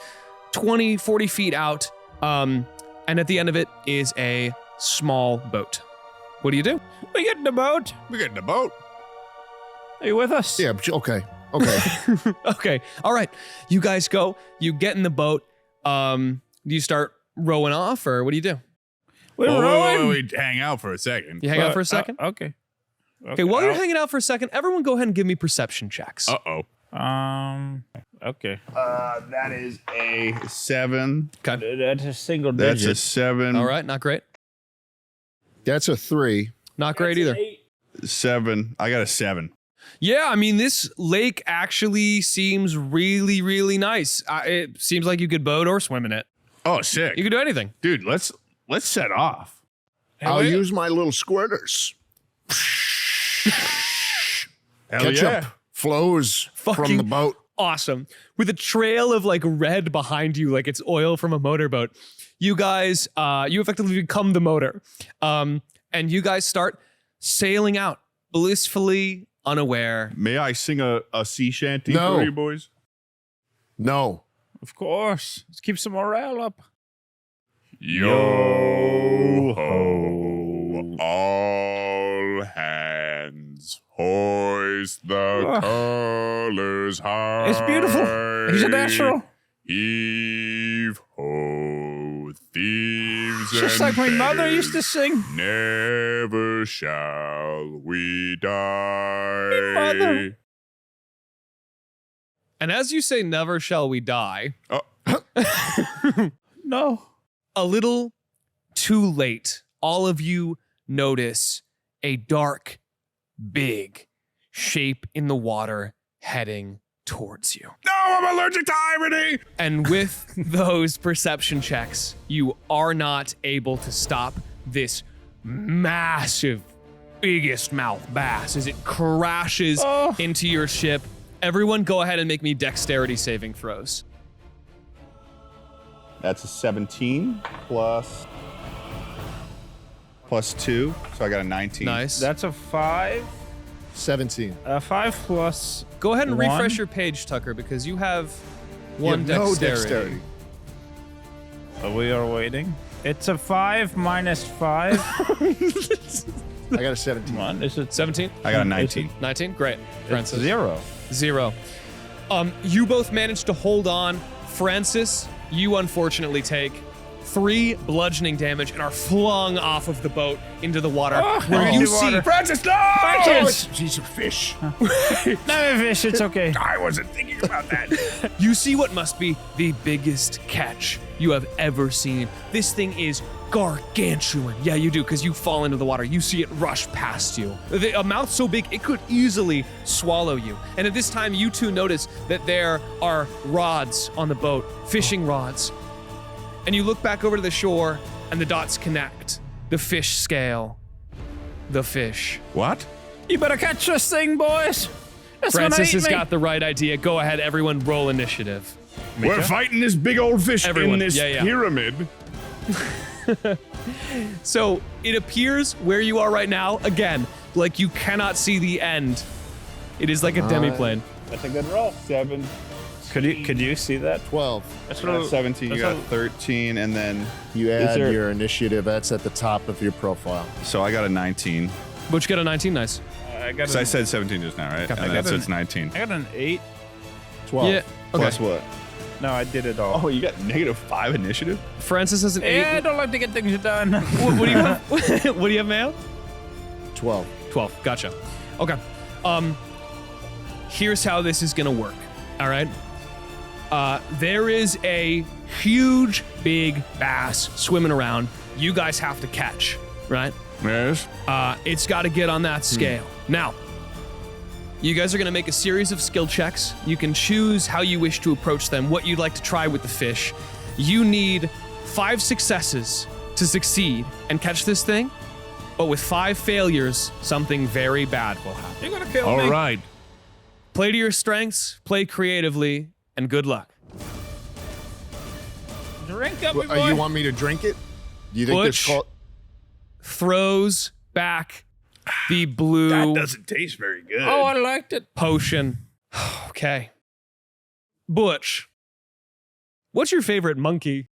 20, 40 feet out, and at the end of it is a small boat. What do you do? We get in the boat. We get in the boat. Are you with us? Yeah, okay. Okay. Okay, all right. You guys go, you get in the boat. Do you start rowing off, or what do you do? We're Oh, rowing. wait, hang out for a second. You hang out for a second? Okay. Okay, while you're hanging out for a second, everyone go ahead and give me perception checks. Uh-oh. Okay. That is a 7. That's a single That's digit. a 7. All right, not great. That's a 3. Not great either. 7. I got a 7. Yeah, I mean, this lake actually seems really, really nice. It seems like you could boat or swim in it. Oh, sick. You could do anything. Dude, let's set off. I'll use my little squirters. Hell Ketchup yeah. flows from Fucking the boat. Awesome. With a trail of like red behind you, like it's oil from a motorboat. You guys, you effectively become the motor. And you guys start sailing out blissfully unaware. May I sing a sea shanty No. for you boys? No. Of course. Let's keep some morale up. Yo ho, all hands, hoist the colors high. It's beautiful. He's a natural. Heave ho, thieves Just and like my mother used to sing. never shall we die. mother. And as you say, never shall we die, No. a little too late, all of you notice a dark, big shape in the water heading towards you. No, I'm allergic to irony. And with those perception checks, you are not able to stop this massive, biggest mouth bass as it crashes into your ship. Everyone go ahead and make me dexterity saving throws. That's a 17 plus 2, so I got a 19. Nice. That's a 5. 17. 5 plus. Go ahead and One. refresh your page, Tucker, because you have You one have no dexterity. We are waiting. It's a 5 minus 5. I got a 17. Come on, is it 17? I got a 19. 19? Great. Francis. 0? 0. You both managed to hold on. Francis, you unfortunately take 3 bludgeoning damage and are flung off of the boat into the water. Where you see Francis, no! He's a fish. No, fish, it's okay. I wasn't thinking about that. you see what must be the biggest catch you have ever seen. This thing is gargantuan. Yeah, you do, because you fall into the water. You see it rush past you. A mouth so big, it could easily swallow you. And at this time, you two notice that there are rods on the boat, fishing rods. And you look back over to the shore, and the dots connect. The fish scale. The fish. What? You better catch this thing, boys. It's Francis gonna eat has me. got the right idea. Go ahead, everyone, roll initiative. We're fighting this big old fish Everyone. in this Yeah. pyramid. So it appears where you are right now, again, like you cannot see the end. It is like a demiplane. That's a good roll. 7. Could you see that? 12. That's 17. You got 13, and then You add there- your initiative. That's at the top of your profile. so I got a 19. Butch got a 19, nice. I got So I said 17 just now, right? And that's so it's 19. I got an 8. 12. Yeah, okay. Plus what? No, I did it all. Oh, you got -5 initiative? Francis has an 8. Yeah, I don't like to get things done. What do you have? What do you have, Mayo? 12. 12, gotcha. Okay. Here's how this is gonna work, all right? There is a huge, big bass swimming around. You guys have to catch, right? Yes. It's got to get on that scale. Now, you guys are going to make a series of skill checks. You can choose how you wish to approach them, what you'd like to try with the fish. You need 5 successes to succeed and catch this thing, but with 5 failures, something very bad will happen. You're gonna kill All me. right. Play to your strengths, play creatively, and good luck. Drink up, me boy. You want me to drink it? Do you think Butch. this called? Throws back the blue That doesn't taste very good. Oh, I liked it. potion. Okay. Butch, what's your favorite monkey?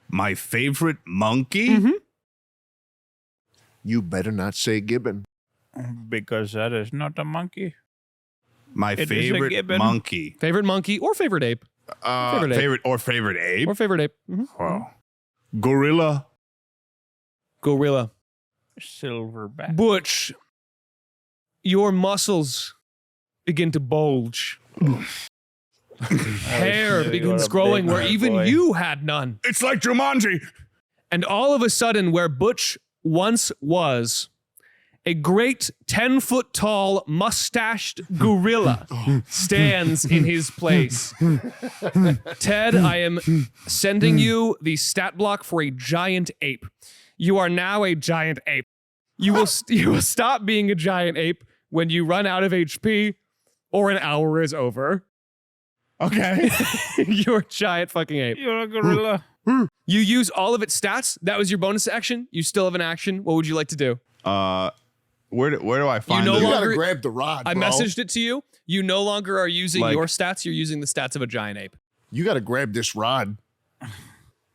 My favorite monkey? Mhm. You better not say gibbon. Because that is not a monkey. My It is a favorite gibbon. monkey. Favorite monkey or favorite ape? Favorite ape. Favorite ape? Or favorite ape. Mhm. Wow. Gorilla. Gorilla. Silverback. Butch, your muscles begin to bulge. Hair you begins are a growing big where man, even boy. you had none. It's like Jumanji. And all of a sudden, where Butch once was, a great 10-foot tall mustached gorilla stands in his place. Ted, I am sending you the stat block for a giant ape. You are now a giant ape. You will stop being a giant ape when you run out of HP or an hour is over. Okay. You're a giant fucking ape. You're a gorilla. You use all of its stats. That was your bonus action. You still have an action. What would you like to do? Where do I find no it? You longer- gotta grab the rod, I bro. messaged it to you. You no longer are using Like- your stats. You're using the stats of a giant ape. You gotta grab this rod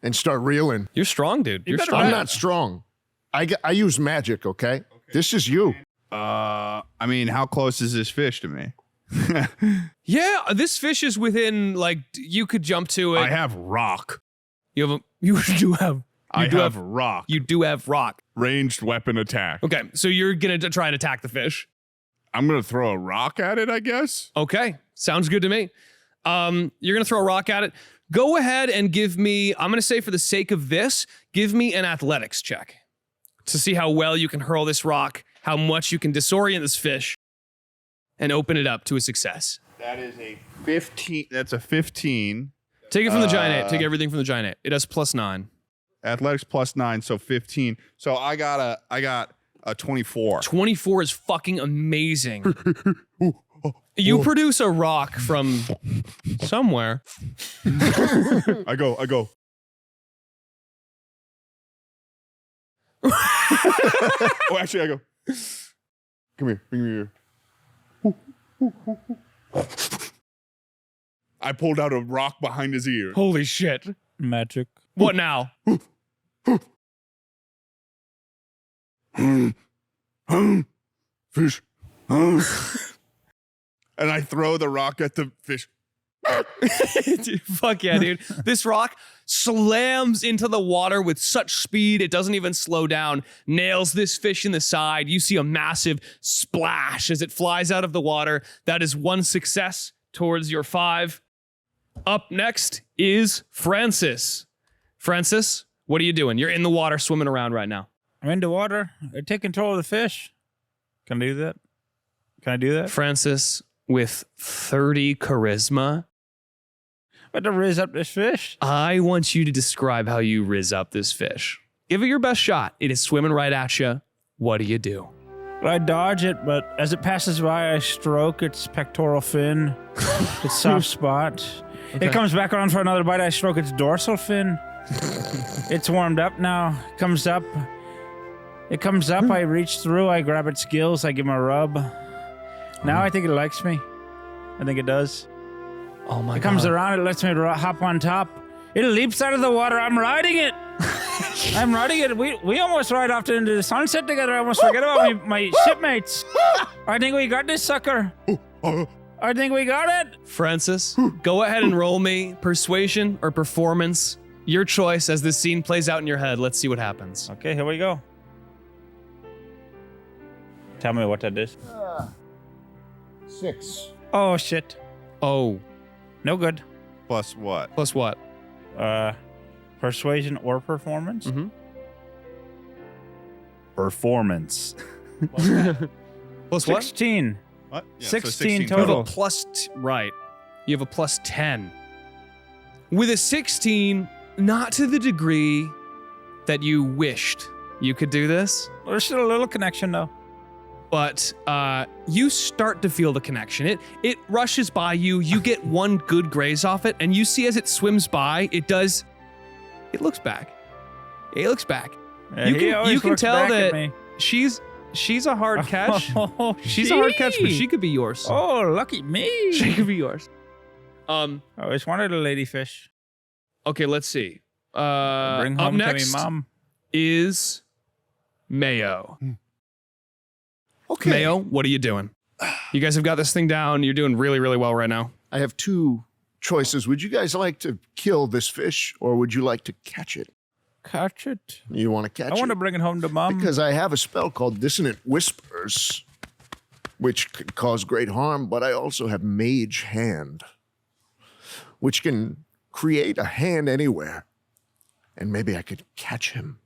and start reeling. You're strong, dude. You're better strong. I'm not strong. I use magic, okay? This is you. I mean, how close is this fish to me? Yeah, this fish is within, like, you could jump to it. I have rock. You have you do have I do have rock. you do have rock. Ranged weapon attack. Okay, so you're gonna try and attack the fish. I'm gonna throw a rock at it, I guess. Okay, sounds good to me. You're gonna throw a rock at it. Go ahead and give me, I'm gonna say for the sake of this, give me an athletics check to see how well you can hurl this rock, how much you can disorient this fish, and open it up to a success. That is a 15. That's a 15. Take it from the giant ape. Take everything from the giant ape. It has +9. Athletics +9, so 15. So I got a 24. 24 is fucking amazing. You produce a rock from somewhere. I go. Oh, actually, I go. Come here. Bring me here. I pulled out a rock behind his ear. Holy shit. Magic. What now? Fish. And I throw the rock at the fish. Dude, fuck yeah, dude. This rock slams into the water with such speed, it doesn't even slow down. Nails this fish in the side. You see a massive splash as it flies out of the water. That is one success towards your 5. Up next is Francis. Francis, what are you doing? You're in the water swimming around right now. I'm in the water. I take control of the fish. Can I do that? Can I do that? Francis with 30 charisma. But to raise up this fish. I want you to describe how you riz up this fish. Give it your best shot. It is swimming right at you. What do you do? I dodge it, but as it passes by, I stroke its pectoral fin, its soft spot. Okay. It comes back around for another bite. I stroke its dorsal fin. It's warmed up now. Comes up. It comes up. I reach through. I grab its gills. I give him a rub. Now I think it likes me. I think it does. Oh my It god. comes around. It lets me hop on top. It leaps out of the water. I'm riding it. I'm riding it. We almost ride off into the sunset together. I almost forget about my shipmates. I think we got this sucker. I think we got it. Francis, go ahead and roll me persuasion or performance. Your choice as this scene plays out in your head. Let's see what happens. Okay, here we go. Tell me what that is. 6. Oh, shit. Oh, No good. Plus what? plus what? Persuasion or performance? Mhm. Performance. Plus what? 16. What? Yeah, 16 You have total. a right. You have a plus 10. With a 16, not to the degree that you wished you could do this, There's still a little connection, though. but you start to feel the connection. It rushes by you. You get one good graze off it, and you see as it swims by, it looks back. It looks back. Yeah, You he can- always you can looks tell back that- at me. She's a hard catch. Oh, She's a hard catch, but she could be yours. Oh, lucky me. She could be yours. I always wanted a ladyfish. Okay, let's see. Bring Up home next to me, Mom. is Mayo. Okay. Mayo, what are you doing? You guys have got this thing down. You're doing really, really well right now. I have 2 choices. Would you guys like to kill this fish or would you like to catch it? Catch it. You want to catch I it? want to bring it home to Mom. Because I have a spell called Dissonant Whispers, which could cause great harm, but I also have Mage Hand, which can create a hand anywhere. And maybe I could catch him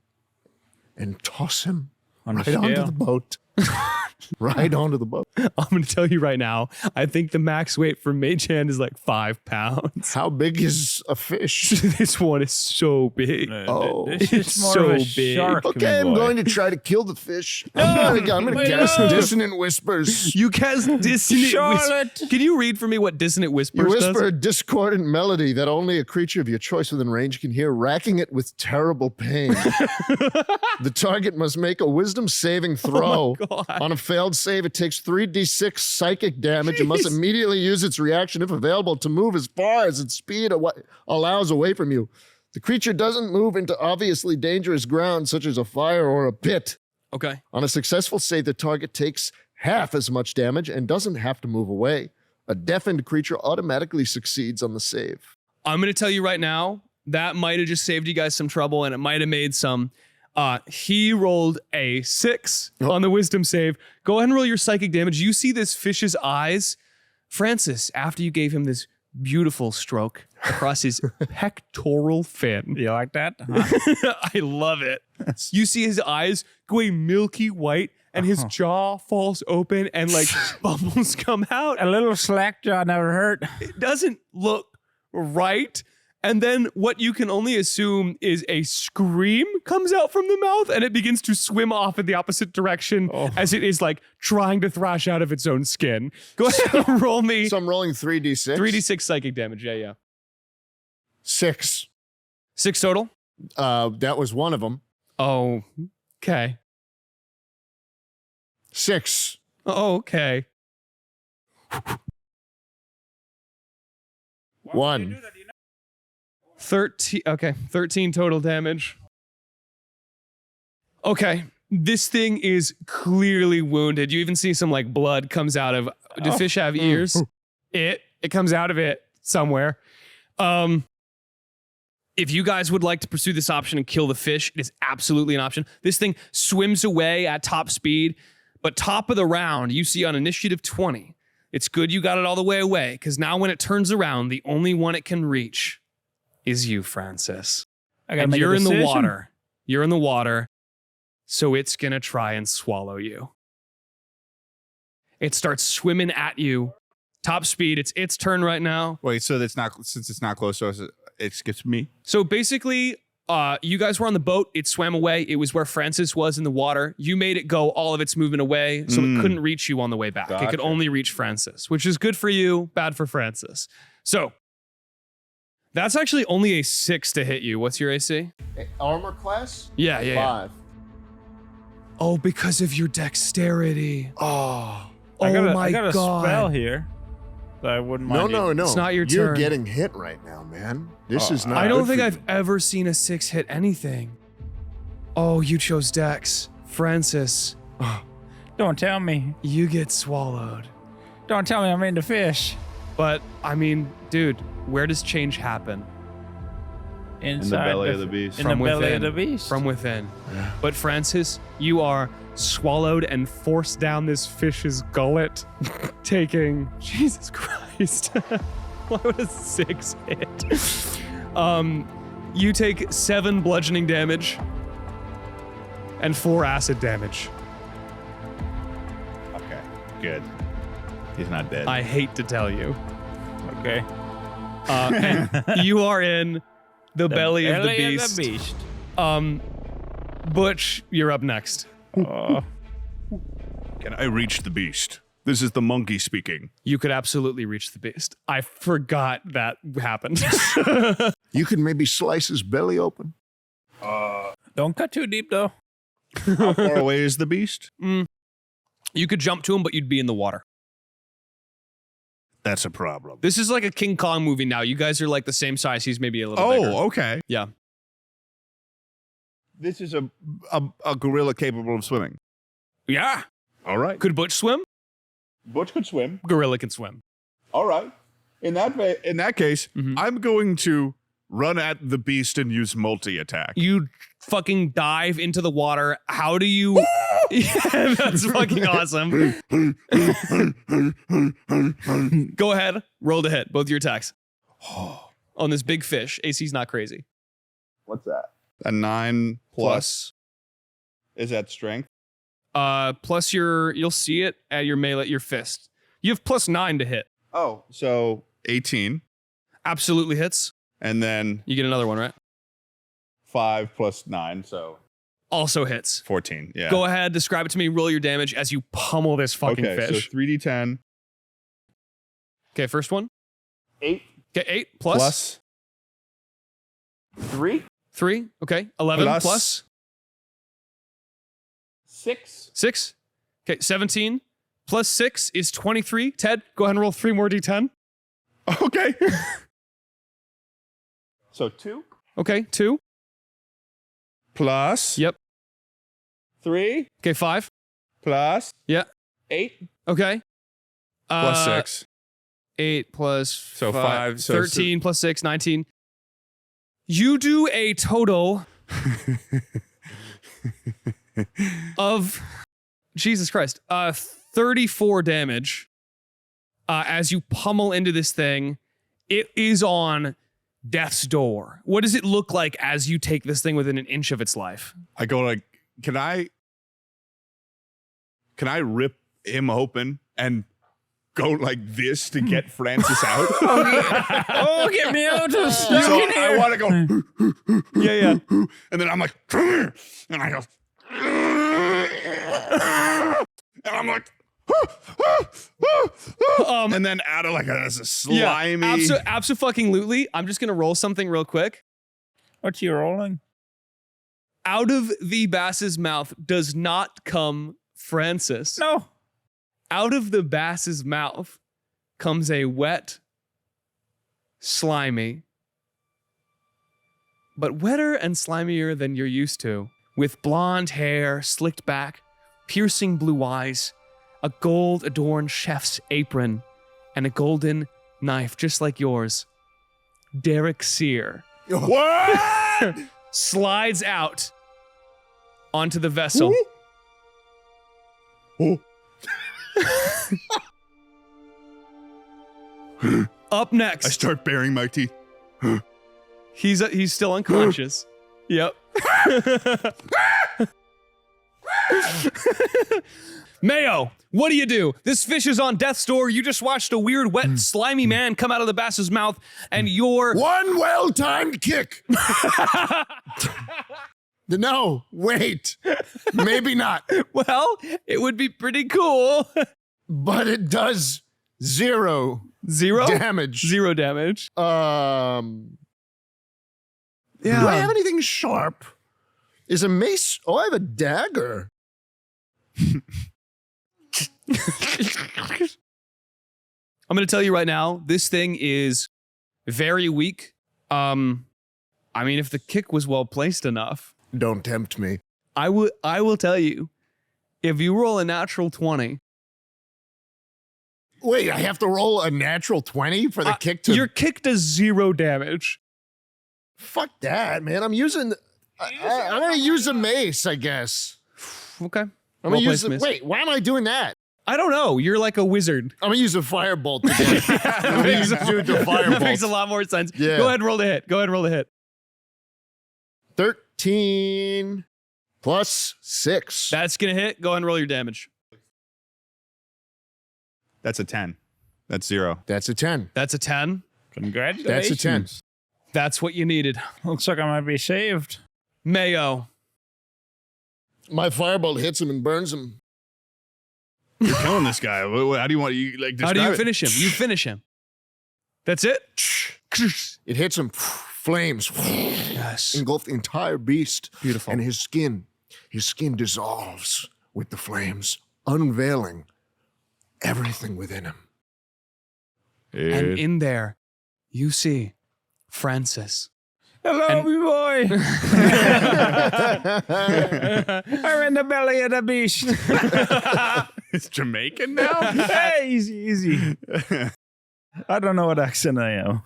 and toss him On the right onto scale. the boat. right onto the boat. I'm going to tell you right now, I think the max weight for Mage Hand is like 5 pounds. How big is a fish? This one is so big. Oh, This it's is more of a so big. shark. Okay, I'm going to try to kill the fish. I'm going to cast dissonant whispers. You cast dissonant Charlotte! whispers. Can you read for me what dissonant whispers You whisper does? a discordant melody that only a creature of your choice within range can hear, racking it with terrible pain. The target must make a wisdom saving throw. God. On a failed save, it takes 3d6 psychic damage and must immediately use its reaction, if available, to move as far as its speed allows away from you. The creature doesn't move into obviously dangerous ground, such as a fire or a pit. Okay. On a successful save, the target takes half as much damage and doesn't have to move away. A deafened creature automatically succeeds on the save. I'm going to tell you right now, that might have just saved you guys some trouble and it might have made some. He rolled a 6 on the wisdom save. Go ahead and roll your psychic damage. You see this fish's eyes. Francis, after you gave him this beautiful stroke across his pectoral fin. You like that? I love it. You see his eyes go a milky white and his jaw falls open and like bubbles come out. A little slack jaw never hurt. It doesn't look right. And then what you can only assume is a scream comes out from the mouth and it begins to swim off in the opposite direction as it is like trying to thrash out of its own skin. Go ahead and roll me So I'm rolling 3d6. 3d6 psychic damage. Yeah. 6. 6 total? That was one of them. Oh, okay. 6. Oh, okay. 1. 13. Okay, 13 total damage. Okay, this thing is clearly wounded. You even see some like blood comes out of. Do fish have ears? It comes out of it somewhere. If you guys would like to pursue this option and kill the fish, it is absolutely an option. This thing swims away at top speed, but top of the round, you see on initiative 20. It's good you got it all the way away, because now when it turns around, the only one it can reach is you, Francis. And you're in the water. You're in the water, so it's gonna try and swallow you. It starts swimming at you. Top speed, it's its turn right now. Wait, so since it's not close to us, it skips me? So basically, you guys were on the boat. It swam away. It was where Francis was in the water. You made it go all of its movement away, so it couldn't reach you on the way back. It could Gotcha. only reach Francis, which is good for you, bad for Francis. So that's actually only a 6 to hit you. What's your AC? Armor class? Yeah. 5. Oh, because of your dexterity. Oh. I got my a God. spell here that I wouldn't mind. No. It's not your You're turn. getting hit right now, man. This is not I don't good think for I've you. ever seen a 6 hit anything. Oh, you chose Dex. Francis, Don't tell me. you get swallowed. Don't tell me I'm into fish. But, I mean, dude, where does change happen? Inside belly of the beast. In From the belly within. of the beast. From within. But Francis, you are swallowed and forced down this fish's gullet, taking Jesus Christ. Why would a 6 hit? You take 7 bludgeoning damage and 4 acid damage. Okay, good. He's not dead. I hate to tell you. Okay. And you are in the belly of the beast. beast. Butch, you're up next. Oh. Can I reach the beast? This is the monkey speaking. You could absolutely reach the beast. I forgot that happened. You could maybe slice his belly open. Don't cut too deep, though. How far away is the beast? You could jump to him, but you'd be in the water. That's a problem. This is like a King Kong movie now. You guys are like the same size. He's maybe a little bigger. Oh, okay. Yeah. This is a gorilla capable of swimming. Yeah. All right. Could Butch swim? Butch could swim. Gorilla can swim. All right. In that case, I'm going to run at the beast and use multi-attack. You fucking dive into the water. How do you... Yeah, that's fucking awesome. Go ahead. Roll to hit. Both your attacks. On this big fish. AC's not crazy. What's that? A 9 plus. Is that strength? Plus you'll see it at your melee, your fist. You have +9 to hit. Oh, so 18. Absolutely hits. And then You get another one, right? 5 plus 9, so Also hits. 14. Yeah. Go ahead, describe it to me. Roll your damage as you pummel this fucking okay, fish. so 3d10 Okay, first one. 8 Okay, 8 plus 3 3. Okay, 11 plus plus 6. 6. Okay, 17 plus 6 is 23. Ted, go ahead and roll 3 more d10. Okay. So 2 Okay, 2. plus Yep. 3 Okay, 5. plus Yeah. 8 Okay. plus 6. 8 plus So 5. 5, so 13 plus 6, 19. You do a total of, Jesus Christ, 34 damage as you pummel into this thing. It is on death's door. What does it look like as you take this thing within an inch of its life? I go like, can I rip him open and go like this to get Francis out? Oh, get me out of So I want to go, Yeah. and then I'm like, come here, and I go, and I'm like, and then out of like a slimy. Abso-fucking-lutely. I'm just gonna roll something real quick. What's you rolling? Out of the bass's mouth does not come Francis. No. Out of the bass's mouth comes a wet, slimy, but wetter and slimier than you're used to, with blonde hair slicked back, piercing blue eyes, a gold-adorned chef's apron, and a golden knife just like yours. Derek Sear What? slides out onto the vessel. Up next, I start baring my teeth. he's still unconscious. Yep. Mayo, what do you do? This fish is on death's door. You just watched a weird, wet, slimy man come out of the bass's mouth, and you're... One well-timed kick. No, wait. Maybe not. Well, it would be pretty cool. But it does 0 Zero? damage. 0 damage. Do I have anything sharp? Is a mace? Oh, I have a dagger. I'm going to tell you right now, this thing is very weak. I mean, if the kick was well placed enough, Don't tempt me. I will tell you, if you roll a natural 20, Wait, I have to roll a natural 20 for the kick to... your kick does 0 damage. Fuck that, man. I'm using... I'm going to use a mace, I guess. Okay. I'm going to use... Well-placed miss. Wait, why am I doing that? I don't know. You're like a wizard. I'm going to use a firebolt again. I'm going to use the firebolt. That makes a lot more sense. Yeah. Go ahead and roll the hit. 13 plus 6. That's going to hit. Go ahead and roll your damage. That's a 10. That's 0. That's a 10. That's a 10. Congratulations. That's a 10. That's what you needed. Looks like I might be saved. Mayo. My firebolt hits him and burns him. You're killing this guy. How do you want you like? How do you describe it? finish him? You finish him. That's it? It hits him. Flames Yes. engulf the entire beast. Beautiful. And his skin dissolves with the flames, unveiling everything within him. And in there, you see Francis. Hello, And- me boy. I'm in the belly of the beast. It's Jamaican now. Hey, easy. I don't know what accent I am.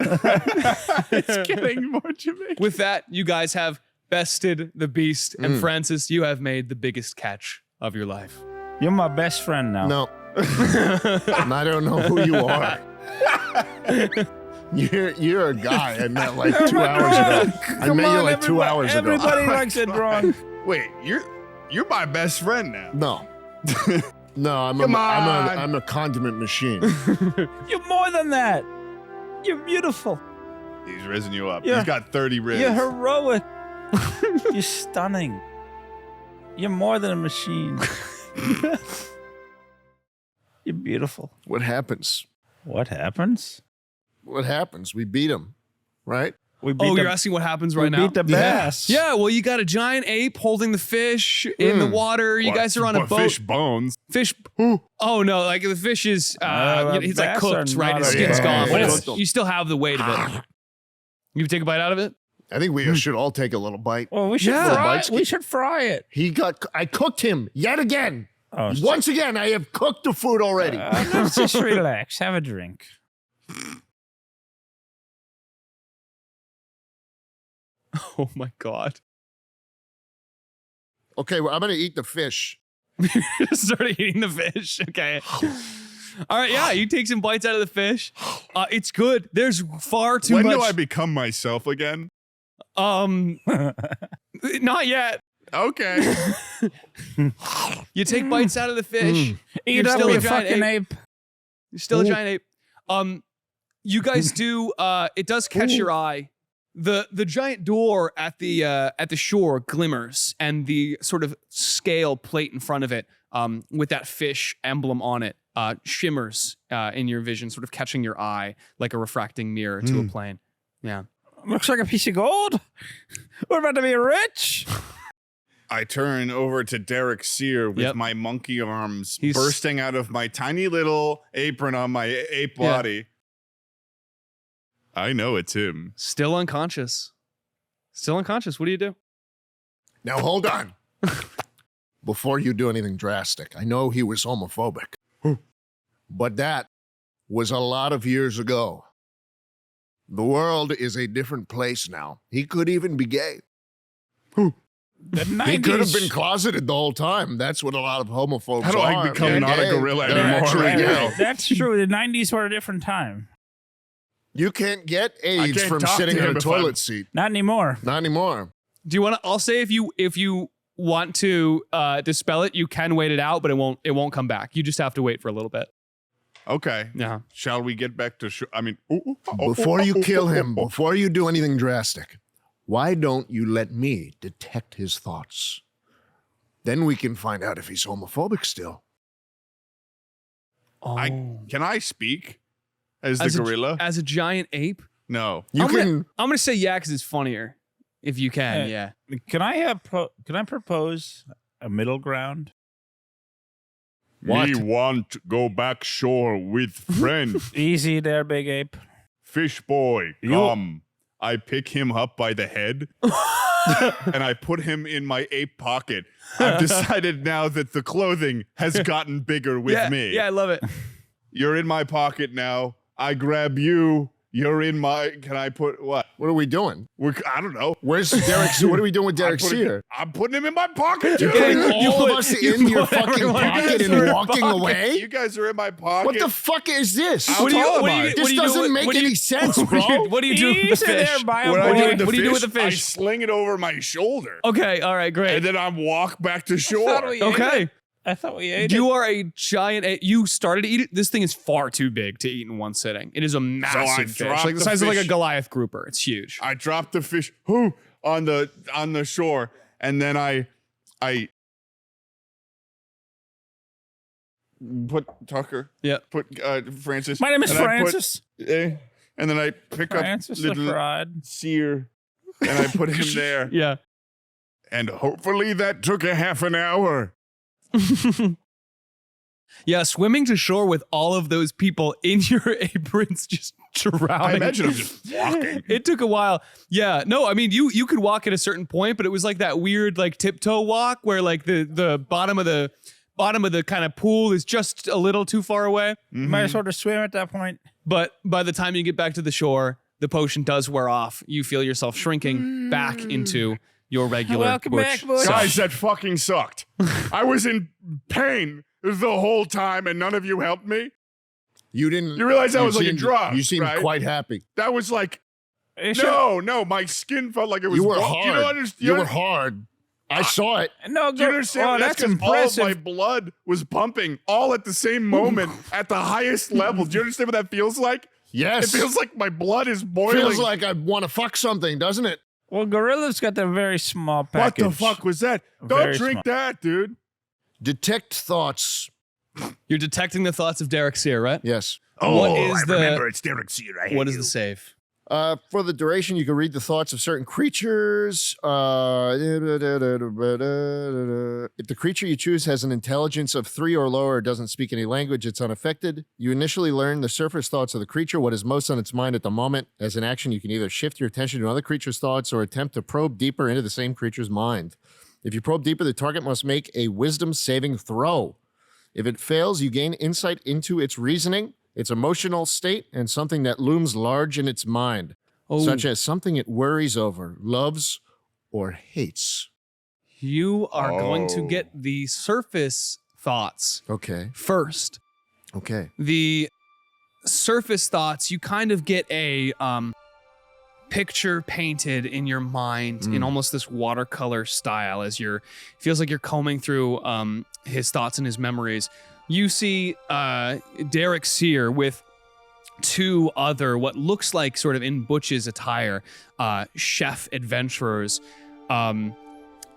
It's getting more Jamaican. With that, you guys have bested the beast. And Francis, you have made the biggest catch of your life. You're my best friend now. No. And I don't know who you are. You're a guy I met like 2 hours ago. I met you like 2 hours ago. Everybody likes it wrong. Wait, you're my best friend now. No. No, I'm a condiment machine. You're more than that. You're beautiful. He's risen you up. Yeah. He's got 30 ribs. You're heroic. You're stunning. You're more than a machine. You're beautiful. What happens? What happens? What happens? We beat him, right? We beat Oh, the, you're asking what happens we right now? beat the bass. Yeah, well, you got a giant ape holding the fish in the water. You What? guys are on a But boat. Fish bones. Fish. Oh no, like the fish is, it's like bass cooked, are right? not His a skin's bone. gone, but Yeah. you still have the weight of it. You take a bite out of it? I think we should all take a little bite. Well, we should Yeah. fry. Bites. We should fry it. I cooked him yet again. Oh, Once again, I have cooked the food already. let's just relax. Have a drink. Oh my god. Okay, well, I'm going to eat the fish. Started eating the fish. Okay. All right, yeah, you take some bites out of the fish. It's good. There's far too When much. do I become myself again? Not yet. Okay. You take bites out of the fish. Eat You're up, still a you giant fucking ape. ape. You're still a giant ape. You guys do. It does catch your eye. The giant door at the shore glimmers, and the sort of scale plate in front of it, with that fish emblem on it, shimmers in your vision, sort of catching your eye like a refracting mirror to a plane. Yeah. Looks like a piece of gold. We're about to be rich. I turn over to Derek Sear with Yep. my monkey arms He's- bursting out of my tiny little apron on my ape body. I know it's him. Still unconscious. Still unconscious. What do you do? Now, hold on. Before you do anything drastic, I know he was homophobic, but that was a lot of years ago. The world is a different place now. He could even be gay. The 90s. He could have been closeted the whole time. That's what a lot of homophobes How do are. I become They're not a gay. gorilla They're anymore actually right gay. now? That's true. The 90s were a different time. You can't get AIDS can't from talk to sitting in him a if I'm- toilet seat. Not anymore. Not anymore. Do you want to? I'll say if you want to dispel it, you can wait it out, but it won't come back. You just have to wait for a little bit. Okay. Yeah. Shall we get back to Before you kill him, before you do anything drastic, why don't you let me detect his thoughts? Then we can find out if he's homophobic still. Oh. Can I speak as the gorilla? As a giant ape? No. You I'm can. I'm gonna say yeah because it's funnier. If you can, yeah. Can I propose a middle ground? What? Me want go back shore with friend. Easy there, big ape. Fish boy, You- come. I pick him up by the head and I put him in my ape pocket. I've decided now that the clothing has gotten bigger with yeah, me. Yeah, I love it. You're in my pocket now. I grab you. You're in my. Can I put what? What are we doing? I don't know. Where's Derek? What are we doing with Derek Sear? I'm putting him in my pocket. You're Dude. putting all of us in your fucking everyone pocket in and your walking pocket. away? You guys are in my pocket. What the fuck is this? How tall am I? This doesn't make any sense, bro. What do you do with the Easy there, fish? bio What boy. I What do you do with the I fish? sling it over my shoulder. Okay, all right, great. And then I walk back to shore. Okay. I thought we ate You are a giant ape. You started to eat it. This thing is far too big to eat in one sitting. It is a massive fish. dropped Like the the size of like a fish. Goliath grouper. It's huge. I drop the fish on the shore, and then I put Tucker. Yeah. Put Francis. My name is and I put, Francis. and then I pick Francis up the little Fraud. Sear, and I put him there. Yeah. And hopefully that took a half an hour. Yeah, swimming to shore with all of those people in your aprons just drowning. I imagine I'm just walking. It took a while. Yeah, no, I mean you could walk at a certain point, but it was like that weird like tiptoe walk where like the bottom of the kind of pool is just a little too far away. Might as well just swim at that point. But by the time you get back to the shore, the potion does wear off. You feel yourself shrinking back into your regular Welcome butch back, boys. self. Guys, that fucking sucked. I was in pain the whole time, and none of you helped me. You didn't. You realize that was like a seemed- drug, You seemed right? quite happy. That was like You should- no, my skin felt like it was. You were You hard. don't understand. You were hard. I saw it. No, Do you understand? that's 'cause impressive. all of my blood was pumping all at the same moment at the highest level. Do you understand what that feels like? Yes. It feels like my blood is boiling. Feels like I want to fuck something, doesn't it? Well, Gorilla's got a very small What package. the fuck was that? Very Don't drink small. that, dude. Detect thoughts. You're detecting the thoughts of Derek Sear, right? Yes. What is the it's Derek Sear. what is the save? For the duration, you can read the thoughts of certain creatures. If the creature you choose has an intelligence of 3 or lower or doesn't speak any language, it's unaffected. You initially learn the surface thoughts of the creature, what is most on its mind at the moment. As an action, you can either shift your attention to another creature's thoughts or attempt to probe deeper into the same creature's mind. If you probe deeper, the target must make a wisdom saving throw. If it fails, you gain insight into its reasoning, its emotional state, and something that looms large in its mind, such as something it worries over, loves, or hates. You are going to get the surface thoughts Okay. first. Okay. The surface thoughts, you kind of get a picture painted in your mind in almost this watercolor style as feels like you're combing through his thoughts and his memories. You see Derek Sear with 2 other, what looks like sort of in Butch's attire, chef adventurers.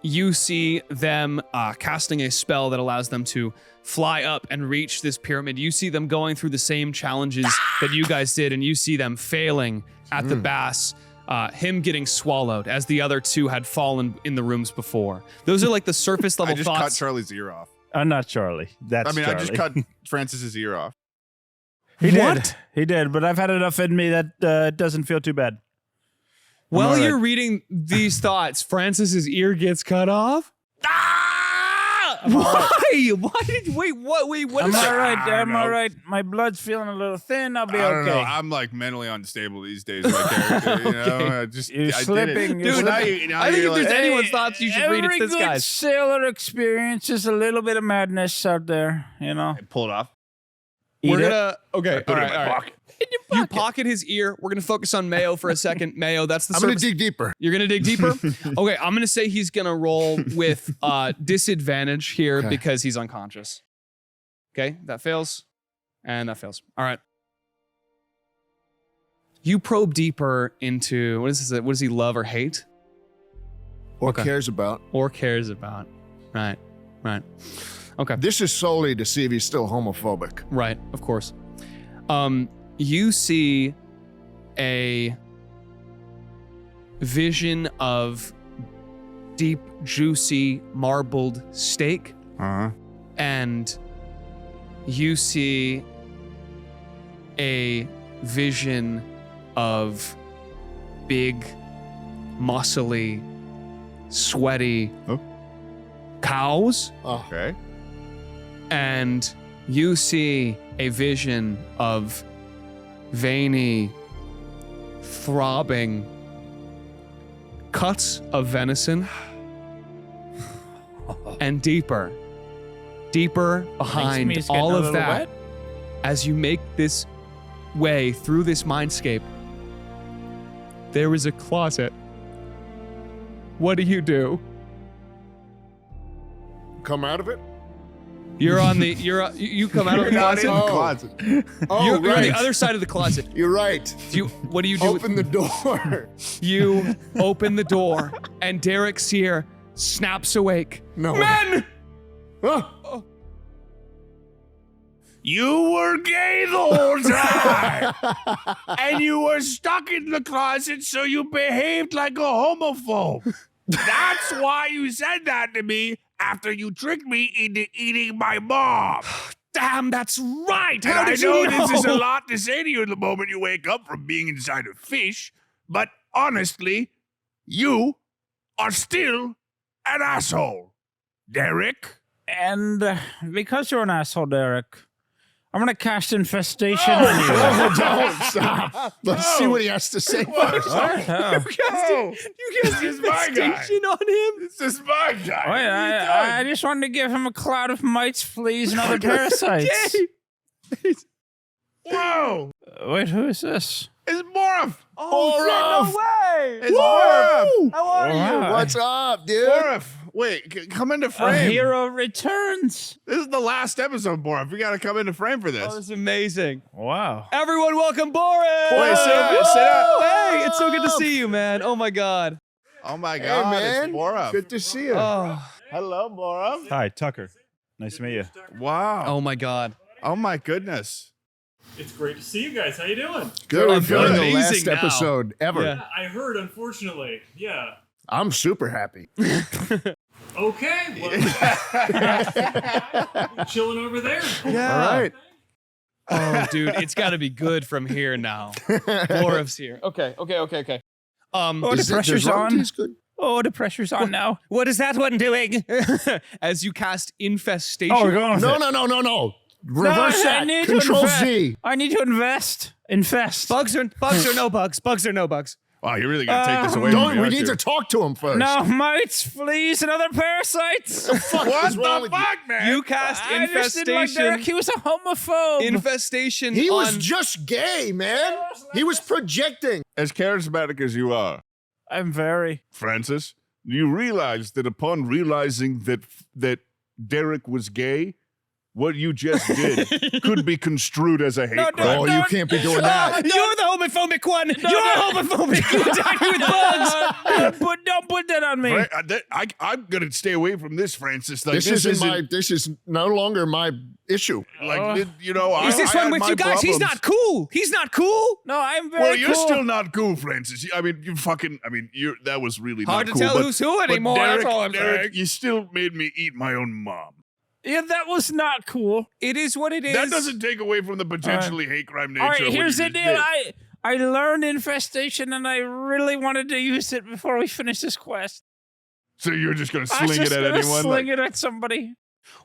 You see them casting a spell that allows them to fly up and reach this pyramid. You see them going through the same challenges that you guys did, and you see them failing at the bass. Him getting swallowed as the other 2 had fallen in the rooms before. Those are like the surface level I just thoughts. cut Charlie's ear off. I'm not Charlie. That's Charlie. I just cut Francis's ear off. He did. He did, but I've had enough in me that it doesn't feel too bad. While all you're right. reading these thoughts, Francis's ear gets cut off. I'm all right. Why? Why did wait? What? Wait, what? I'm is all that? right. I I'm don't all know. right. My blood's feeling a little thin. I'll be I don't know. okay. I'm like mentally unstable these days. My character, you know, You're I slipping. Did You're it. Now slipping. now I think you're if there's like, anyone's thoughts you should read, it's this Every good guy's. sailor experiences a little bit of madness out there, you know. pull it off. Eat We're it. gonna okay. Put All it right, in my all right. pocket. You pocket his ear. We're gonna focus on Mayo for a second. Mayo, that's the I'm going surface. to dig deeper. You're gonna dig deeper. Okay, I'm gonna say he's gonna roll with disadvantage here Okay. because he's unconscious. Okay, that fails, and that fails. All right. You probe deeper into what is this? What does he love or hate Or Okay. cares about. or cares about? Right. Okay. This is solely to see if he's still homophobic. Right, of course. You see a vision of deep, juicy, marbled steak, and you see a vision of big, muscly, sweaty cows. Okay. And you see a vision of veiny, throbbing cuts of venison and deeper behind Makes me all getting a of little that. wet. As you make this way through this mindscape, there is a closet. What do? Come out of it? You're on the you come out of the closet. Closet. Oh, You're on right. the other side of the closet. You're right. What do you do? Open the door. You open the door, and Derek Sear snaps awake. No. Men! Oh. You were gay the whole time, and you were stuck in the closet, so you behaved like a homophobe. That's why you said that to me after you tricked me into eating my mom. Damn, that's right. And How I did know you know? this is a lot to say to you the moment you wake up from being inside a fish, but honestly, you are still an asshole, Derek. And because you're an asshole, Derek, I'm gonna cast infestation on you. Oh, don't stop. Let's see what he has to say first. You guys is my guy. station on him. This is my guy. Wait, I just wanted to give him a cloud of mites, fleas, and other parasites. Whoa! Wait, who is this? It's Morph! Oh, shit, no way. It's Morph! How are you? Wow. What's up, dude? Morph! Wait, come into A frame. hero returns. This is the last episode, Boris. We got to come into frame for this. Oh, this is amazing. Wow. Everyone, welcome Boris. Wait, sit up. Hey, it's so good to see you, man. Oh my God. Oh my Hey, God, man. it's Boris. Good to see you. Oh, Hello, Boris. Hi, Tucker. Nice to meet you. Wow. oh my God. Oh my goodness. It's great to see you guys. How you doing? Good. I'm We're feeling the last amazing now. episode ever. Yeah. I heard, unfortunately. Yeah. I'm super happy. Okay. Well, chilling over there. Yeah. All right. Oh, dude, it's got to be good from here now. Boris here. Okay. Oh, Is the pressure's does on. royalties good? Oh, the pressure's on now. What is that one doing? As you cast Infestation. Oh, we're going with No, it. no. Reverse I that. need to Control invest. Z. I need to invest. Infest. Bugs or no bugs? Bugs or no bugs? Wow, you're really going to take this away from me, Don't. We aren't need you? to talk to him first. No, mites, fleas, and other parasites. Fuck What is wrong the with you? fuck, man? You cast I just didn't like Infestation. Derek. He was a homophobe. Infestation. He was on- just gay, man. He was projecting. As charismatic as you are, I'm very. Francis, you realize that upon realizing that Derek was gay, what you just did could be construed as a hate crime. Oh, you can't be doing that. You're the homophobic one. You're homophobic. You attack me with bugs. Don't put that on me. I'm gonna stay away from this, Francis. Like, This is no longer my issue. Is Is this one with you guys? He's not cool. He's not cool. No, I'm very Well, you're cool. still not cool, Francis. I mean, that was really Hard not to cool. tell but- who's who but anymore. Derek, That's all I'm Derek, saying. you still made me eat my own mom. Yeah, that was not cool. It is what it is. That doesn't take away from the potentially hate crime nature. All right, of what here's you the just deal. did. I learned infestation, and I really wanted to use it before we finish this quest. So you're just gonna I was sling it just at gonna anyone? Sling it at somebody.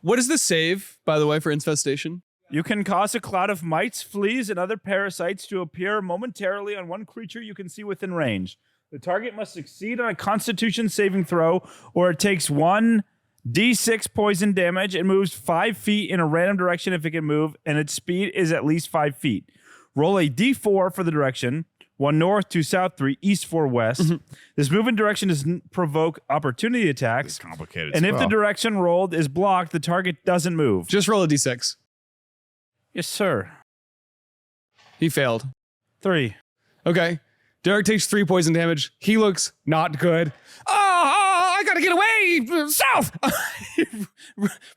What is the save, by the way, for Infestation? You can cause a cloud of mites, fleas, and other parasites to appear momentarily on one creature you can see within range. The target must succeed on a Constitution saving throw, or it takes 1d6 poison damage. It moves 5 feet in a random direction if it can move, and its speed is at least 5 feet. Roll a d4 for the direction. 1 north, 2 south, 3 east, 4 west. This movement direction doesn't provoke opportunity attacks. Complicated. And if the spell. direction rolled is blocked, the target doesn't move. Just roll a d6. Yes, sir. He failed. 3. Okay. Derek takes 3 poison damage. He looks not good. Oh, I gotta get away! South! He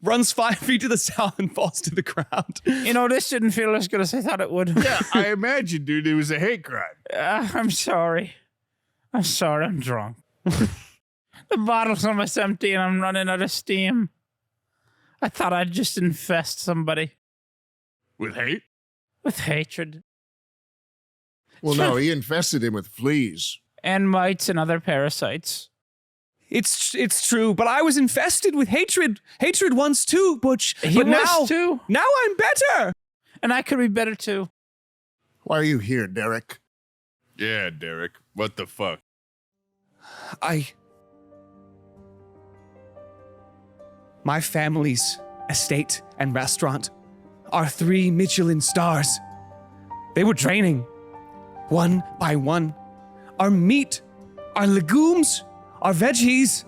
runs 5 feet to the south and falls to the ground. You know, this didn't feel as good as I thought it would. Yeah, I imagine, dude, it was a hate crime. I'm sorry. I'm drunk. The bottle's almost empty and I'm running out of steam. I thought I'd just infest somebody With hate? with hatred Well, no, he infested him with fleas. and mites and other parasites. It's true, but I was infested with hatred. Hatred once too, Butch. He but was too. now I'm better. And I could be better too. Why are you here, Derek? Yeah, Derek. What the fuck? My family's estate and restaurant are 3 Michelin stars. They were draining, one by one. Our meat, our legumes, our veggies,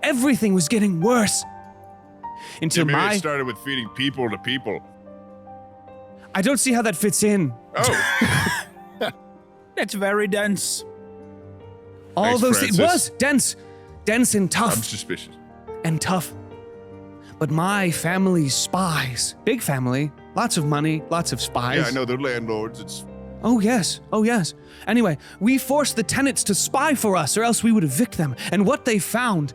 everything was getting worse. Until Maybe it started with feeding people to people. I don't see how that fits in. Oh, It's very dense. All Thanks, those things Francis. was dense and tough. I'm suspicious. And tough. But my family's spies, big family, lots of money, lots of spies. Yeah, I know they're landlords. It's Oh, yes. Oh, yes. Anyway, we forced the tenants to spy for us, or else we would evict them. And what they found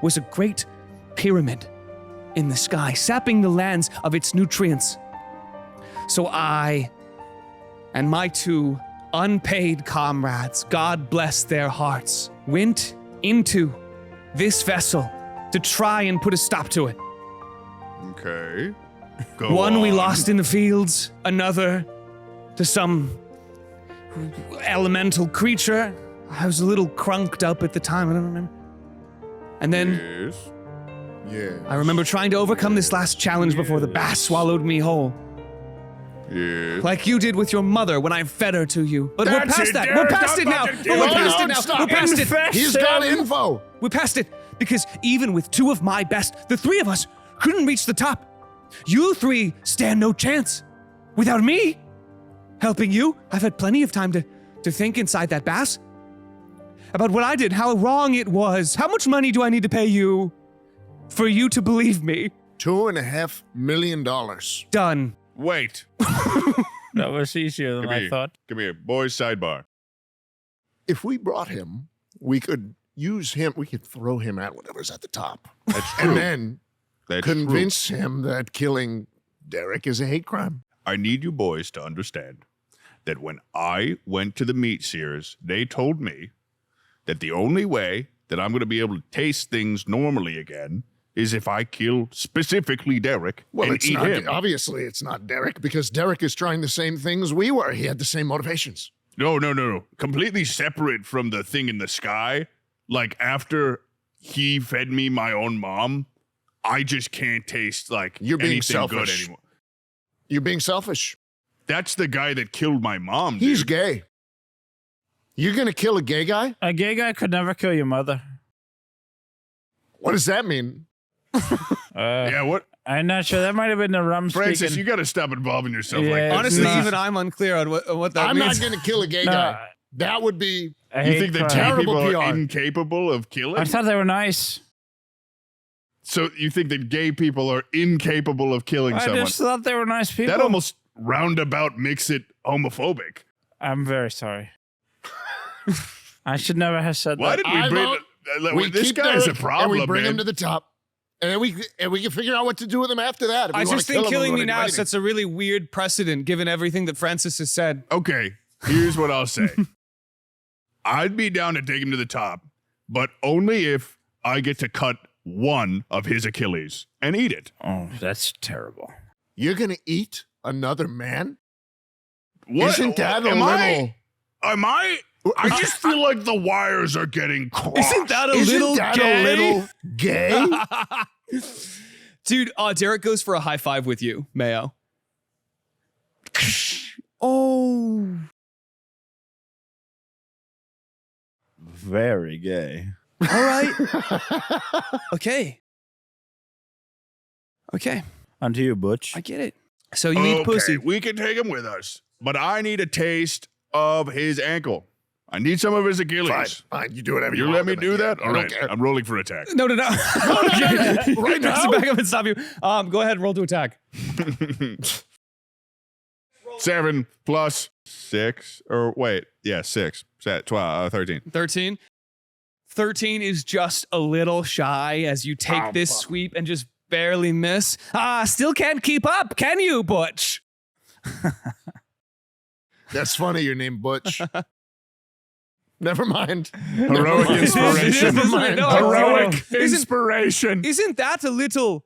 was a great pyramid in the sky, sapping the lands of its nutrients. So I and my 2 unpaid comrades, God bless their hearts, went into this vessel to try and put a stop to it. okay. Go One we on. lost in the fields, another to some elemental creature. I was a little crunked up at the time, I don't remember. And then Yes. Yeah. I remember trying to overcome this last challenge before the bass swallowed me whole. Yes. Like you did with your mother when I fed her to you. But we're That's past it, that. Derek. We're past I'm it now. about to But kill we're you. past it now. Stop. We're past it. He's got info. We're past it. Because even with 2 of my best, the 3 of us couldn't reach the top. You 3 stand no chance. Without me helping you, I've had plenty of time to think inside that bass. About what I did, how wrong it was. How much money do I need to pay you for you to believe me? $2.5 million. Done. Wait. That was easier than I thought. Come here, boys. Sidebar. If we brought him, we could use him. We could throw him at whatever's at the top. That's true. And then That's convince him that killing Derek is a hate crime. I need you boys to understand that when I went to the meat sears, they told me that the only way that I'm going to be able to taste things normally again is if I kill specifically Derek Well, and it's eat not, him. obviously it's not Derek, because Derek is trying the same things we were. He had the same motivations. No. Completely separate from the thing in the sky. Like, after he fed me my own mom, I just can't taste, like, You're being anything good selfish. anymore. You're being selfish. That's the guy that killed my mom, He's dude. gay. You're going to kill a gay guy? A gay guy could never kill your mother. What does that mean? Yeah, what? I'm not sure. That might have been the rum Francis, speaking. you got to stop involving yourself like Yeah, that. Honestly, not- even I'm unclear on what that I'm means. not going to kill a gay No, guy. That would be... I You hate think that crime. gay Terrible people are PR. incapable of killing? I thought they were nice. So you think that gay people are incapable of killing I someone? just thought they were nice people. That almost roundabout makes it homophobic. I'm very sorry. I should never have said Why that. did we I bring vote this keep guy is a Derek, problem, and we bring man. him to the top. And then we can figure out what to do with him after that. If we I wanna just kill think him, killing we me wanna now do anything. sets a really weird precedent given everything that Francis has said. Okay, here's what I'll say. I'd be down to take him to the top, but only if I get to cut one of his Achilles and eat it. Oh, that's terrible. You're going to eat another man? What? Isn't that a Am little... Am I? I just feel like the wires are getting crossed. Isn't that a Isn't little that gay? a little gay? Dude, Derek goes for a high five with you, Mayo. Oh. Very gay. All right. Okay. Okay. Onto you, Butch. I get it. So you eat pussy. We can take him with us, but I need a taste of his ankle. I need some of his Achilles. Fine. You do whatever you You want. let me with do it. that? I All don't right. care. I'm rolling for attack. No. no. Right He now? to back up and stop you. Go ahead and roll to attack. 7 plus 6, or wait, yeah, 6. 12, 13. 13. 13 is just a little shy as you take this sweep and just barely miss. Still can't keep up, can you, Butch? That's funny, your name Butch. Never mind. Heroic inspiration. Isn't it? No, I see what Heroic I- isn't- inspiration. Isn't that a little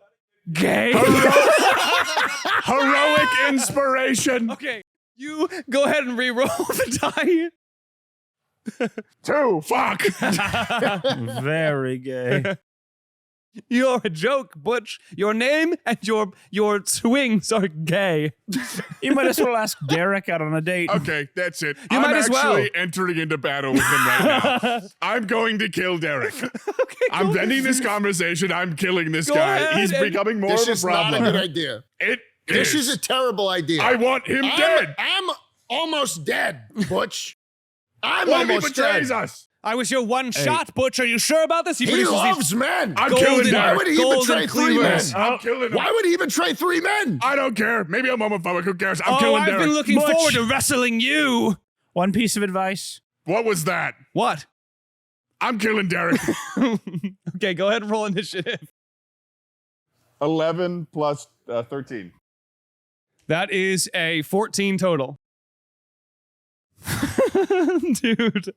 gay? Heroic inspiration. Okay, you go ahead and re-roll the die. 2. Fuck. Very gay. You're a joke, Butch. Your name and your swings are gay. You might as well ask Derek out on a date. Okay, that's it. You I'm might as well. actually entering into battle with him right now. I'm going to kill Derek. I'm ending this conversation. I'm killing this Go guy. ahead He's and- becoming more This of a is not problem. a good idea. This is a terrible idea. I want him dead. I'm almost dead, Butch. I'm What if he almost dead. betrays us? I was your one shot, Butch. Are you sure about this? He produces these- loves men. I'm Golden- killing Why Derek. would he Golden betray 3 men? cleavers. I'm killing him. Why would he betray 3 men? I don't care. Maybe I'm homophobic. Who cares? I'm Oh, killing I've Derek. been looking Butch. forward to wrestling you. One piece of advice. What was that? What? I'm killing Derek. Okay, go ahead and roll initiative. 11 plus 13. That is a 14 total. Dude,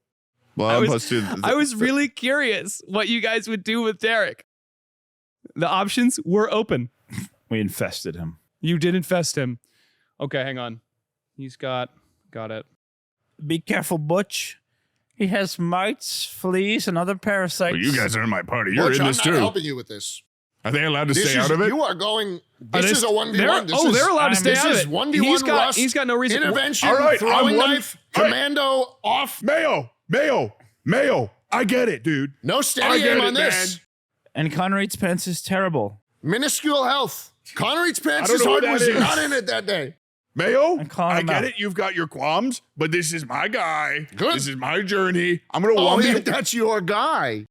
Well, I was- plus 2. I was really curious what you guys would do with Derek. The options were open. We infested him. You did infest him. Okay, hang on. He's got it. Be careful, Butch. He has mites, fleas, and other parasites. Well, you guys are in my party. You're Butch, in I'm this not too. helping you with this. Are they allowed to This stay is, out of it? You are going. This they- is a 1v1. This is, they're allowed to stay this out of is it. 1v1 He's got- rust, he's got no reason- Intervention, All right, throwing I'm one- knife, All right. commando, off. Mayo. I get it, dude. No I steady get aim it, on this. And Conrad's pants is terrible. Minuscule health. Conrad's pants I don't is know hard what was that is. not in it that day. Mayo, I'm calling I him get out. it. You've got your qualms, but this is my guy. Good. This is my journey. I'm gonna Oh, want yeah, you. that's your guy.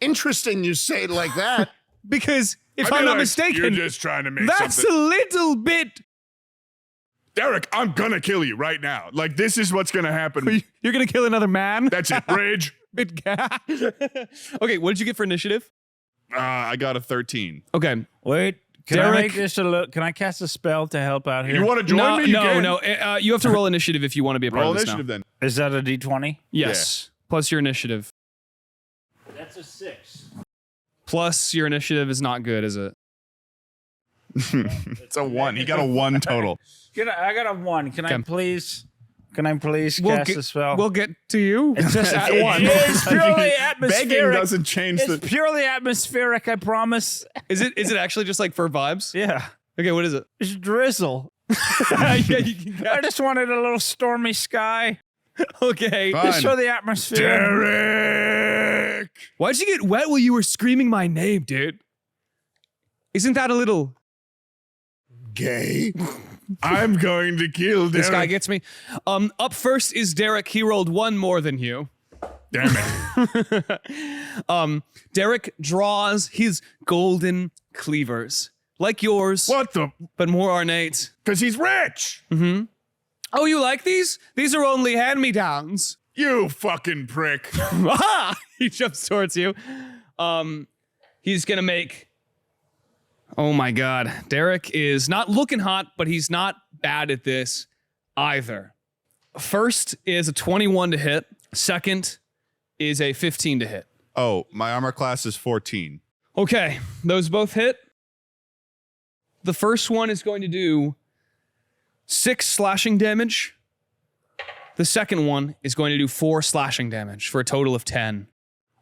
Interesting you say it like that. Because if I I'm feel not like mistaken, you're just trying to make that's something. a little bit. Derek, I'm gonna kill you right now. Like this is what's gonna happen. You're gonna kill another man. That's it. Rage. Okay, what did you get for initiative? I got a 13. Okay, Wait, can I Derek- make this a little? Can I cast a spell to help out here? You want to join me? You can. no. You have to roll initiative if you want to be a part Roll of this initiative now. then. Is that a D20? Yes, plus your initiative. That's a 6. Plus your initiative is not good, is it? It's a 1. He got a 1 total. I got a 1. Can I Okay. please? Can I please cast a spell? We'll get to you. It's just at it- one. It's purely Begging atmospheric. doesn't change It's the. purely atmospheric. I promise. Is it actually just like for vibes? Yeah, Okay, what is it? it's drizzle. Yeah, you can I just wanted a little stormy sky. Okay. Fine. Just for the atmosphere. Derek. Why'd you get wet while you were screaming my name, dude? Isn't that a little... Gay. I'm going to kill Derek. This guy gets me. Up first is Derek. He rolled one more than you. Damn it. Derek draws his golden cleavers. Like yours, What the? but more ornate. Because he's rich. Oh, you like these? These are only hand-me-downs. You fucking prick. Aha! He jumps towards you. He's gonna make... Oh my god. Derek is not looking hot, but he's not bad at this either. First is a 21 to hit. Second is a 15 to hit. Oh, my armor class is 14. Okay, those both hit. The first one is going to do 6 slashing damage. The second one is going to do 4 slashing damage for a total of 10.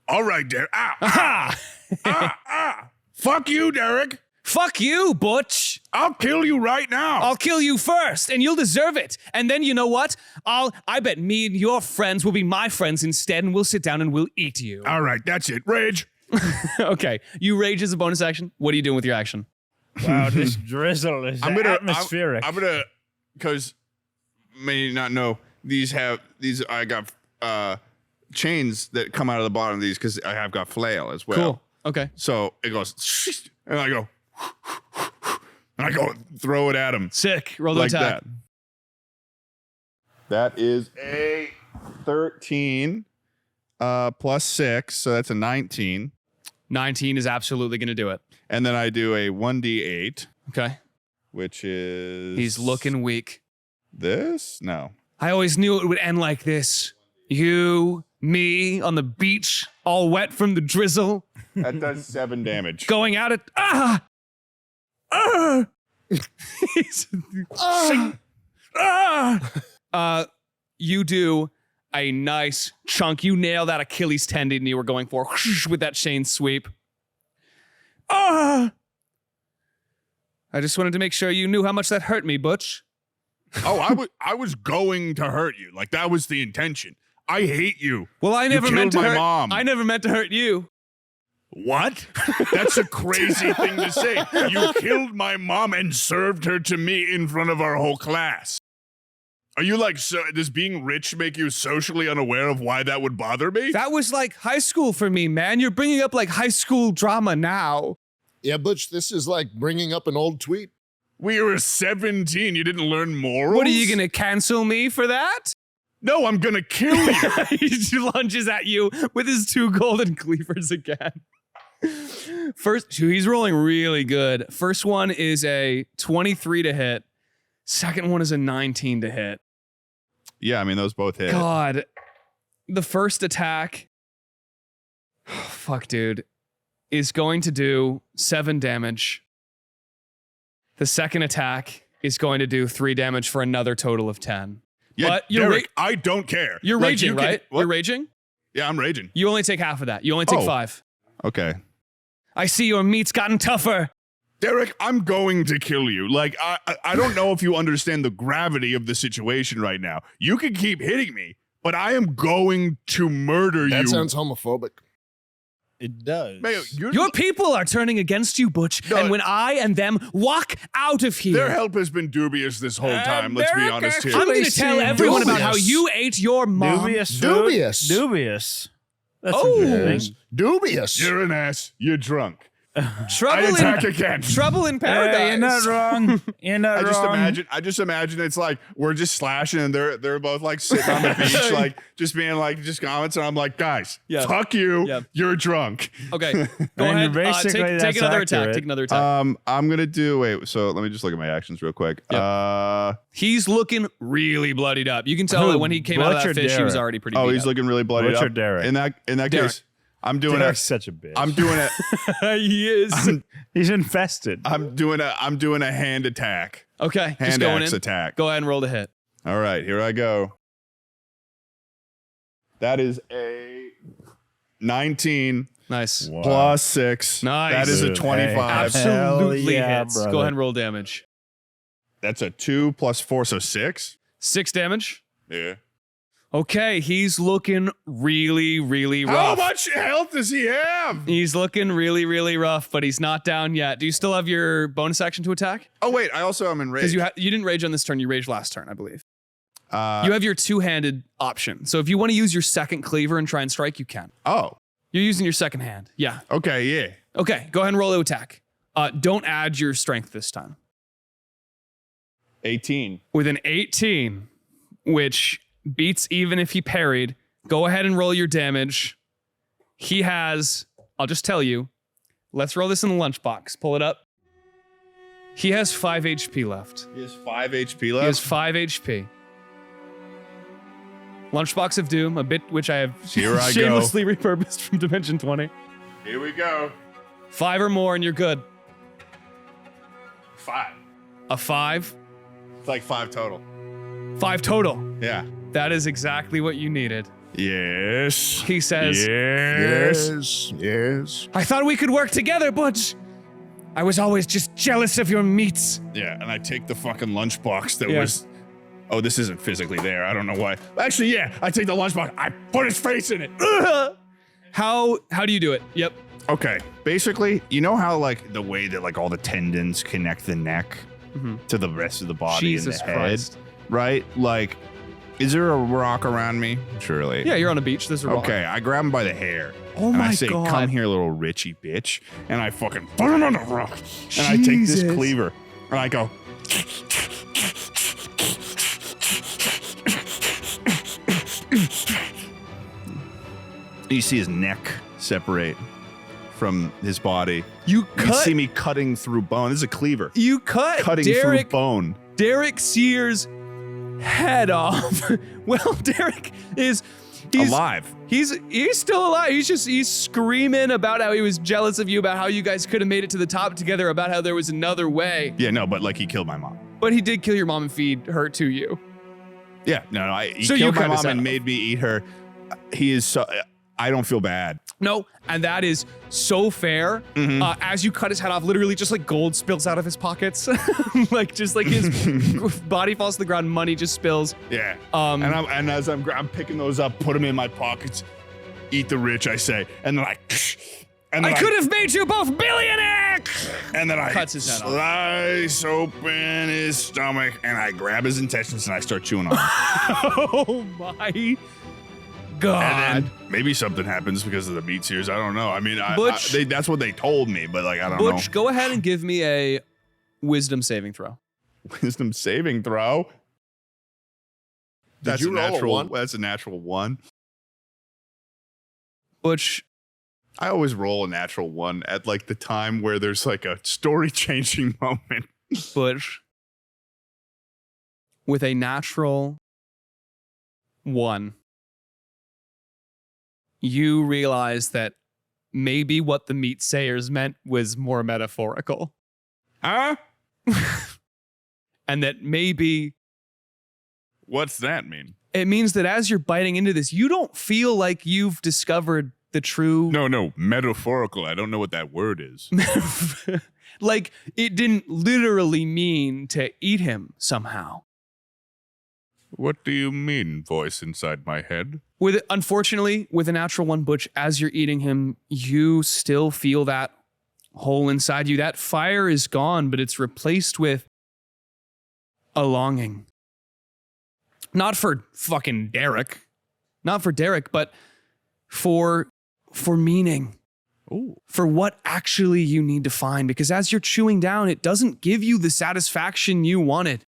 All right, Derek. Ah, Ha! fuck you, Derek. Fuck you, Butch! I'll kill you right now. I'll kill you first, and you'll deserve it. And then you know what? I bet me and your friends will be my friends instead, and we'll sit down and we'll eat you. All right, that's it. Rage. Okay, you rage as a bonus action. What are you doing with your action? Wow, this drizzle is atmospheric. I'm gonna, because may not know these. I got chains that come out of the bottom of these because I have got flail as well. Cool. Okay. So it goes, and I go, and I go throw it at him Sick. Roll the like attack. That is a 13 plus 6, so that's a 19. 19 is absolutely going to do it. And then I do a 1d8, Okay. which is... He's looking weak. This? No. I always knew it would end like this. You, me, on the beach, all wet from the drizzle, That does 7 damage. going at it. You do a nice chunk. You nail that Achilles tendon you were going for with that chain sweep. I just wanted to make sure you knew how much that hurt me, Butch. Oh, I was going to hurt you. Like that was the intention. I hate you. Well, I never meant to killed my hurt. mom. I never meant to hurt you. What? That's a crazy thing to say. You killed my mom and served her to me in front of our whole class. Are you like, so does being rich make you socially unaware of why that would bother me? That was like high school for me, man. You're bringing up like high school drama now. Yeah, Butch, this is like bringing up an old tweet. We were 17. You didn't learn morals? What are you gonna cancel me for that? No, I'm gonna kill you. He lunges at you with his 2 golden cleavers again. First, he's rolling really good. First one is a 23 to hit. Second one is a 19 to hit. Yeah, I mean, those both hit. God. The first attack, fuck, dude, is going to do 7 damage. The second attack is going to do 3 damage for another total of 10. Yeah, But you're Derek, I don't care. You're Like, raging, you can- right? What? You're raging? Yeah, I'm raging. You only take half of that. You only take Oh. 5. Okay. I see your meat's gotten tougher. Derek, I'm going to kill you. Like, I don't know if you understand the gravity of the situation right now. You can keep hitting me, but I am going to murder That you. sounds homophobic. It does. Mayo, Your people are turning against you, Butch. No, and when I and them walk out of here, their help has been dubious this whole time. Let's be honest here. I'm going to tell everyone about how Dubious. you ate your mom. Dubious. Dubious. Dubious. That's Oh. interesting. Dubious. You're an ass. You're drunk. Trouble I attack in, again. trouble in paradise. Hey, you're not wrong. You're not wrong. I just imagine it's like we're just slashing and they're both like sitting on the beach, like just being like just comments, and I'm like, guys, Yeah. fuck you. Yeah. You're drunk. Okay, go And ahead. basically Take that's another attack. accurate. Take another attack. I'm gonna do so let me just look at my actions real quick. He's looking really bloodied up. You can tell Who? that when he came out of Butch that or fish, he was Derek? already pretty Oh, beat he's up. looking really bloody Butch up. or Derek? In that Derek. case, I'm doing Derek's such a bitch. I'm doing it. He is. He's infested. I'm doing a hand attack. Okay, just Hand going axe in. attack. Go ahead and roll the hit. All right, here I go. That is a 19 Nice. Wow. plus 6. Nice. That is a Dude, 25. hey. Absolutely Hell yeah, hits. brother. Go ahead and roll damage. That's a 2 plus 4, so 6. 6 damage. Yeah. Okay, he's looking really, really How rough. much health does he have? He's looking really, really rough, but he's not down yet. Do you still have your bonus action to attack? Oh wait, I also am in rage. Because you didn't rage on this turn. You raged last turn, I believe. uh, You have your two-handed option. So if you want to use your second cleaver and try and strike, you can. oh, You're using your second hand. Yeah. okay, yeah. Okay, go ahead and roll the attack. Don't add your strength this time. 18. With an 18, which beats even if he parried, go ahead and roll your damage. He has, I'll just tell you, let's roll this in the lunchbox. Pull it up. He has 5 HP left. He has 5 HP He left. has 5 HP. Lunchbox of Doom, a bit which I have Here I go. shamelessly repurposed from Dimension 20. Here we go. 5 or more and you're good. 5. A 5? It's like 5 total. 5 total. Yeah. That is exactly what you needed. Yes. He says, Yes. Yes. I thought we could work together, Butch. I was always just jealous of your meats. Yeah, and I take the fucking lunchbox that Yeah. was. Oh, this isn't physically there. I don't know why. Actually, yeah, I take the lunchbox. I put his face in it. How do you do it? Yep. Okay, basically, you know how like the way that like all the tendons connect the neck to the rest of the body Jesus and the head, Christ. right? Like, is there a rock around me? Surely. Yeah, you're on a beach. There's a rock. Okay, I grab him by the hair. Oh and my I say, God. "Come here, little Richie bitch," and I fucking put him on the rock. And I take this Jesus. cleaver and I go. You see his neck separate from his body. You You see me cutting through bone. This is a cleaver. You cut Cutting Derek through bone. Derek Sears' head off. Well, Derek is he's Alive. He's still alive. He's screaming about how he was jealous of you, about how you guys could have made it to the top together, about how there was another way. Yeah, no, but like he killed my mom. But he did kill your mom and feed her to you. Yeah, no, he So you killed my cut his mom head and off. made me eat her. He is so. I don't feel bad. No, and that is so fair. As you cut his head off, literally just like gold spills out of his pockets. Like just like his body falls to the ground, money just spills. Yeah. Um, and as I'm picking those up, put them in my pockets. Eat the rich, I say, and then I could have made you both billionaire. and then I Cuts his head off. slice open his stomach, and I grab his intestines and I start chewing on them. Oh my God. And then maybe something happens because of the meat sears. I don't know. I mean, Butch- that's what they told me, but like I don't Butch, go ahead and give me a wisdom saving throw. know. Wisdom saving throw. That's you a roll a natural. one? That's a natural 1. Butch, I always roll a natural 1 at like the time where there's like a story changing moment. Butch, with a natural 1, you realize that maybe what the meat sayers meant was more metaphorical. Huh? And that maybe What's that mean? it means that as you're biting into this, you don't feel like you've discovered the true. No, metaphorical. I don't know what that word is. Like, it didn't literally mean to eat him somehow. What do you mean, voice inside my head? Unfortunately, with a natural one, Butch, as you're eating him, you still feel that hole inside you. That fire is gone, but it's replaced with a longing. Not for fucking Derek. Not for Derek, but for meaning. Ooh. For what actually you need to find. Because as you're chewing down, it doesn't give you the satisfaction you wanted.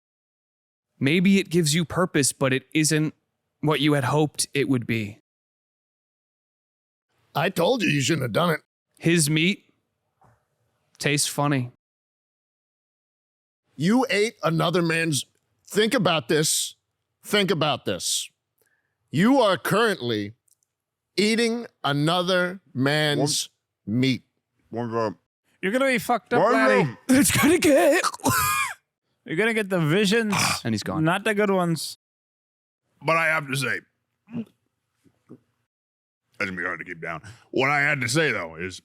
Maybe it gives you purpose, but it isn't what you had hoped it would be. I told you shouldn't have done it. His meat tastes funny. You ate another man's... Think about this. Think about this. You are currently eating another man's meat. You're gonna be fucked up, One laddie. room. It's gonna get... You're gonna get the visions, And he's gone. not the good ones. But I have to say, that's gonna be hard to keep down. What I had to say though is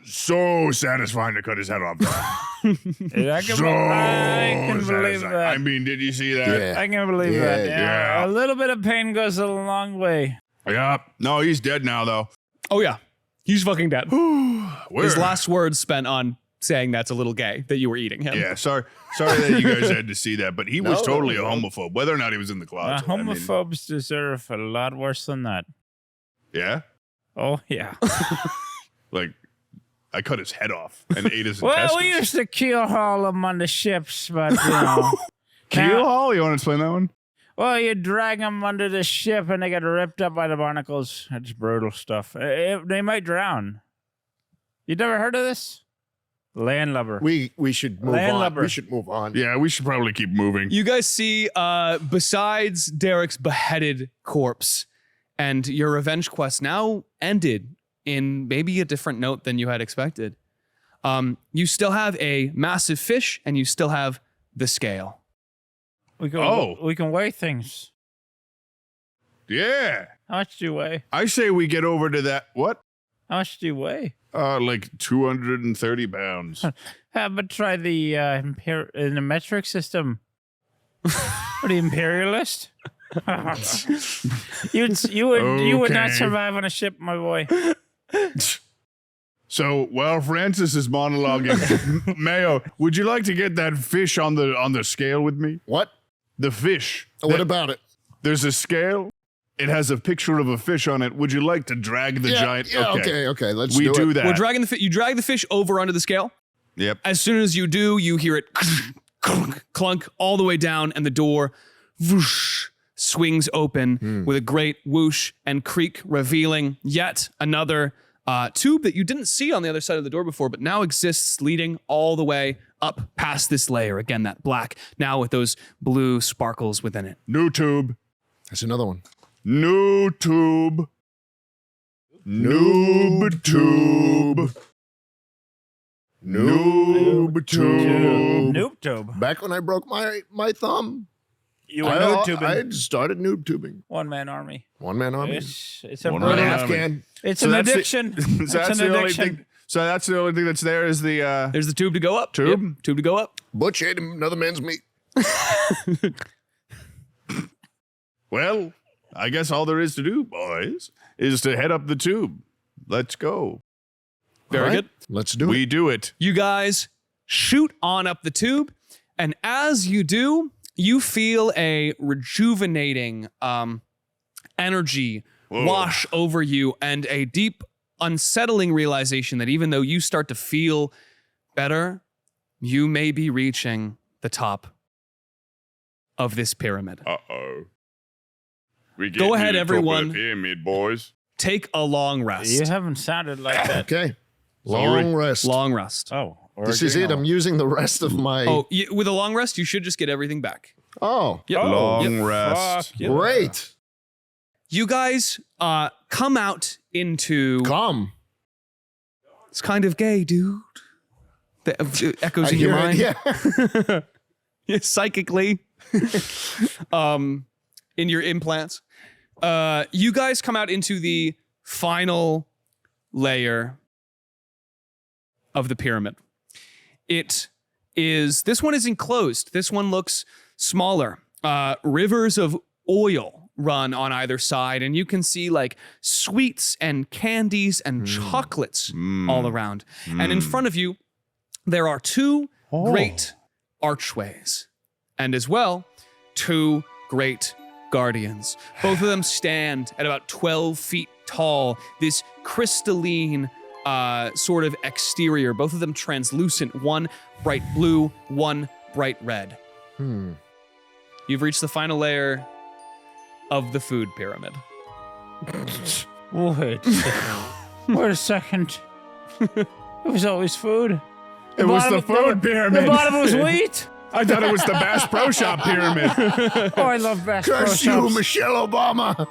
so satisfying to cut his head off. I can believe satisfying. that. I mean, did you see that? Yeah. I can believe Yeah, that. yeah. A little bit of pain goes a long way. Yeah. No, he's dead now though. Oh yeah, he's fucking dead. Where? His last words spent on saying that's a little gay, that you were eating him. Yeah, sorry that you guys had to see that, but he was No, totally no, a no. homophobe, whether or not he was in the closet. I mean, Homophobes deserve a lot worse than that. yeah, Oh, yeah. like I cut his head off and ate his Well, intestines. we used to keel haul them on the ships, but, you know. Keel haul? You want to explain that one? Well, you drag them under the ship and they get ripped up by the barnacles. That's brutal stuff. They might drown. You never heard of this? Landlubber. We should move on. Landlubber. We should move on. Yeah, we should probably keep moving. You guys see, besides Derek's beheaded corpse, and your revenge quest now ended in maybe a different note than you had expected. You still have a massive fish, and you still have the scale. We can weigh things. Yeah, How much do you weigh? I say we get over to that. What? How much do you weigh? Like 230 pounds. How about try the in the metric system? What, the imperialist? you would not Okay. survive on a ship, my boy. So while Francis is monologuing, Mayo, would you like to get that fish on the scale with me? What? The fish. What about it? There's a scale. It has a picture of a fish on it. Would you like to drag the giant? Yeah, okay. Let's We do it. that. We're dragging you drag the fish over onto the scale. Yep. As soon as you do, you hear it clunk all the way down, and the door whoosh, swings open with a great whoosh and creak, revealing yet another tube that you didn't see on the other side of the door before, but now exists, leading all the way up past this layer. Again, that black, now with those blue sparkles within it. New tube. That's another one. New tube. Noob tube. Noob tube. Noob tube. Back when I broke my thumb, You were noob tubing. I started noob tubing. One man army. One man army. It's a One One man brutal- half army. can. It's So an that's the- addiction. So It's that's an the only addiction. thing. So that's the only thing that's there is the. There's the tube to go up. Tube? Yep, tube to go up. Butch ate another man's meat. Well, I guess all there is to do, boys, is to head up the tube. Let's go. Very All right, good. Let's do We it. do it. You guys shoot on up the tube, and as you do, you feel a rejuvenating energy Whoa. wash over you, and a deep, unsettling realization that even though you start to feel better, you may be reaching the top of this pyramid. Uh-oh. We Go ahead, everyone. Pyramid, boys. Take a long rest. You haven't sounded like that. Okay. Long rest. Long rest. Oh. This is it. I'm using the rest of my. Oh, with a long rest, you should just get everything back. Oh, Yep. Long Yep. rest. Fuck yeah. great. You guys come out into... Come. It's kind of gay, dude. That echoes I in your hear mind. it, yeah. Yeah, psychically. In your implants. You guys come out into the final layer of the pyramid. This one is enclosed. This one looks smaller. Rivers of oil run on either side, and you can see like sweets and candies and chocolates all around. And in front of you, there are two great archways, and as well, two great guardians. Both of them stand at about 12 feet tall, this crystalline sort of exterior, both of them translucent, one bright blue, one bright red. You've reached the final layer of the food pyramid. Wait a second. It was always food. It was the food pyramid. The bottom was wheat. I thought it was the Bass Pro Shop pyramid. Oh, I love Bass Pro Curse you, Shops. Michelle Obama.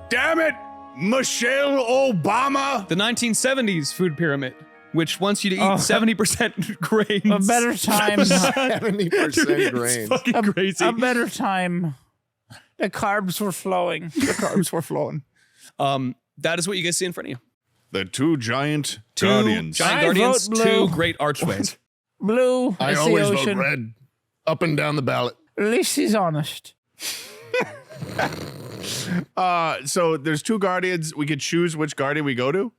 Damn it, Michelle Obama. The 1970s food pyramid, which wants you to eat 70% grains. A better time. 70% grains. It's fucking crazy. A better time. The carbs were flowing. The carbs were flowing. That is what you guys see in front of you. The two giant Two guardians. giant I guardians, vote blue. two great archways. Blue. I it's always the vote ocean. red. Up and down the ballot. At least he's honest. So there's two guardians. We could choose which guardian we go to.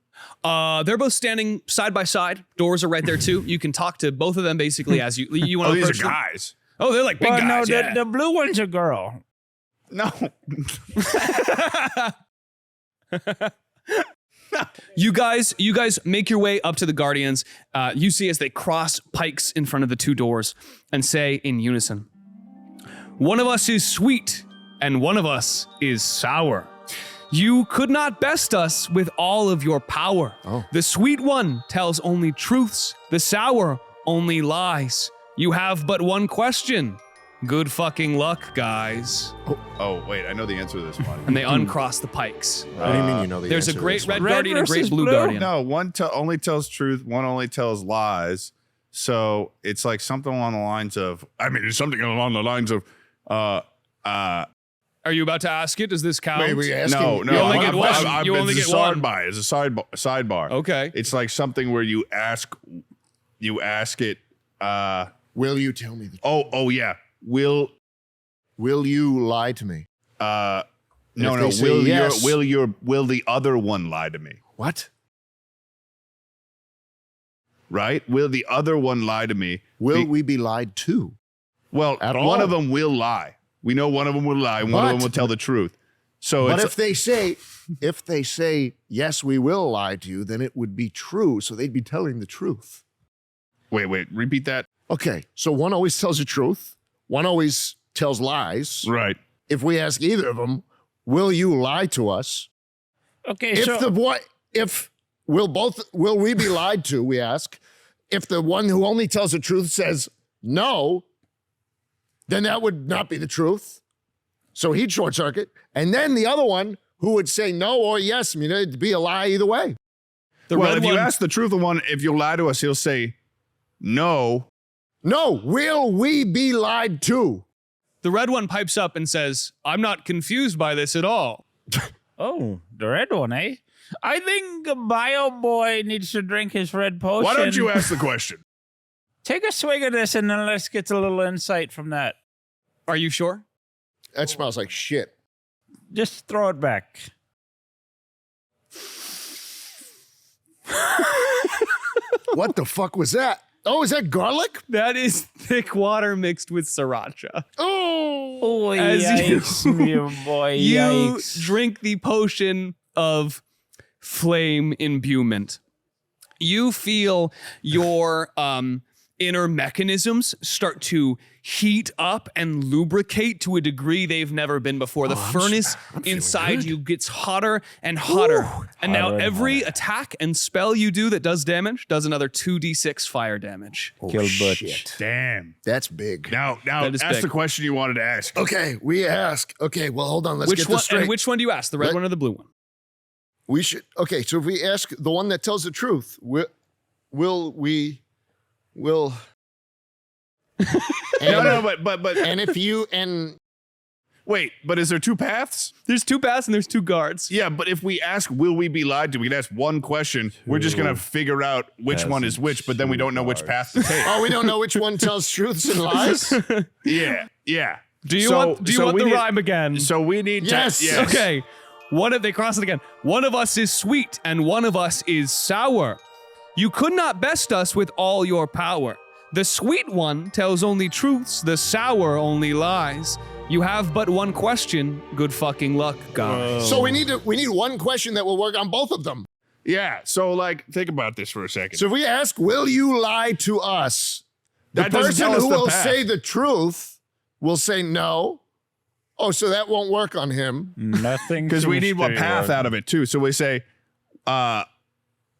They're both standing side by side. Doors are right there too. You can talk to both of them basically as you want Oh, to these are approach them. guys. Oh, they're like big Well, guys. no, Yeah. the blue one's a girl. No. You guys make your way up to the guardians. You see as they cross pikes in front of the two doors and say in unison, "One of us is sweet and one of us is sour. You could not best us with all of your power. The sweet one tells only truths, the sour only lies. You have but one question. Good fucking luck, guys." Oh, wait. I know the answer to this one. And they uncross the pikes. What do you mean you know the There's a answer to great this red one? guardian and a great versus blue blue? guardian. No, one only tells truth. One only tells lies. So it's like something along the lines of. I mean, it's something along the lines of. Are you about to ask it? Does this count? Wait, we asking? No, no. You only get I'm- one. I'm- You only it's get a one. sidebar. It's a sidebar. Okay. It's like something where you ask it. Will you tell me the truth? Oh yeah. Will you lie to me? no If no. they say yes- Will the other one lie to me? What? Right? Will the other one lie to me? Will we be lied to? Well, At one all? of them will lie. We know one of them will lie. And one of them But- will tell the truth. So But it's if they say, yes, we will lie to you, then it would be true. So they'd be telling the truth. wait. Repeat that. Okay. So one always tells the truth. One always tells lies. Right. If we ask either of them, will you lie to us? Okay, If so the boy, if will we be lied to? We ask. If the one who only tells the truth says no, then that would not be the truth. So he'd short circuit. And then the other one who would say no or yes, I mean, it'd be a lie either way. The Well, red if one. you ask the truth of one, if you lie to us, he'll say no. No, will we be lied to? The red one pipes up and says, "I'm not confused by this at all." oh, the red one, eh? I think Bio Boy needs to drink his red potion. Why don't you ask the question? Take a swig of this and then let's get a little insight from that. Are you sure? That smells like shit. Just throw it back. What the fuck was that? Oh, is that garlic? That is thick water mixed with sriracha. Oh, Oh, As yikes, you boy, You yikes. drink the potion of flame imbuement. You feel your inner mechanisms start to heat up and lubricate to a degree they've never been before. The furnace inside you gets hotter and hotter. And now Hotter and every attack and spell you do that does damage does another 2d6 fire damage. Kill Butch. shit. Damn. That's big. Now That is ask big. the question you wanted to ask. Okay, we ask. Okay, well, hold on. Let's Which get one? this straight. And which one do you ask? The red Let- one or the blue one? We should. Okay, so if we ask the one that tells the truth, will we? No, but And if you and wait, but is there two paths? There's two paths and there's two guards. Yeah, but if we ask, will we be lied to? We can ask one question. We're just gonna figure out which one is which, but then we don't know which path to take. oh, we don't know which one tells truths and lies. Yeah. Do you want the rhyme again? So we need Yes. to. Yes. Okay. They cross it again. One of us is sweet and one of us is sour. You could not best us with all your power. The sweet one tells only truths, the sour only lies. You have but one question. Good fucking luck, guys. So we need one question that will work on both of them. Yeah. So like, think about this for a second. So if we ask, will you lie to us? The That doesn't person tell us who the will path. say the truth will say no. Oh, so that won't work on him. Nothing. Because to we need one stay path on. out of it too. So we say,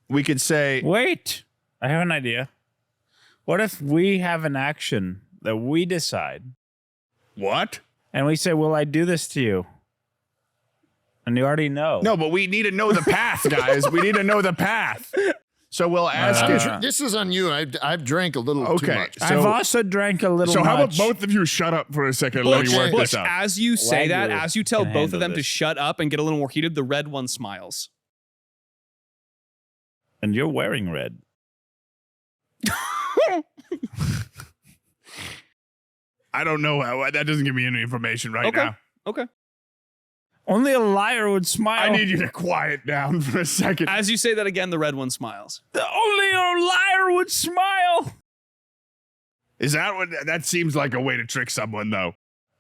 we could say, Wait, I have an idea. What if we have an action that we decide, what? and we say, "Will I do this to you?" And you already know. No, but we need to know the path, guys. We need to know the path. So we'll ask it. This is on you. I've drank a little too Okay. much. I've also drank a little. So how about much. both of you shut up for a second and let me work Butch, this out? as you say that, Wagyu as you tell can both of handle them to this. shut up and get a little more heated, the red one smiles. And you're wearing red. I don't know how. That doesn't give me any information right Okay. now. Okay. Only a liar would smile. I need you to quiet down for a second. As you say that again, the red one smiles. Only a liar would smile. Is that what? That seems like a way to trick someone, though.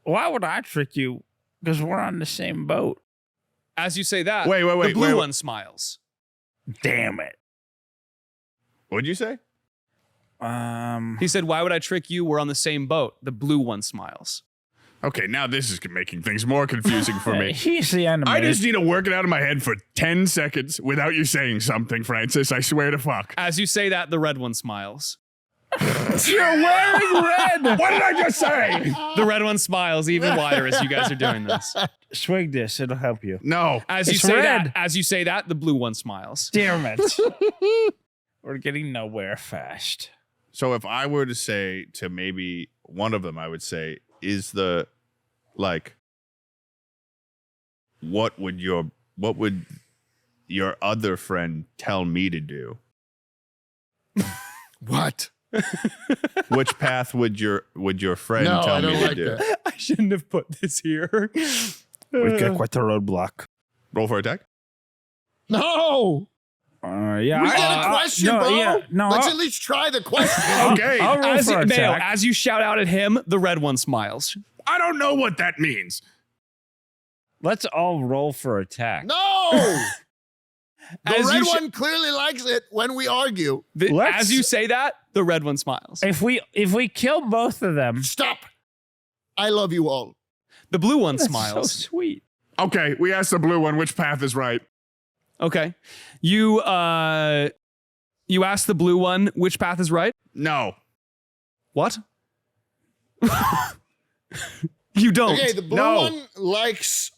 Why would I trick you? Because we're on the same boat. As you say that, Wait, the blue wait. one smiles. Damn it. What'd you say? He said, "Why would I trick you? We're on the same boat." The blue one smiles. Okay, now this is making things more confusing for me. He's the animator. I just need to work it out in my head for 10 seconds without you saying something, Francis. I swear to fuck. As you say that, the red one smiles. You're wearing red. What did I just say? The red one smiles even wider as you guys are doing this. Swig this. It'll help you. No. As you It's say red. that, the blue one smiles. Damn it. We're getting nowhere fast. So if I were to say to maybe one of them, I would say, is the, like, what would your other friend tell me to do? What? Which path would your friend No, tell I me don't to like do? that. I shouldn't have put this here. We've got quite the roadblock. Roll for attack. No. Yeah. We get a question, no, bro. Yeah, no, Let's I'll- at least try the question. Okay. I'll roll As for you, Mayo, attack. as you shout out at him, the red one smiles. I don't know what that means. Let's all roll for attack. No. The As red you sh- one clearly likes it when we argue. Let's- As you say that, the red one smiles. If we kill both of them, Stop. I love you all. The blue one that's smiles. so sweet. Okay, we asked the blue one which path is right. Okay. You ask the blue one which path is right? No. What? You don't. Okay, the blue No. one likes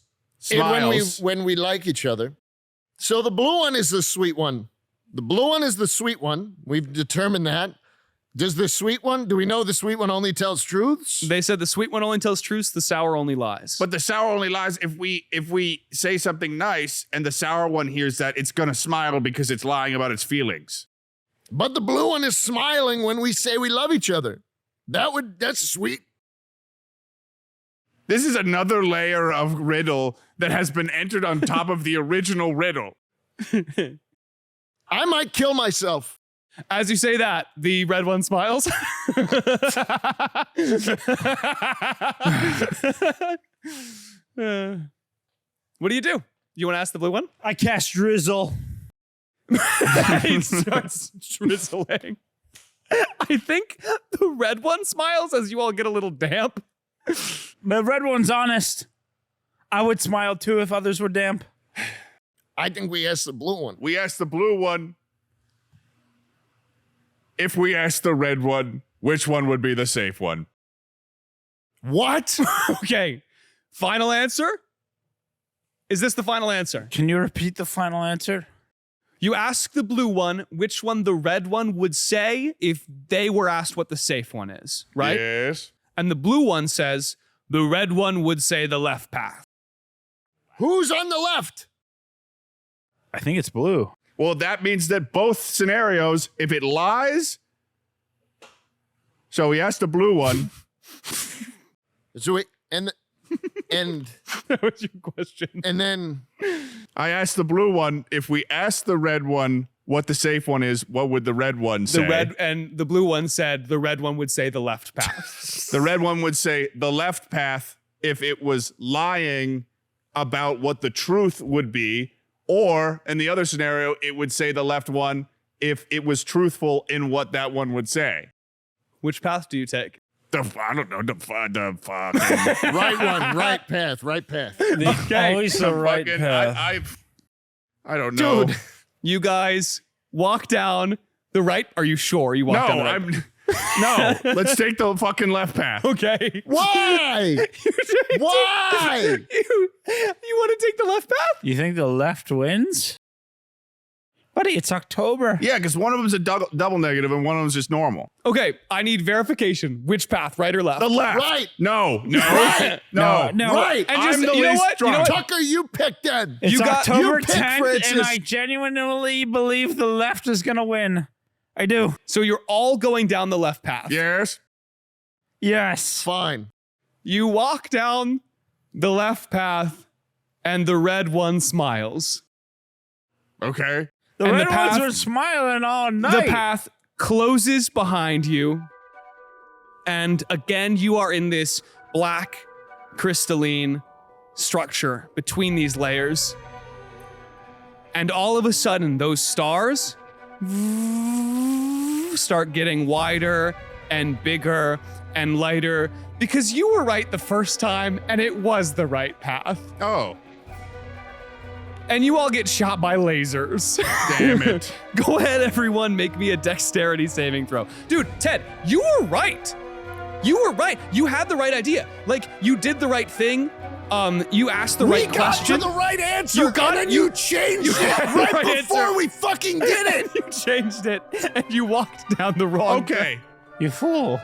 it when Smiles. we like each other. So the blue one is the sweet one. The blue one is the sweet one. We've determined that. Does the sweet one, do we know the sweet one only tells truths? They said the sweet one only tells truths, the sour only lies. But the sour only lies if we say something nice and the sour one hears that, it's gonna smile because it's lying about its feelings. But the blue one is smiling when we say we love each other. That's sweet. This is another layer of riddle that has been entered on top of the original riddle. I might kill myself. As you say that, the red one smiles. What do? You want to ask the blue one? I cast drizzle. He starts drizzling. I think the red one smiles as you all get a little damp. The red one's honest. I would smile too if others were damp. I think we asked the blue one. We asked the blue one. If we asked the red one, which one would be the safe one? What? Okay. Final answer? Is this the final answer? Can you repeat the final answer? You ask the blue one which one the red one would say if they were asked what the safe one is, right? Yes. And the blue one says the red one would say the left path. Who's on the left? I think it's blue. Well, that means that both scenarios, if it lies, so we asked the blue one. So And That was your question. and then I asked the blue one, if we asked the red one what the safe one is, what would the red one say? The red and the blue one said the red one would say the left path. The red one would say the left path if it was lying about what the truth would be, or in the other scenario, it would say the left one if it was truthful in what that one would say. Which path do you take? I don't know, the fucking right one, right path. Okay. Always the right fucking, path. I don't know. Dude, you guys walk down the right. Are you sure you walk down the right? No, let's take the fucking left path. Okay. Why? Why? You want to take the left path? You think the left wins? Buddy, it's October. Yeah, because one of them's a double negative and one of them's just normal. Okay, I need verification. Which path, right or left? The left. Right. No. Right. No. Right. And just, I'm the you know least what? You know drunk. what? Tucker, you picked then. It's You got- October you pick 10th, Francis. and I genuinely believe the left is going to win. I do. So you're all going down the left path. Yes. Yes. Fine. You walk down the left path, and the red one smiles. Okay. The And the red ones path- were smiling all night. The path closes behind you, and again, you are in this black, crystalline structure between these layers. And all of a sudden, those stars start getting wider and bigger and lighter because you were right the first time, and it was the right path. Oh, And you all get shot by lasers. damn it. Go ahead, everyone, make me a dexterity saving throw. Dude, Ted, you were right. You were right. You had the right idea. Like, you did the right thing. You asked the right question. We got to the right answer. You got and it. then you changed you it had the right right before answer. we fucking did it. You changed it, and you walked down the wrong Okay. You fool.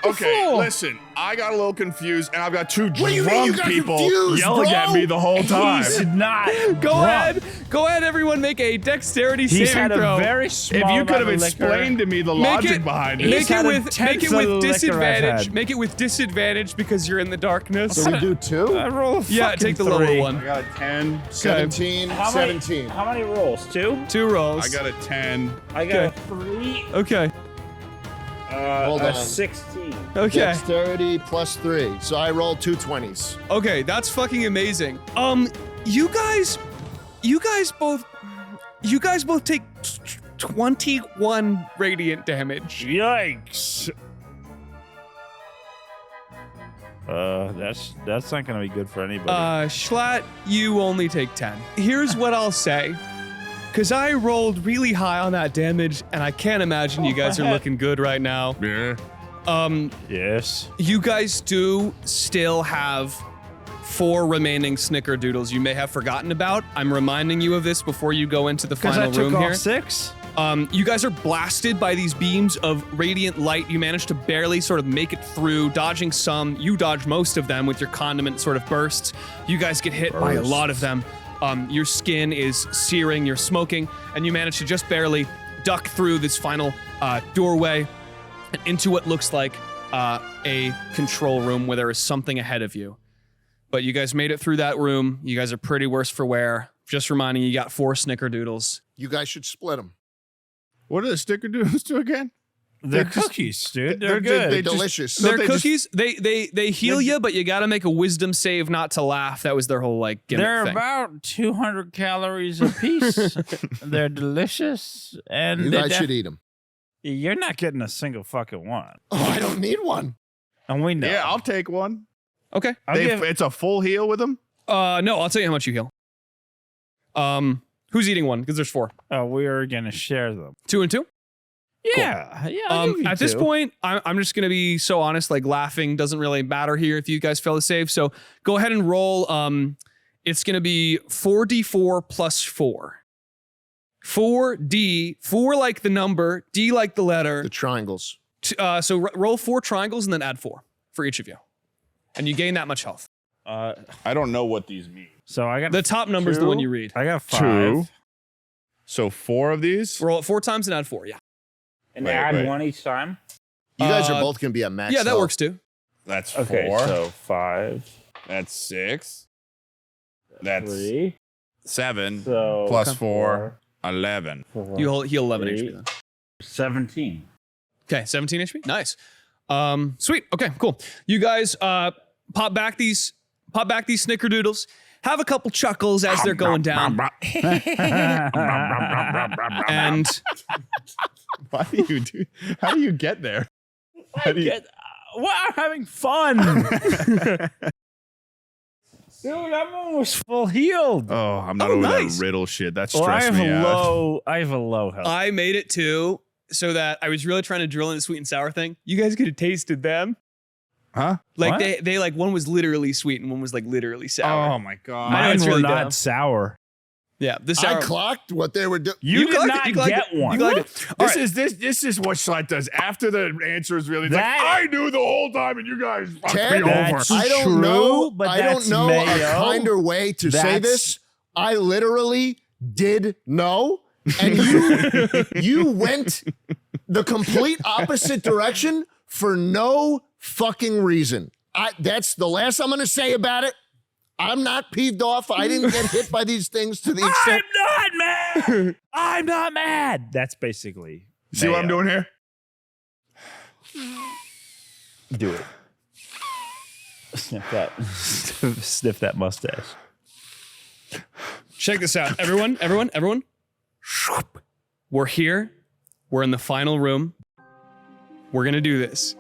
Okay, fool. listen. I got a little confused, and I've got two What do you mean you drunk got people confused, yelling bro? at me the whole time. He's not. Go drunk. ahead. Go ahead, everyone, make a dexterity He's saving had throw. a very small If you could have amount of liquor. explained to me the Make logic it- behind He's it. Make it had a with tenth of the liquor I've disadvantage. had. Make it with disadvantage because you're in the darkness. So we do two? I roll a Yeah, fucking take the 3. lower I one. got a 10. 17, How 17. Many, how many rolls? 2? 2 rolls. I got a 10. I got Okay. a 3. Okay. Hold on. 16. Okay. Dexterity plus 3. So I rolled 2 20s. Okay, that's fucking amazing. You guys both take 21 radiant damage. Yikes. That's not gonna be good for anybody. Schlatt, you only take 10. Here's what I'll say. Cause I rolled really high on that damage, and I can't imagine you guys are looking good right now. Yeah. Yes. You guys do still have 4 remaining snickerdoodles you may have forgotten about. I'm reminding you of this before you go into the Because I final took room all here. 6. You guys are blasted by these beams of radiant light. You manage to barely sort of make it through, dodging some. You dodge most of them with your condiment sort of bursts. You guys get hit by a lot of them. Your skin is searing, you're smoking, and you manage to just barely duck through this final doorway and into what looks like a control room where there is something ahead of you. But you guys made it through that room. You guys are pretty worse for wear. Just reminding you, you got 4 snickerdoodles. You guys should split them. What do the snickerdoodles do again? They're cookies, dude. They're they're good. They're just- delicious. So They're they just- cookies. They heal you, but you got to make a wisdom save not to laugh. That was their whole like gimmick They're thing. about 200 calories a piece. They're delicious, and You they guys should eat them. You're not getting a single fucking one, Oh, I don't need one. and we know. Yeah, I'll take one. Okay. It's a full heal with them? No, I'll tell you how much you heal. Who's eating one? Because there's 4. We are gonna share them. 2 and 2. Yeah, yeah. I'll give you At this 2. point, I'm just gonna be so honest. Like laughing doesn't really matter here if you guys fail to save. So go ahead and roll. It's gonna be 4d4 plus 4. 4d, 4 like the number, d like the letter. The triangles. So roll 4 triangles and then add 4 for each of you, and you gain that much health. I don't know what these mean. So I got The top number is the 2. one you read. I got 5. 2. So 4 of these? Roll it 4 times and add 4. Yeah. And Wait, add wait. one each time. You guys are Uh, both going to be at max Yeah, that health. works too. That's Okay, 4. so 5. That's 6. That's 3. 7 So plus 4, 11. You heal 11 HP Eight. then. 17. Okay, 17 HP. Nice. Sweet. Okay, cool. You guys pop back these snickerdoodles. Have a couple chuckles as they're going down. And Why do you do? How do you get there? Well, I'm having fun. Dude, I'm almost full healed. Oh, I'm not Oh, over nice. that riddle shit. That Well, stressed me out. I have a low health. I made it too, so that I was really trying to drill in the sweet and sour thing. You guys could have tasted them. Huh? Like What? they like one was literally sweet and one was like literally sour. Oh my god. I know Mine it's were really not dumb. sour. Yeah, the I sour. clocked what they were doing. You did clocked not it, you clocked get it, one. You clocked it. All This right. is what Schlatt does after the answer is really That- like I knew the whole time and you guys fucked Ted, me over. that's- I don't True, know. but I don't that's know mayo. a kinder way to say That's- this. I literally did know, and you went the complete opposite direction for no fucking reason. That's the last I'm going to say about it. I'm not peeved off. I didn't get hit by these things to the extent. I'm not mad. I'm not mad. That's basically. See what I'm mayo. doing here? Do it. Sniff that. Sniff that mustache. Check this out, everyone. We're here. We're in the final room. We're gonna do this,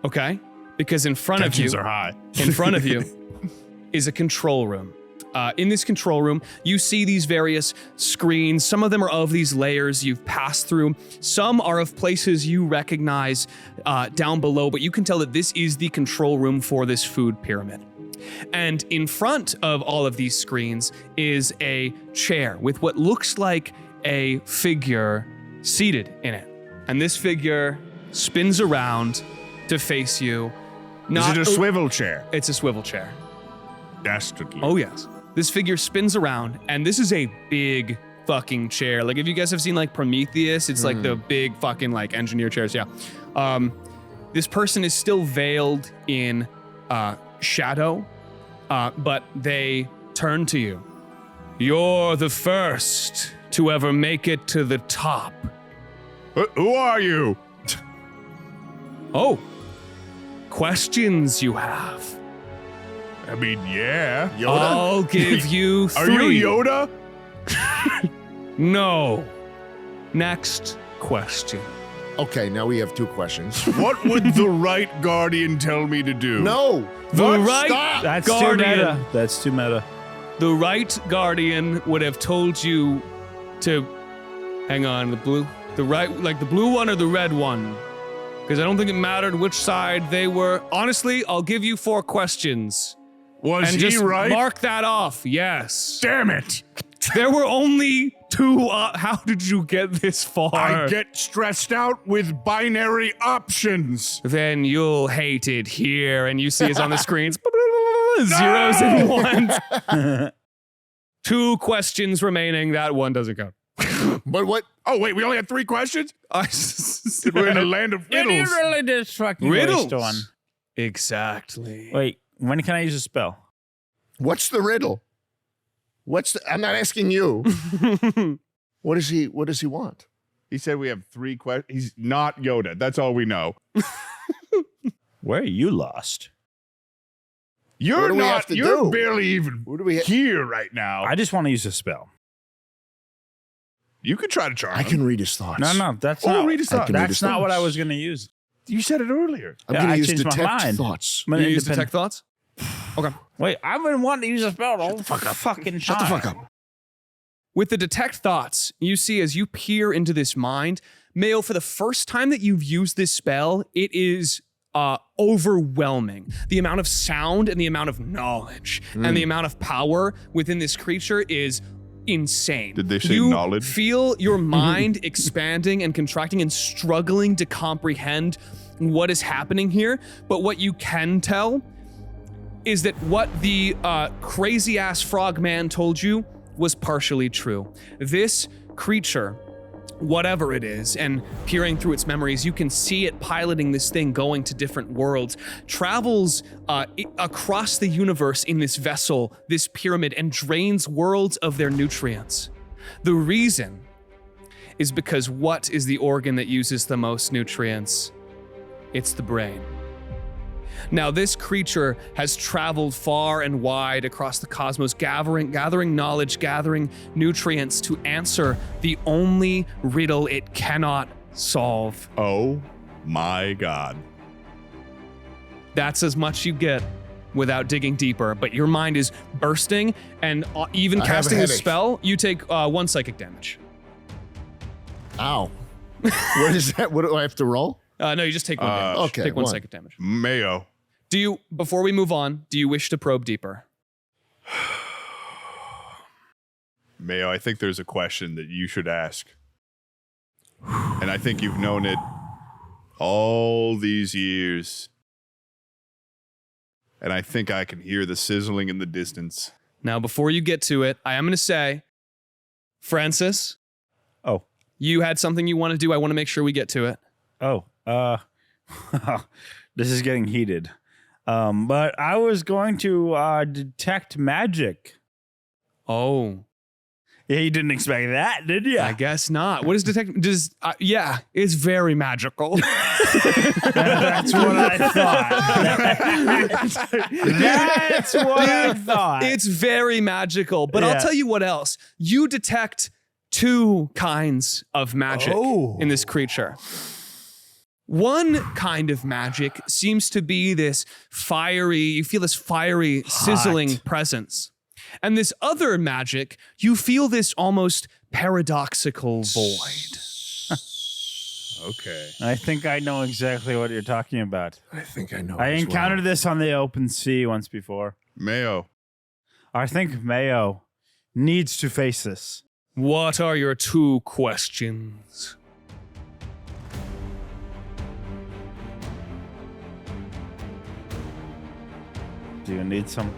okay? Because in front Tensions of are high. in front of you is a control room. In this control room, you see these various screens. Some of them are of these layers you've passed through. Some are of places you recognize down below, but you can tell that this is the control room for this food pyramid. And in front of all of these screens is a chair with what looks like a figure seated in it. And this figure spins around to face you. Is it a swivel chair? It's a swivel chair. Dastardly. Oh, yes. This figure spins around, and this is a big fucking chair. Like, if you guys have seen, like, Prometheus, it's like the big fucking, like, engineer chairs. Yeah. This person is still veiled in shadow, but they turn to you. You're the first to ever make it to the top. Who are you? Oh, questions you have. I mean, yeah. I'll give you Are 3. you Yoda? No. Next question. Okay, now we have 2 questions. What would the right guardian tell me to do? No. The What? right Stop. That's Guardian. too meta. That's too meta. The right guardian would have told you to hang on, the blue one or the red one? Because I don't think it mattered which side they were. Honestly, I'll give you 4 questions. Was And he just right? mark that off. Yes. Damn it. There were only 2. How did you get this far? I get stressed out with binary options. Then you'll hate it here. And you see it's on the screens. Zeros and ones. 2 questions remaining. That one doesn't count. But what? Oh, wait, we only had 3 questions? We're in a land of You riddles. really did fucking Riddles. waste one. Exactly. Wait, when can I use a spell? What's the riddle? I'm not asking you. What does he want? He said we have 3 questions. He's not Yoda. That's all we know. Where are you lost? You're do we have not. to You're do? barely even What do we here right now. I just want to use a spell. You could try to charm I him. can read his thoughts. No, that's Oh, not. read his I thoughts. can read That's his not what I thoughts. was going to use. You said it earlier. I'm Yeah, going I to use changed my detect mind. thoughts. I'm an You use independent- detect thoughts? Okay. Wait, I've been wanting to use a spell the whole fucking Shut the time. fuck up. With the detect thoughts, you see as you peer into this mind, Mayo, for the first time that you've used this spell, it is overwhelming. The amount of sound and the amount of knowledge and the amount of power within this creature is insane. Did they say you knowledge? Feel your mind expanding and contracting and struggling to comprehend what is happening here. But what you can tell is that what the crazy ass frog man told you was partially true. This creature whatever it is, and peering through its memories, you can see it piloting this thing going to different worlds, travels across the universe in this vessel, this pyramid, and drains worlds of their nutrients. The reason is because what is the organ that uses the most nutrients? It's the brain. Now, this creature has traveled far and wide across the cosmos, gathering knowledge, gathering nutrients to answer the only riddle it cannot solve. Oh my God. That's as much you get without digging deeper, but your mind is bursting, and even I have a casting a headache. spell, you take 1 psychic damage. Ow. What is that? What do I have to roll? No, you just take 1 damage. okay, Take 1 one. psychic damage. Mayo. Before we move on, do you wish to probe deeper? Mayo, I think there's a question that you should ask. And I think you've known it all these years. And I think I can hear the sizzling in the distance. Now, before you get to it, I am going to say, Francis. Oh. You had something you want to do. I want to make sure we get to it. Oh, this is getting heated. But I was going to detect magic. Oh. Yeah, you didn't expect that, did you? I guess not. What is detect? Yeah, it's very magical. That's what I thought. That's what I thought. It's very magical. But Yeah. I'll tell you what else. You detect 2 kinds of magic in this creature. One kind of magic seems to be this fiery, you feel this fiery, sizzling presence. And this other magic, you feel this almost paradoxical void. Okay. I think I know exactly what you're talking about. I think I know. I as encountered well. this on the open sea once before. Mayo. I think Mayo needs to face this. What are your 2 questions? Do you need some?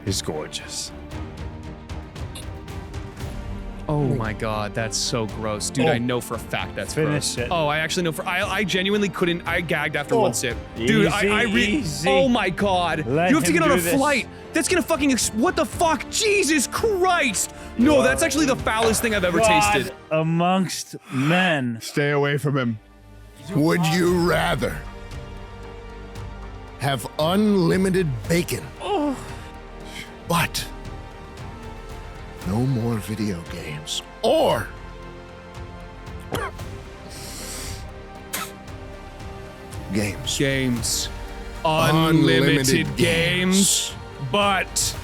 He's gorgeous. Oh my God, that's so gross. Dude, I know for a fact that's Finish gross. it. Oh, I actually know I genuinely couldn't, I gagged after 1 sip. Dude, Easy. oh my God. Let You have to him get on a do this. flight. That's gonna fucking, what the fuck? Jesus Christ. No, that's actually the foulest thing I've ever tasted. God amongst men. Stay away from him. Would you rather have unlimited bacon, but no more video games, or games? Unlimited games, but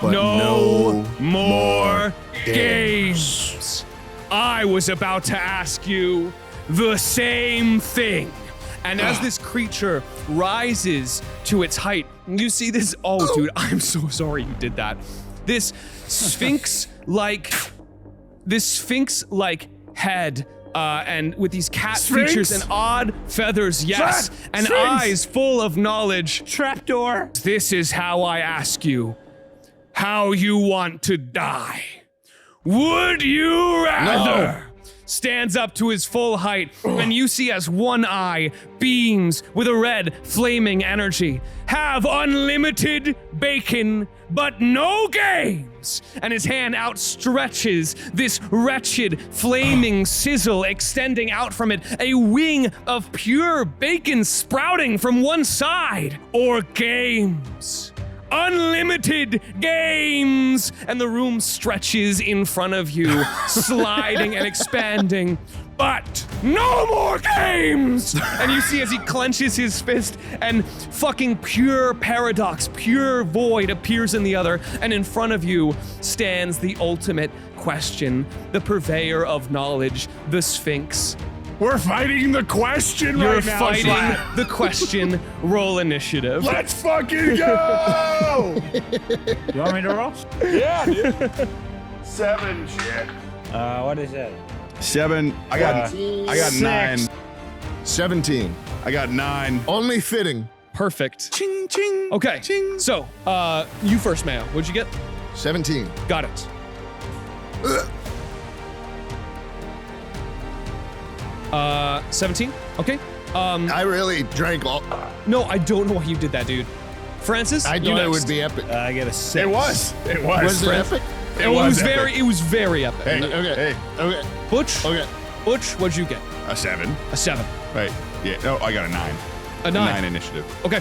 no more games. I was about to ask you the same thing. And as this creature rises to its height, you see this. Oh, dude, I'm so sorry you did that. This sphinx-like head, and with these cat features and odd feathers, yes, and Sphinx! eyes full of knowledge. Trapdoor. This is how I ask you how you want to die. Would you rather? Stands up to his full height, and you see as one eye beams with a red, flaming energy. Have unlimited bacon, but no games. And his hand outstretches this wretched, flaming sizzle extending out from it, a wing of pure bacon sprouting from one side. Or games. Unlimited games! And the room stretches in front of you, sliding and expanding. But no more games! And you see as he clenches his fist, and fucking pure paradox, pure void appears in the other, and in front of you stands the ultimate question, the purveyor of knowledge, the Sphinx. We're fighting the question You're right now. fighting Schlatt. the question. Roll initiative. Let's fucking go! You want me to roll? Yeah, dude. 7 shit. What is that? 7. I got 9. 17. I got 9. Only fitting Perfect. Ching, ching. Okay. Ching. So, you first, Mayo. What'd you get? 17. Got it. 17. Okay. I really drank all. No, I don't know why you did that, dude. Francis, I you thought it next. would be epic. I get a 6. It was. It was. Was it epic? It was very epic. Hey, Okay. hey, Okay. Butch, Okay. what'd you get? a 7. A 7. Right. Yeah. No, I got a 9. A 9. 9 initiative. Okay.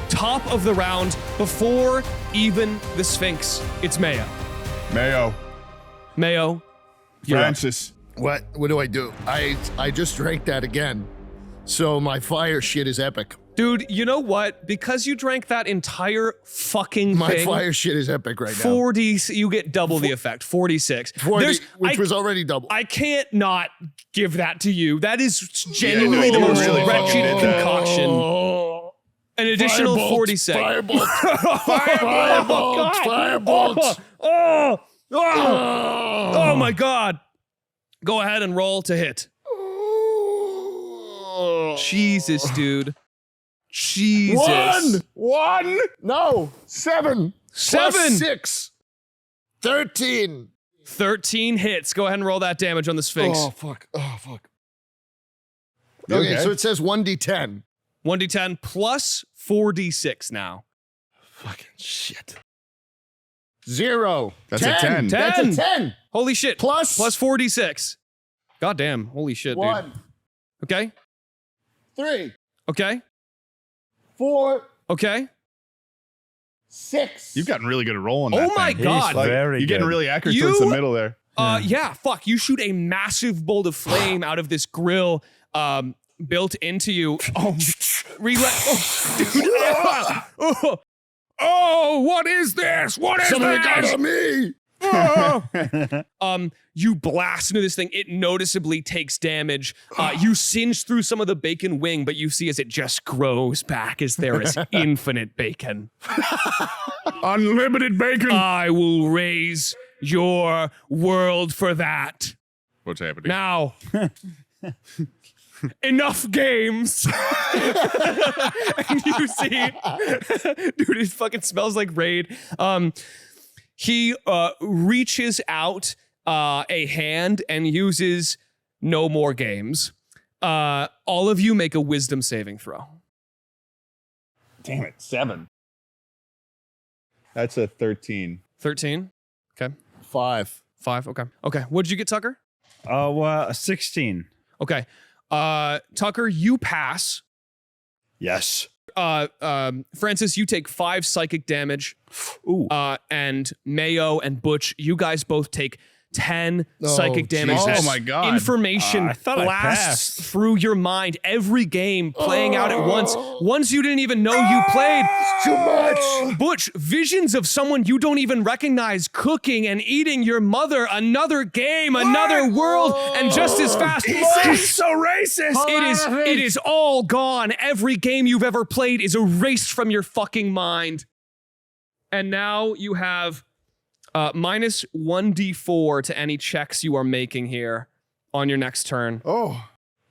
Top of the round, before even the Sphinx, it's Mayo. Mayo. Mayo, you're up. Francis. What do I do? I just drank that again. So my fire shit is epic. Dude, you know what? Because you drank that entire fucking My thing, fire shit is epic right now. 40, you get double the effect, 46. 40, which was already double. I can't not give that to you. That is genuinely the you most really wretched cheated that. concoction. An additional Firebolts, 46. Firebolts. Firebolts. Firebolts. Oh my god. Go ahead and roll to hit. Jesus, dude. Jesus. One. No. 7. 7. Plus 6. 13. 13 hits. Go ahead and roll that damage on the Sphinx. Oh, fuck. Okay, so it says 1d10. 1d10 plus 4d6 now. Fucking shit. 0. That's a 10. That's a 10. Holy shit. Plus 4d6. God damn. Holy shit, dude. 1, Okay. 3, Okay. 4, Okay. 6. You've gotten really good at rolling that Oh my thing. god. Like, Very you're getting good. really accurate You- towards the middle there. Yeah, fuck. You shoot a massive bolt of flame out of this grill built into you. Oh, oh, what is this? What is Somebody this? got on me. You blast into this thing. It noticeably takes damage. You singe through some of the bacon wing, but you see as it just grows back as there is infinite bacon. Unlimited bacon. I will raise your world for that. What's happening? Now, enough games. And you see, dude, it fucking smells like raid. He reaches out a hand and uses no more games. All of you make a wisdom saving throw. Damn it. 7. That's a 13. 13. Okay. 5. 5. Okay. Okay. What did you get, Tucker? A 16. Okay. Tucker, you pass. Yes. Francis, you take 5 psychic damage. Ooh. And Mayo and Butch, you guys both take 10 psychic damage. Jesus. As Oh my God. Information I thought I blasts passed. through your mind. Every game playing out at once. Once you didn't even know you played. Too much. Butch, visions of someone you don't even recognize cooking and eating your mother. Another game, another world, and just as fast. He's so racist. It is all gone. Every game you've ever played is erased from your fucking mind. And now you have minus 1d4 to any checks you are making here on your next turn. Oh.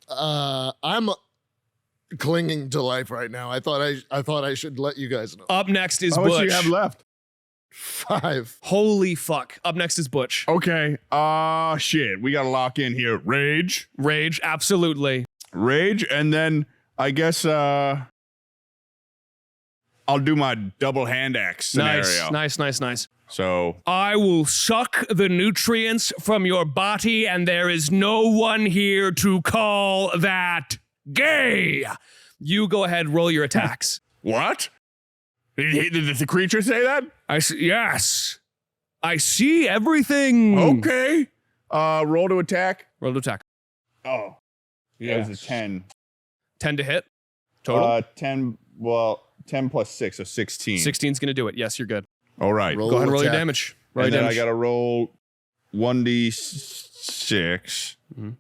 I'm clinging to life right now. I thought I should let you guys know. Up next is How much Butch. do you have left? 5. Holy fuck. Up next is Butch. Okay. Shit. We gotta lock in here. Rage. Rage, absolutely. Rage, and then I guess I'll do my double hand axe scenario. Nice. So I will suck the nutrients from your body, and there is no one here to call that gay. You go ahead, roll your attacks. what? Did the creature say that? Yes. I see everything. Okay. Roll to attack. Roll to attack. Oh. Yeah, it was a 10. 10 to hit. Total. 10. Well, 10 plus 6, so 16. 16's going to do it. Yes, you're good. All right. Roll Go ahead and roll your attack. damage. Roll And your then I damage. got to roll 1d6. Mhm.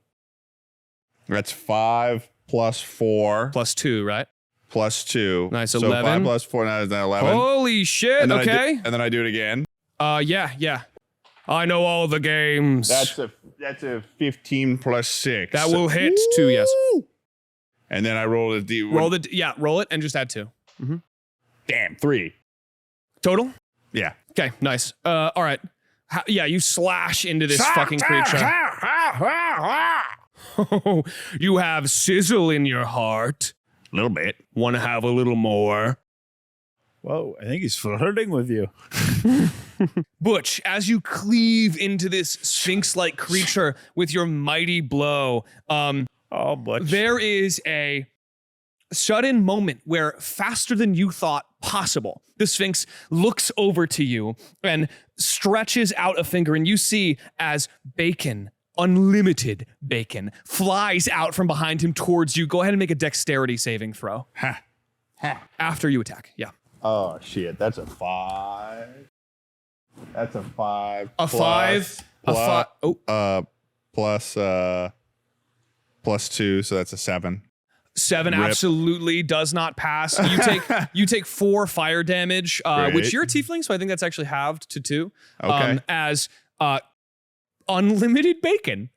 That's 5 plus 4 Plus 2, right? plus 2. Nice, So 11. 5 plus 4, now is that 11. Holy shit, and then okay. and then I do it again. Yeah. I know all the games. That's a 15 plus 6. That will hit too, yes. And then I roll a D. Roll it and just add 2. Damn, 3. Total? Yeah. Okay, nice. All right. You slash into this fucking creature. You have sizzle in your heart. A little bit. Want to have a little more? Whoa, I think he's flirting with you. Butch, as you cleave into this sphinx-like creature with your mighty blow, Butch. there is a sudden moment where, faster than you thought possible, the Sphinx looks over to you and stretches out a finger, and you see as bacon, unlimited bacon, flies out from behind him towards you. Go ahead and make a dexterity saving throw. After you attack, yeah. Oh, shit. That's a 5. That's a 5. A 5. Plus 2, so that's a 7. 7 Rip. absolutely does not pass. You take 4 fire damage, which you're a tiefling, so I think that's actually halved to 2. Okay. As unlimited bacon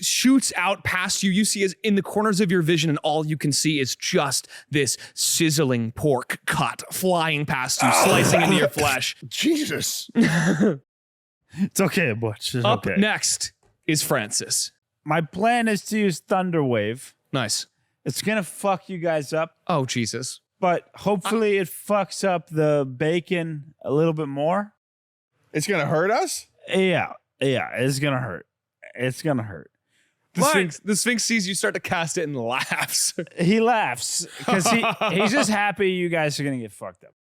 shoots out past you. You see as in the corners of your vision, and all you can see is just this sizzling pork cut flying past you, slicing into your flesh. Jesus. It's okay, Butch. It's Up okay. next is Francis. My plan is to use Thunder Wave. Nice. It's gonna fuck you guys up, Oh, Jesus. but hopefully it fucks up the bacon a little bit more. It's going to hurt us? Yeah, it's gonna hurt. It's gonna hurt. The Sphinx sees you start to cast it and laughs. He laughs because he's just happy you guys are gonna get fucked up.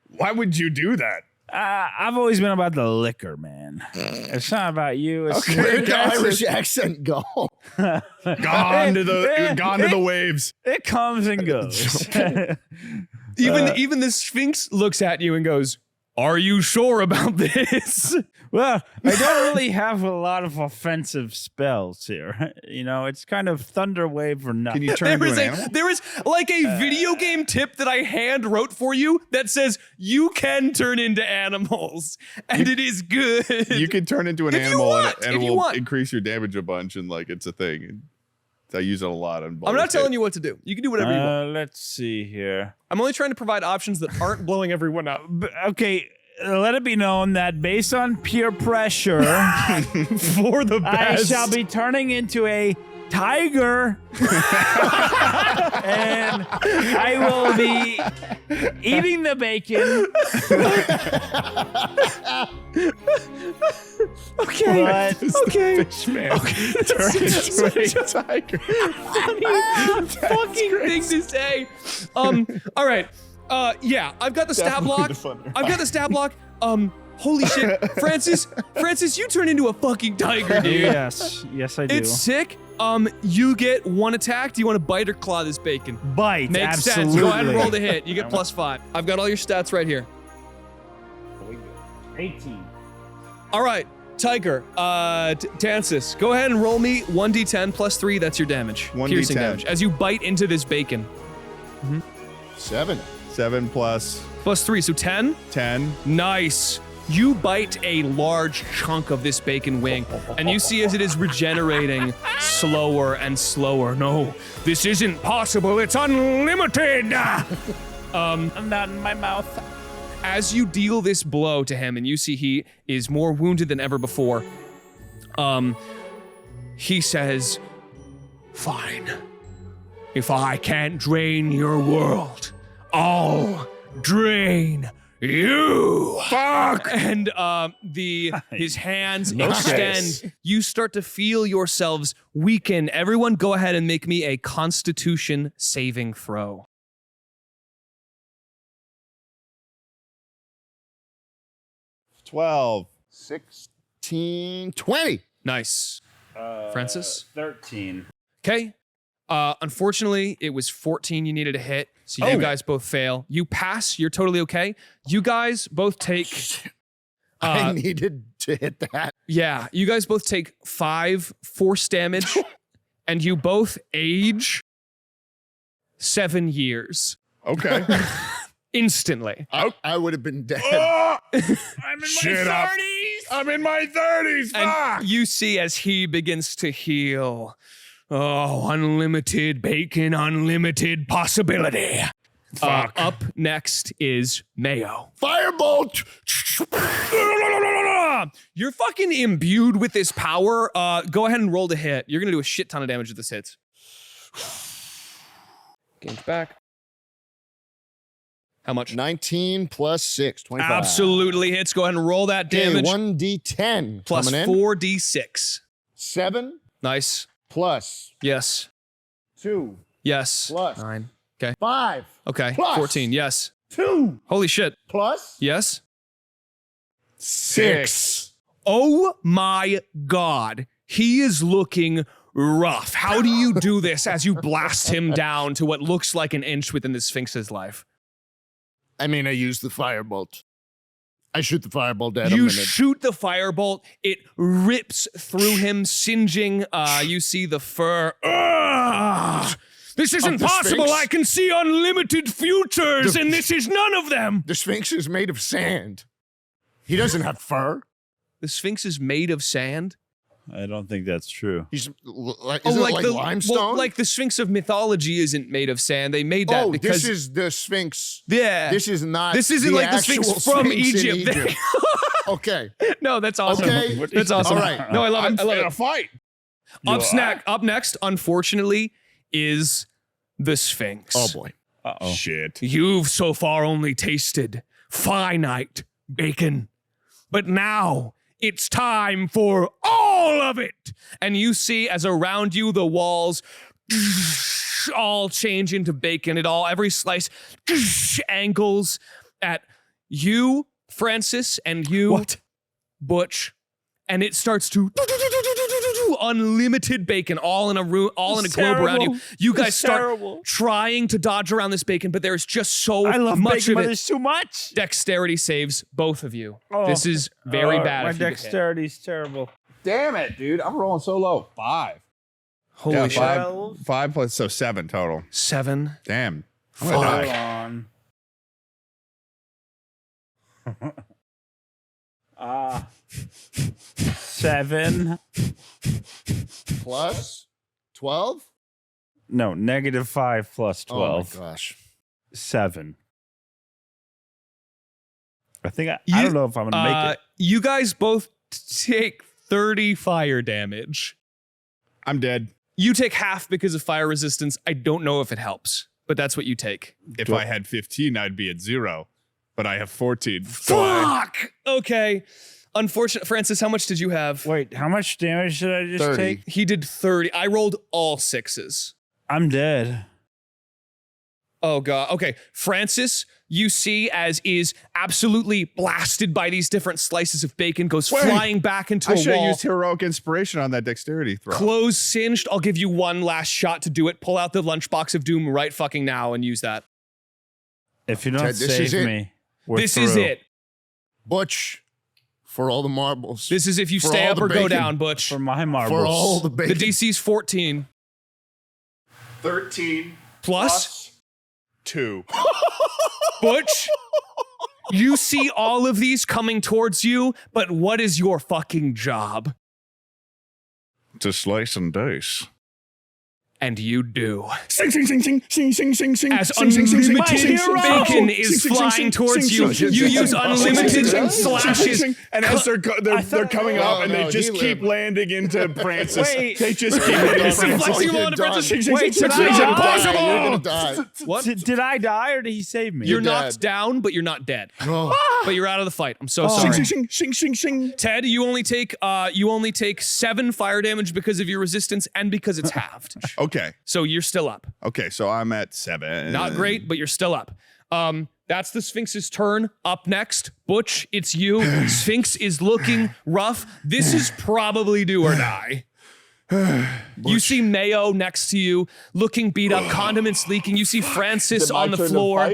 Why would you do that? I've always been about the liquor, man. It's not about you. It's Where'd the Irish accent go? Gone to the waves. It comes and goes. Even the Sphinx looks at you and goes, "Are you sure about this?" Well, I don't really have a lot of offensive spells here. You know, it's kind of Thunder Wave or nothing. Can you turn into an animal? There is like a video game tip that I hand wrote for you that says you can turn into animals, and it is good. You can turn into an If you animal want, and if it you will want. increase your damage a bunch, and like it's a thing. I use it a lot. I'm not telling you what to do. You can do whatever you want. Let's see here. I'm only trying to provide options that aren't blowing everyone up. Okay, let it be known that based on peer pressure, For the I best. shall be turning into a tiger. And I will be eating the bacon. Okay. But Okay. Fishman. Turn into a tiger. Funny fucking thing to say. All right. Yeah, I've got the stat block. I've got the stat block. Holy shit, Francis, you turn into a fucking tiger, dude. yes, I do. It's sick. You get 1 attack. Do you want to bite or claw this bacon? Bite, Makes absolutely. sense. Go ahead and roll the hit. You get +5. I've got all your stats right here. 18. All right, Tiger, Tansis, go ahead and roll me 1d10 +3. That's your damage. 1d10. Piercing damage. As you bite into this bacon. 7. 7 plus +3, so 10? 10. Nice. You bite a large chunk of this bacon wing, and you see as it is regenerating slower and slower. No, this isn't possible. It's unlimited. I'm not in my mouth. As you deal this blow to him, and you see he is more wounded than ever before, he says, "Fine. If I can't drain your world, I'll drain you." Fuck! And his hands extend. You start to feel yourselves weaken. Everyone go ahead and make me a Constitution saving throw. 12. 16, 20. Nice. Francis? 13. Okay. Unfortunately, it was 14 you needed to hit, so you guys both fail. You pass. You're totally okay. You guys both take... I needed to hit that. Yeah, you guys both take 5 force damage, and you both age 7 years. Okay. Instantly. I would have been dead. I'm in my 30s. I'm in my 30s. And you see as he begins to heal, Oh, unlimited bacon, unlimited possibility. Up next is Mayo. Firebolt! You're fucking imbued with this power. Go ahead and roll to hit. You're gonna do a shit ton of damage if this hits. Gains back. How much? 19 plus 6, 25. Absolutely hits. Go ahead and roll that damage. 1d10 plus coming in. 4d6. 7 Nice. plus Yes. 2 Yes. plus 9. Okay. 5 Okay. plus 14. Yes. 2 Holy shit. plus Yes. 6. Oh my God. He is looking rough. How do you do this as you blast him down to what looks like an inch within the Sphinx's life? I mean, I use the firebolt. I shoot the firebolt at him. You and it- shoot the firebolt. It rips through him, singeing. You see the fur. This isn't the possible. Sphinx? I can see unlimited futures, and this is none of them. The Sphinx is made of sand. He doesn't have fur. The Sphinx is made of sand. I don't think that's true. He's like, isn't it like limestone? Well, like the Sphinx of mythology isn't made of sand. They made that oh, because this is the Sphinx. yeah. This is not. This isn't the like the actual Sphinx from Sphinx in Egypt. Okay. No, that's awesome. Okay. That's awesome. All right. No, I love it. I love In a it. fight. Up next, unfortunately, is the Sphinx. Oh boy. Uh-oh. Shit. You've so far only tasted finite bacon, but now it's time for all of it. And you see as around you the walls all change into bacon. Every slice angles at you, Francis, and you, Butch, and it starts to unlimited bacon all in a room, all in a globe around you. You guys start trying to dodge around this bacon, but there's just so much bacon, of but it. there's too much. Dexterity saves both of you. This is very bad. My if you get hit. dexterity's terrible. Damn it, dude. I'm rolling so low. 5. Holy Yeah, shit. 5 plus, so 7 total. 7. Damn. I'm Hold gonna die. on. 7. Plus 12. No, -5 plus 12. Oh my gosh. 7. I think I don't know if I'm gonna make it. You guys both take 30 fire damage. I'm dead. You take half because of fire resistance. I don't know if it helps, but that's what you take. If I had 15, I'd be at 0. But I have 14. So Fuck! Okay. Unfortunate. Francis, how much did you have? Wait, how much damage did I just 30. take? He did 30. I rolled all 6s. I'm dead. Oh, God. Okay. Francis, you see as is absolutely blasted by these different slices of bacon, goes flying back into I a should have wall. used heroic inspiration on that dexterity throw. Clothes singed. I'll give you one last shot to do it. Pull out the lunchbox of doom right fucking now and use that. If you don't Ted, this is save it. me, we're This is through. it. Butch, for all the marbles. This is if you For stay all up the or go bacon. down, Butch. For my marbles. for all the The bacon. DC's 14. 13 Plus, 2. Butch, you see all of these coming towards you, but what is your fucking job? To slice and dice. And you do. Sing, sing, sing, sing, sing, sing, sing, sing. As sing, sing, sing, sing, unlimited sing, sing, bacon sing, is sing, sing, flying sing, towards sing, you, sing, you sing, use sing, unlimited sing, sing, slashes. sing, and as they're coming up, Oh, and no, they just he keep lived. landing into Francis. Wait. They just keep hitting It's a Francis. flexible You're on done. Francis. Sing, sing, Wait, sing, did sing, I sing, die? sing, You're sing. gonna die. What? Did I die or did he save me? You're You're knocked dead. down, but you're not dead. Oh, But you're out of the fight. I'm so Sing, sorry. sing, sing, sing, sing. Ted, you only take 7 fire damage because of your resistance and because it's halved. Okay. So you're still up. Okay, so I'm at 7. Not great, but you're still up. That's the Sphinx's turn. Up next, Butch, it's you. Sphinx is looking rough. This is probably do or die. You see Mayo next to you, looking beat up, condiments leaking. You see Francis on the floor.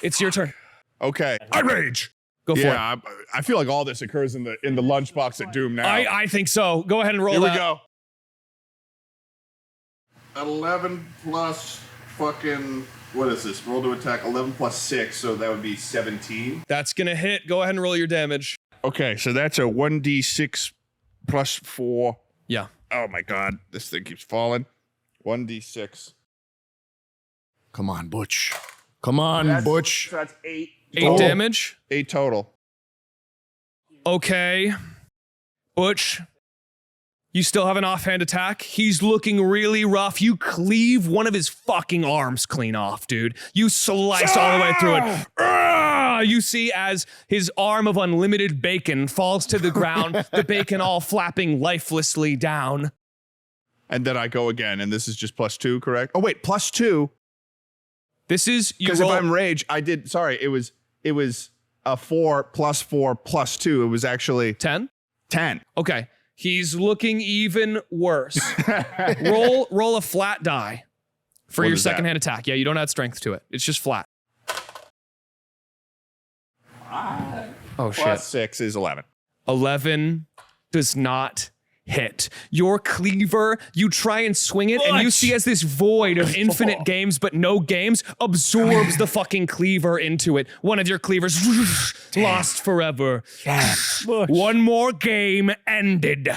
It's your turn. Okay. I rage. Go for it. Yeah, I feel like all this occurs in the lunchbox at Doom now. I think so. Go ahead and roll Here we that. go. 11 plus fucking, what is this? Roll to attack, 11 plus 6, so that would be 17. That's gonna hit. Go ahead and roll your damage. Okay, so that's a 1d6 plus 4. Yeah. Oh my God, this thing keeps falling. 1d6. Come on, Butch. Come on, Butch. So that's 8. 8 damage. 8 total. Okay. Butch, you still have an offhand attack. He's looking really rough. You cleave one of his fucking arms clean off, dude. You slice all the way through it. You see as his arm of unlimited bacon falls to the ground, the bacon all flapping lifelessly down. And then I go again, and this is just +2, correct? Oh wait, +2. This is you Because if roll. I'm rage, I did. Sorry, it was a 4 + 4 + 2. It was actually 10. 10. Okay. He's looking even worse. roll a flat die for What your is that? second hand attack. Yeah, you don't add strength to it. It's just flat. Oh shit. +6 is 11. 11 does not hit. Your cleaver, you try and swing it, and you see as this void of infinite games but no games absorbs the fucking cleaver into it. One of your cleavers lost forever. One more game ended.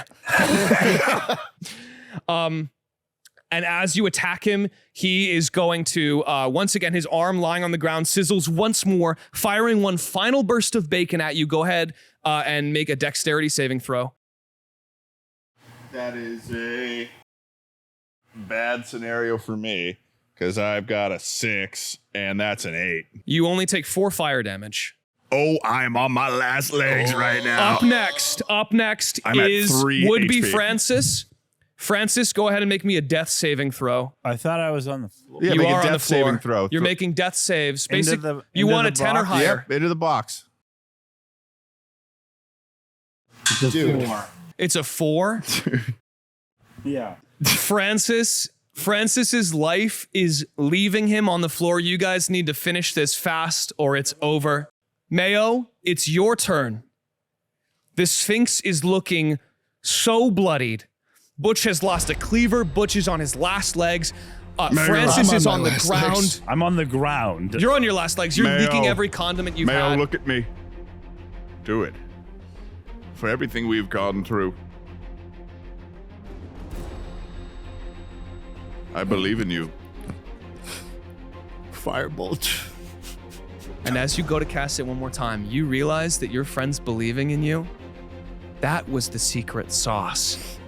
And as you attack him, he is going to, once again, his arm lying on the ground sizzles once more, firing one final burst of bacon at you. Go ahead and make a dexterity saving throw. That is a bad scenario for me because I've got a 6 and that's an 8. You only take 4 fire damage. Oh, I'm on my last legs right now. Up next I'm at is 3 would-be HP. Francis. Francis, go ahead and make me a death saving throw. I thought I was on the floor. Yeah, You make are a on the death floor. saving throw. You're making death saves. Into Basically, the- you into want a the 10 or box? higher. Yep, into the box. Dude. It's a 4. Yeah. Francis's life is leaving him on the floor. You guys need to finish this fast or it's over. Mayo, it's your turn. The Sphinx is looking so bloodied. Butch has lost a cleaver. Butch is on his last legs. Francis I'm is on on my the last ground. legs. I'm on the ground. You're on your last legs. You're Mayo. leaking every condiment you've Mayo, had. look at me. Do it. For everything we've gone through. I believe in you. Firebolt. And as you go to cast it one more time, you realize that your friends believing in you, that was the secret sauce.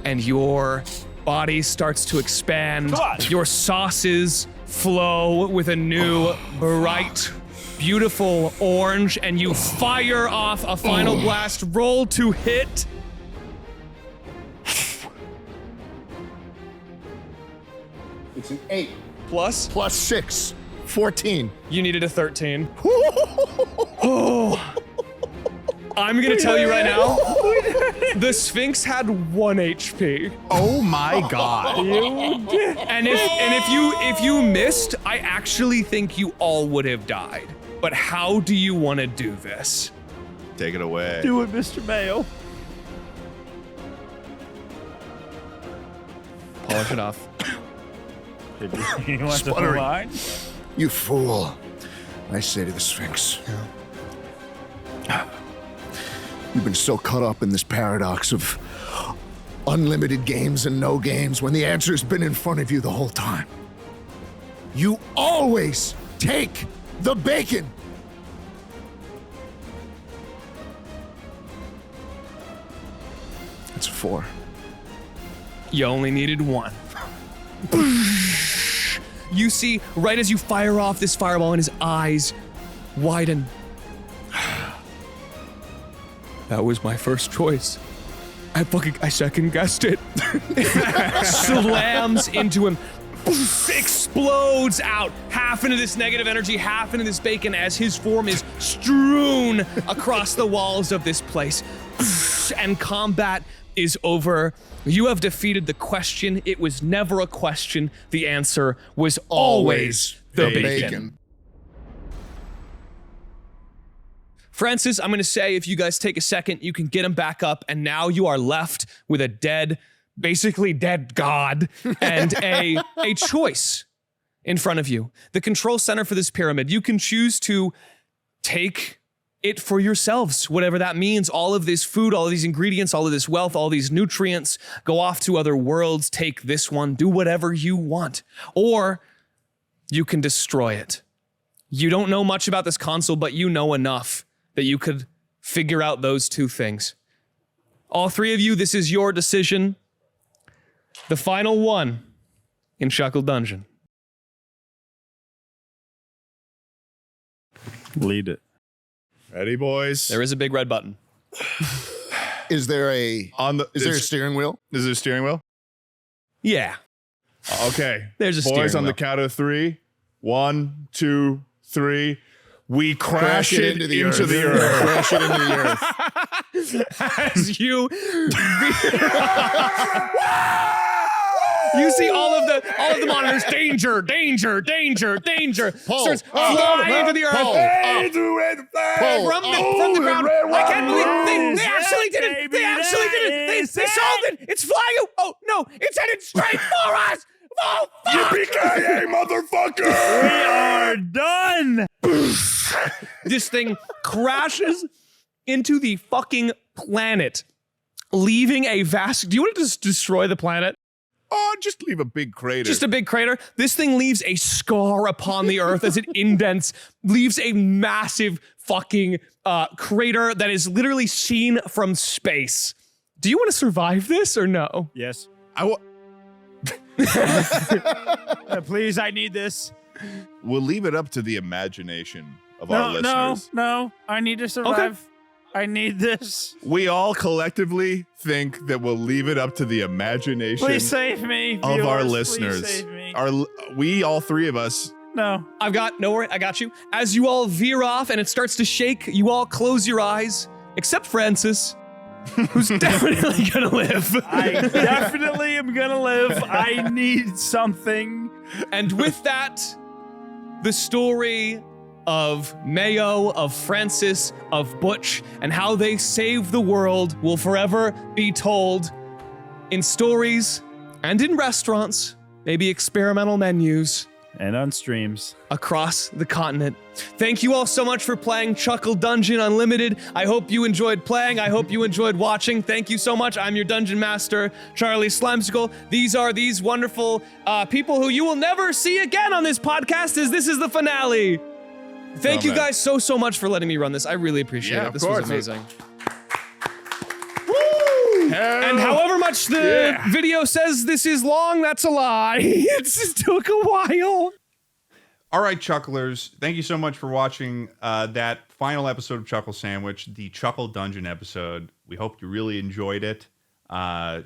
And your body starts to expand. Your sauces flow with a new, bright, beautiful orange, and you fire off a final blast. Roll to hit. It's an 8 Plus, plus 6. 14. you needed a 13. Oh. I'm gonna tell you right now, the Sphinx had 1 HP. Oh my god. And if you missed, I actually think you all would have died. But how do you want to do this? Take it away. Do it, Mr. Mayo. Polish it off. You want the Sputtering. line? You fool. I say to the Sphinx. You've been so caught up in this paradox of unlimited games and no games when the answer's been in front of you the whole time. You always take the bacon. It's a 4. You only needed 1. You see, right as you fire off this fireball, and his eyes widen. That was my first choice. I second guessed it. Slams into him. Explodes out. Half into this negative energy, half into this bacon as his form is strewn across the walls of this place. And combat is over. You have defeated the question. It was never a question. The answer was always the bacon. Francis, I'm going to say if you guys take a second, you can get him back up, and now you are left with a basically dead god and a choice in front of you. The control center for this pyramid, you can choose to take it for yourselves, whatever that means. All of this food, all of these ingredients, all of this wealth, all these nutrients, go off to other worlds, take this one, do whatever you want. Or you can destroy it. You don't know much about this console, but you know enough that you could figure out those two things. All three of you, this is your decision. The final one in Chuckle Dungeon. Lead it. Ready, boys? There is a big red button. Is there a steering wheel? Is there a steering wheel? Yeah. Okay. There's a boys steering on the wheel. count of 3. 1, 2, 3. We crash it into the earth. Crash it into the earth. As you you see all of the monitors, danger, danger, danger, danger, starts flying into the earth. From the ground. I can't believe they actually did it. They actually did it. They solved it. It's flying. Oh no, it's headed straight for us. Oh, fuck. Yippee-ki-yay, motherfucker! We are done. This thing crashes into the fucking planet, leaving a vast... Do you want to just destroy the planet? Oh, just leave a big crater. Just a big crater. This thing leaves a scar upon the earth as it indents, leaves a massive fucking crater that is literally seen from space. Do you want to survive this or no? Yes. I Please, I need this. We'll leave it up to the imagination of our listeners. No. I need to survive. I need this. We all collectively think that we'll leave it up to the imagination Please save me, of viewers. our Please listeners. save me. We all three of us. No. Don't worry, I got you. As you all veer off and it starts to shake, you all close your eyes, except Francis, who's definitely gonna live. I definitely am gonna live. I need something. And with that, the story of Mayo, of Francis, of Butch, and how they saved the world will forever be told in stories and in restaurants, maybe experimental menus, And on streams. across the continent. Thank you all so much for playing Chuckle Dungeon Unlimited. I hope you enjoyed playing. I hope you enjoyed watching. Thank you so much. I'm your dungeon master, Charlie Slimesicle. These are these wonderful people who you will never see again on this podcast, as this is the finale. Thank you man. guys so much for letting me run this. I really appreciate Yeah, it. of This course. was amazing. Hell And however much the video says this is long, that's a lie. It just took a while. All right, Chucklers, thank you so much for watching that final episode of Chuckle Sandwich, the Chuckle Dungeon episode. We hope you really enjoyed it. I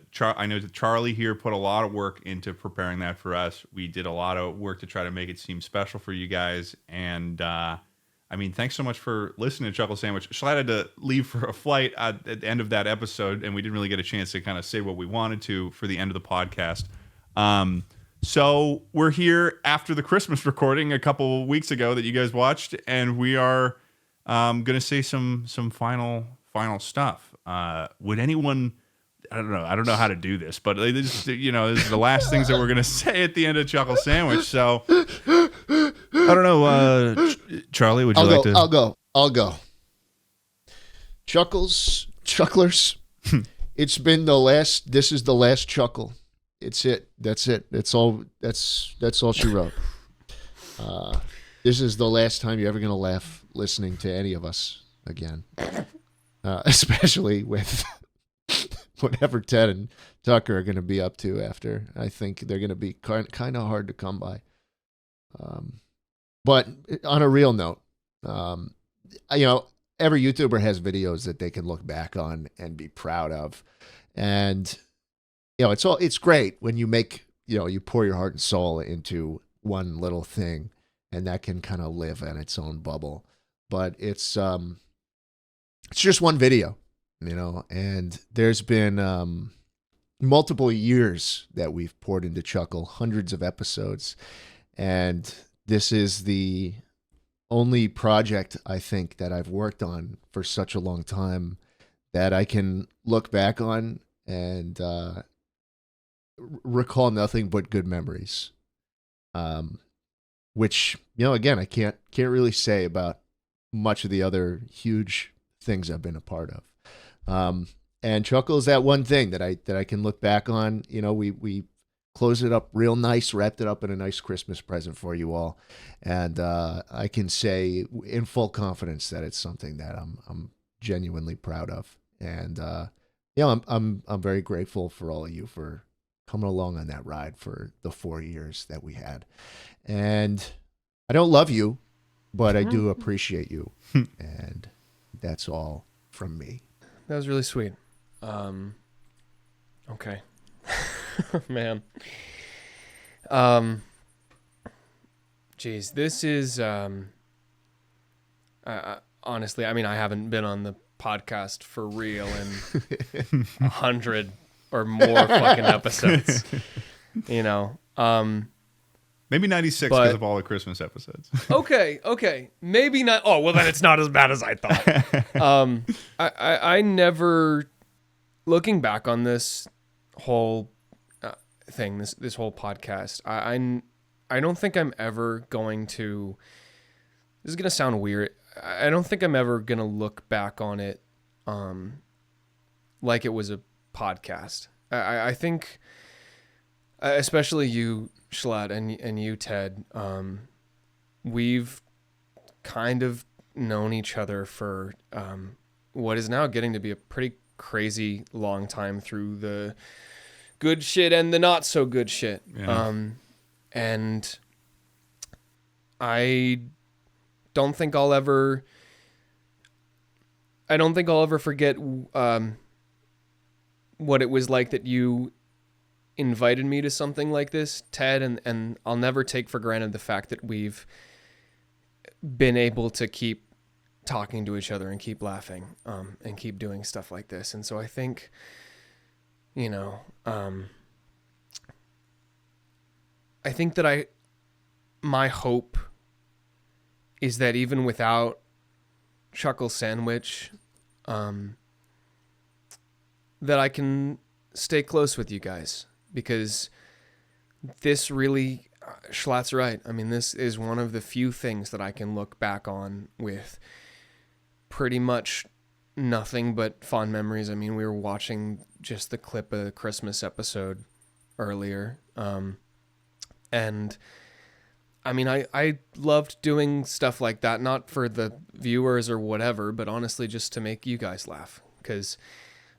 know that Charlie here put a lot of work into preparing that for us. We did a lot of work to try to make it seem special for you guys. And, I mean, thanks so much for listening to Chuckle Sandwich. JSchlatt had to leave for a flight at the end of that episode, and we didn't really get a chance to kind of say what we wanted to for the end of the podcast. So we're here after the Christmas recording a couple weeks ago that you guys watched, and we are going to say some final stuff. Would anyone? I don't know how to do this, but this is the last things that we're going to say at the end of Chuckle Sandwich. So I don't know, Charlie. Would you like to? I'll go. Chucklers. It's been this is the last chuckle. It's it. That's it. That's all she wrote. This is the last time you're ever going to laugh listening to any of us again. Especially with whatever Ted and Tucker are going to be up to after. I think they're going to be kind of hard to come by. But on a real note, every YouTuber has videos that they can look back on and be proud of. And it's great when you make, you pour your heart and soul into one little thing, and that can kind of live in its own bubble. But it's just one video, and there's been multiple years that we've poured into Chuckle, hundreds of episodes, and this is the only project I think that I've worked on for such a long time that I can look back on and recall nothing but good memories. Which, again, I can't really say about much of the other huge things I've been a part of. And Chuckle is that one thing that I can look back on. You know, we closed it up real nice, wrapped it up in a nice Christmas present for you all, and I can say in full confidence that it's something that I'm genuinely proud of. And I'm very grateful for all of you for coming along on that ride for the 4 years that we had. And I don't love you, but I do appreciate you. And that's all from me. That was really sweet. Okay. Man. Geez, this is honestly, I mean, I haven't been on the podcast for real in 100 or more fucking episodes. You know. Maybe 96 because of all the Christmas episodes. Okay. Maybe not. Oh, well, then it's not as bad as I thought. I never, looking back on this whole thing, this whole podcast, I don't think I'm ever going to, this is going to sound weird. I don't think I'm ever going to look back on it like it was a podcast. I think, especially you, Schlatt, and you, Ted, we've kind of known each other for what is now getting to be a pretty crazy long time through the good shit and the not so good shit. Yeah. And I don't think I'll ever forget what it was like that you invited me to something like this, Ted, and I'll never take for granted the fact that we've been able to keep talking to each other and keep laughing and keep doing stuff like this. And so I think, you know, I think that my hope is that even without Chuckle Sandwich, that I can stay close with you guys, because this really, Schlatt's right. I mean, this is one of the few things that I can look back on with pretty much nothing but fond memories. I mean, we were watching just the clip of the Christmas episode earlier. And I mean, I loved doing stuff like that, not for the viewers or whatever, but honestly just to make you guys laugh, because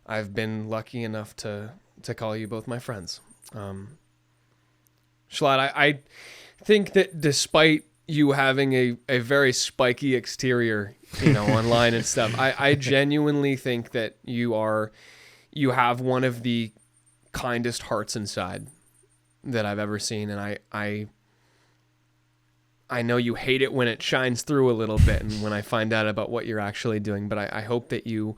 I've been lucky enough to call you both my friends. Schlatt, I think that despite you having a very spiky exterior, you know, online and stuff, I genuinely think that you have one of the kindest hearts inside that I've ever seen. And I know you hate it when it shines through a little bit and when I find out about what you're actually doing, but I hope that you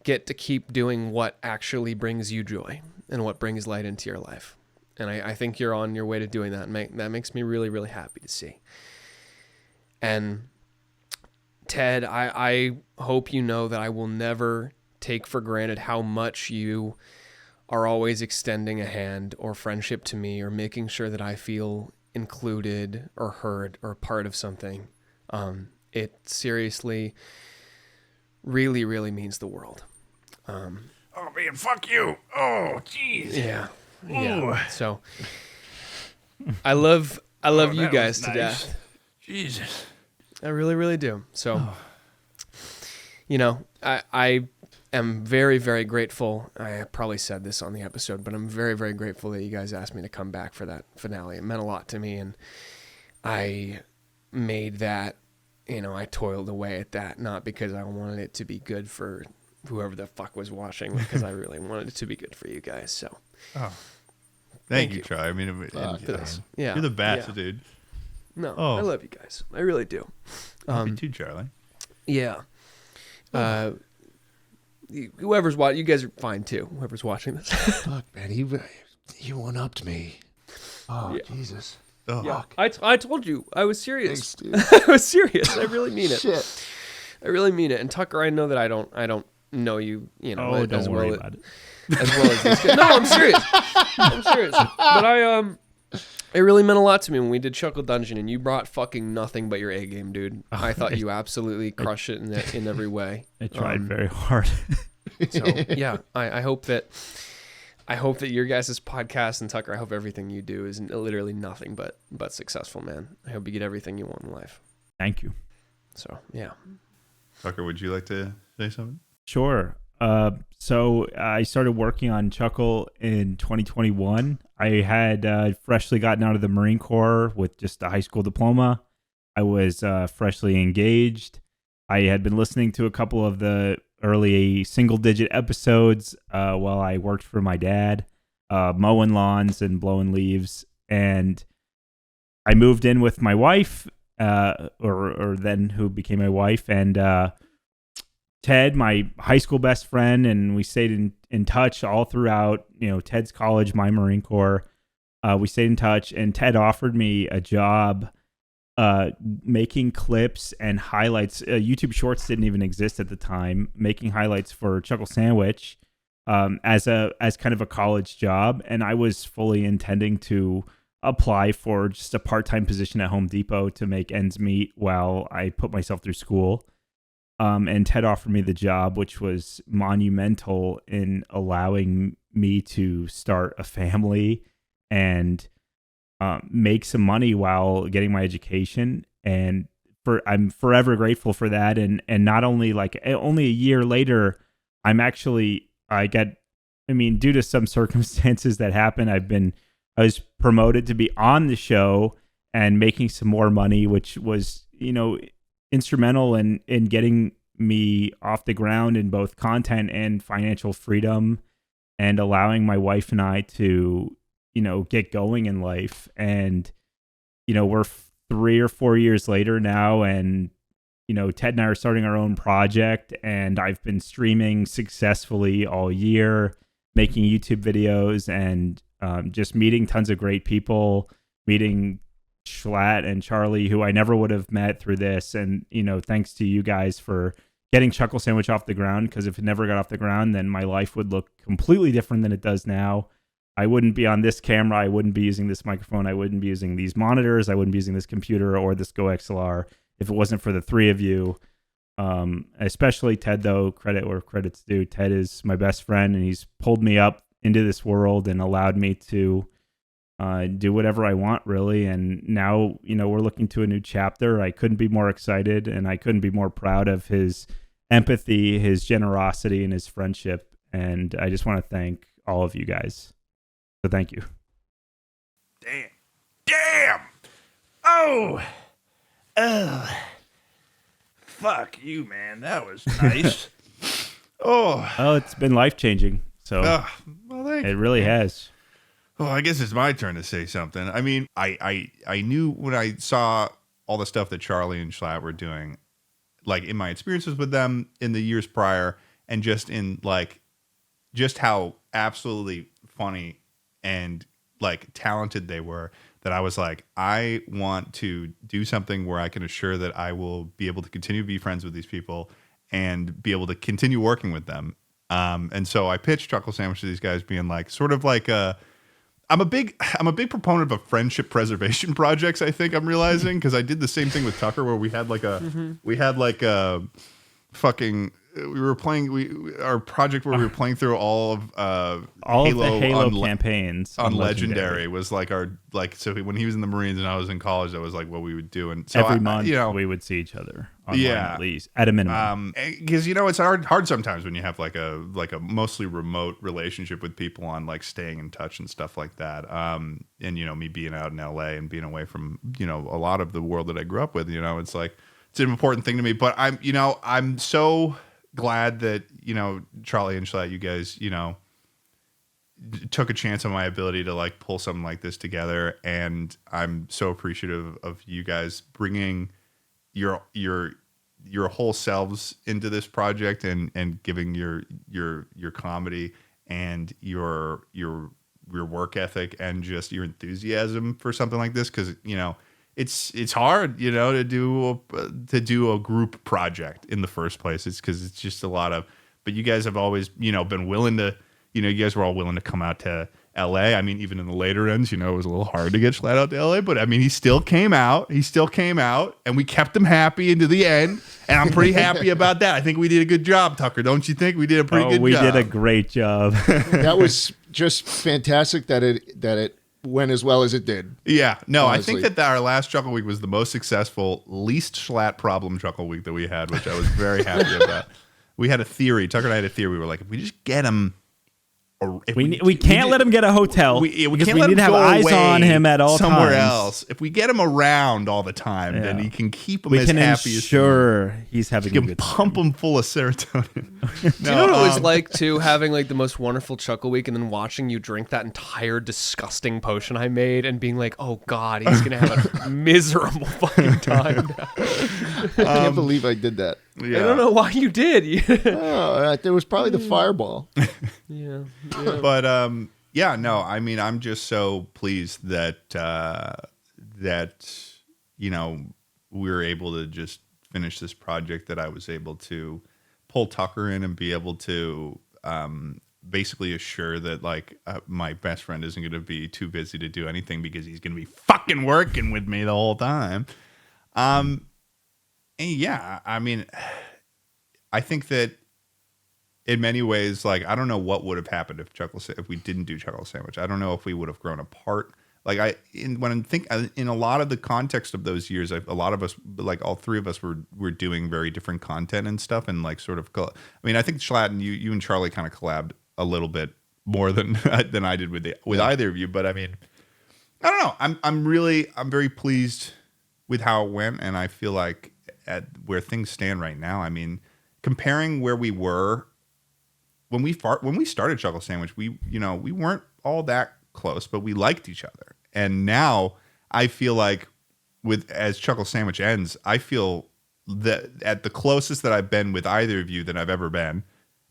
get to keep doing what actually brings you joy and what brings light into your life. And I think you're on your way to doing that. And that makes me really, really happy to see. And Ted, I hope you know that I will never take for granted how much you are always extending a hand or friendship to me, or making sure that I feel included or heard or part of something. It seriously really, really means the world. Oh man, fuck you. Oh, jeez. Yeah. So I love you guys to death. Jesus. I really, really do. So, you know, I am very, very grateful. I probably said this on the episode, but I'm very, very grateful that you guys asked me to come back for that finale. It meant a lot to me, and I made that, you know, I toiled away at that, not because I wanted it to be good for whoever the fuck was watching, because I really wanted it to be good for you guys. So, Thank you, Charlie. I mean, yeah, you're the best, dude. No, I love you guys. I really do. Me too, Charlie. Yeah. Whoever's watching, you guys are fine too. Whoever's watching this. Fuck, man, he one-upped me. Oh, yeah. Jesus. Oh. Yeah. I told you. I was serious. Thanks, dude. I was serious. I really mean it. Shit. I really mean it. And Tucker, I know that I don't know you, you know, Oh, don't worry about it. As well as this guy. No, I'm serious. I'm serious. But It really meant a lot to me when we did Chuckle Dungeon, and you brought fucking nothing but your A game, dude. I thought you absolutely crushed it in every way. I tried very hard. So yeah, I hope that your guys' podcast, and Tucker, I hope everything you do is literally nothing but successful, man. I hope you get everything you want in life. Thank you. So yeah. Tucker, would you like to say something? Sure. So I started working on Chuckle in 2021. I had freshly gotten out of the Marine Corps with just a high school diploma. I was freshly engaged. I had been listening to a couple of the early single-digit episodes while I worked for my dad, mowing lawns and blowing leaves. And I moved in with my wife, or then who became my wife, and Ted, my high school best friend, and we stayed in touch all throughout, Ted's college, my Marine Corps. We stayed in touch, and Ted offered me a job making clips and highlights. YouTube Shorts didn't even exist at the time, making highlights for Chuckle Sandwich as kind of a college job. And I was fully intending to apply for just a part-time position at Home Depot to make ends meet while I put myself through school. And Ted offered me the job, which was monumental in allowing me to start a family and make some money while getting my education. And I'm forever grateful for that. And not only only a year later, due to some circumstances that happened, I was promoted to be on the show and making some more money, which was, instrumental in getting me off the ground in both content and financial freedom, and allowing my wife and I to, get going in life. And, we're 3 or 4 years later now, and, Ted and I are starting our own project, and I've been streaming successfully all year, making YouTube videos, and just meeting tons of great people, meeting JSchlatt and Charlie, who I never would have met through this. And, thanks to you guys for getting Chuckle Sandwich off the ground, because if it never got off the ground, then my life would look completely different than it does now. I wouldn't be on this camera. I wouldn't be using this microphone. I wouldn't be using these monitors. I wouldn't be using this computer or this Go XLR if it wasn't for the three of you. Especially Ted, though, credit where credit's due. Ted is my best friend, and he's pulled me up into this world and allowed me to do whatever I want, really. And now, we're looking to a new chapter. I couldn't be more excited, and I couldn't be more proud of his empathy, his generosity, and his friendship. And I just want to thank all of you guys. So thank you. Damn! Oh! Fuck you, man. That was nice. Oh, it's been life-changing. So well, thank it you. really has. Oh, I guess it's my turn to say something. I mean, I knew when I saw all the stuff that Charlie and JSchlatt were doing, like in my experiences with them in the years prior, and just in just how absolutely funny and talented they were, that I was like, I want to do something where I can assure that I will be able to continue to be friends with these people and be able to continue working with them. And so I pitched Chuckle Sandwich to these guys, being I'm a big proponent of friendship preservation projects. I think I'm realizing, because I did the same thing with Tucker, where we had our project where we were playing through all of the Halo campaigns on Legendary was so when he was in the Marines and I was in college, that was what we would do. And so every month we would see each other online, at least at a minimum. Because it's hard sometimes when you have a mostly remote relationship with people on staying in touch and stuff like that. And me being out in LA and being away from a lot of the world that I grew up with, it's it's an important thing to me. But I'm so glad that Charlie and JSchlatt, you guys took a chance on my ability to pull something like this together, and I'm so appreciative of you guys bringing your whole selves into this project, and giving your comedy and your work ethic and just your enthusiasm for something like this, because it's hard, to do a group project in the first place. It's because it's just a lot of, but you guys have always, been willing to, you guys were all willing to come out to LA. I mean, even in the later ends, it was a little hard to get Schlatt out to LA, but I mean, he still came out, and we kept him happy into the end, and I'm pretty happy about that. I think we did a good job, Tucker. Don't you think we did a pretty good job? We did a great job. That was just fantastic that it went as well as it did. Yeah, no, honestly. I think that our last Chuckle Week was the most successful, least Schlatt problem Chuckle Week that we had, which I was very happy about. We had a theory. Tucker and I had a theory. We were like, if we just get him. We can't let him get a hotel. We because can't we let need him to have go eyes away on him at all somewhere times. else. If we get him around all the time, then he can keep him We as can happy ensure he's having as a we can good pump him full of serotonin. Do you know what it was like too, having like the most wonderful Chuckle Week and then watching you drink that entire disgusting potion I made and being like, oh God, he's gonna have a miserable fucking time now. I can't believe I did that. Yeah. I don't know why you did. There was probably the fireball. Yeah. But yeah, no, I mean, I'm just so pleased that we were able to just finish this project, that I was able to pull Tucker in and be able to basically assure that my best friend isn't going to be too busy to do anything because he's going to be fucking working with me the whole time. And yeah, I mean, I think that in many ways, I don't know what would have happened if we didn't do Chuckle Sandwich. I don't know if we would have grown apart. In a lot of the context of those years, a lot of us, all three of us, were doing very different content and stuff, and I think Schlatt and you and Charlie kind of collabed a little bit more than I did with either of you. But I mean, I don't know. I'm very pleased with how it went, and I feel like at where things stand right now, I mean, comparing where we were when we started Chuckle Sandwich, we weren't all that close, but we liked each other. And now I feel like as Chuckle Sandwich ends, I feel that at the closest that I've been with either of you than I've ever been,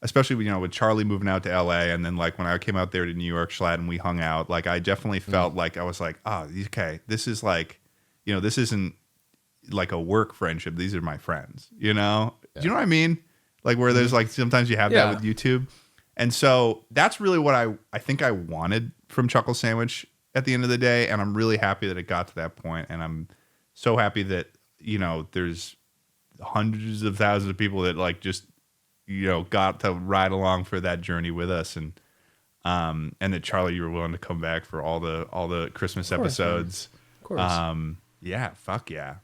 especially with Charlie moving out to LA, and then when I came out there to New York, Schlatt, and we hung out, I definitely felt like I was like, oh, okay, this is this isn't like a work friendship. These are my friends, Do you know what I mean? Where there's sometimes you have that with YouTube. And so that's really what I think I wanted from Chuckle Sandwich at the end of the day. And I'm really happy that it got to that point. And I'm so happy that, there's hundreds of thousands of people that just, got to ride along for that journey with us. And that Charlie, you were willing to come back for all the Christmas episodes. Of course. Yeah, fuck yeah.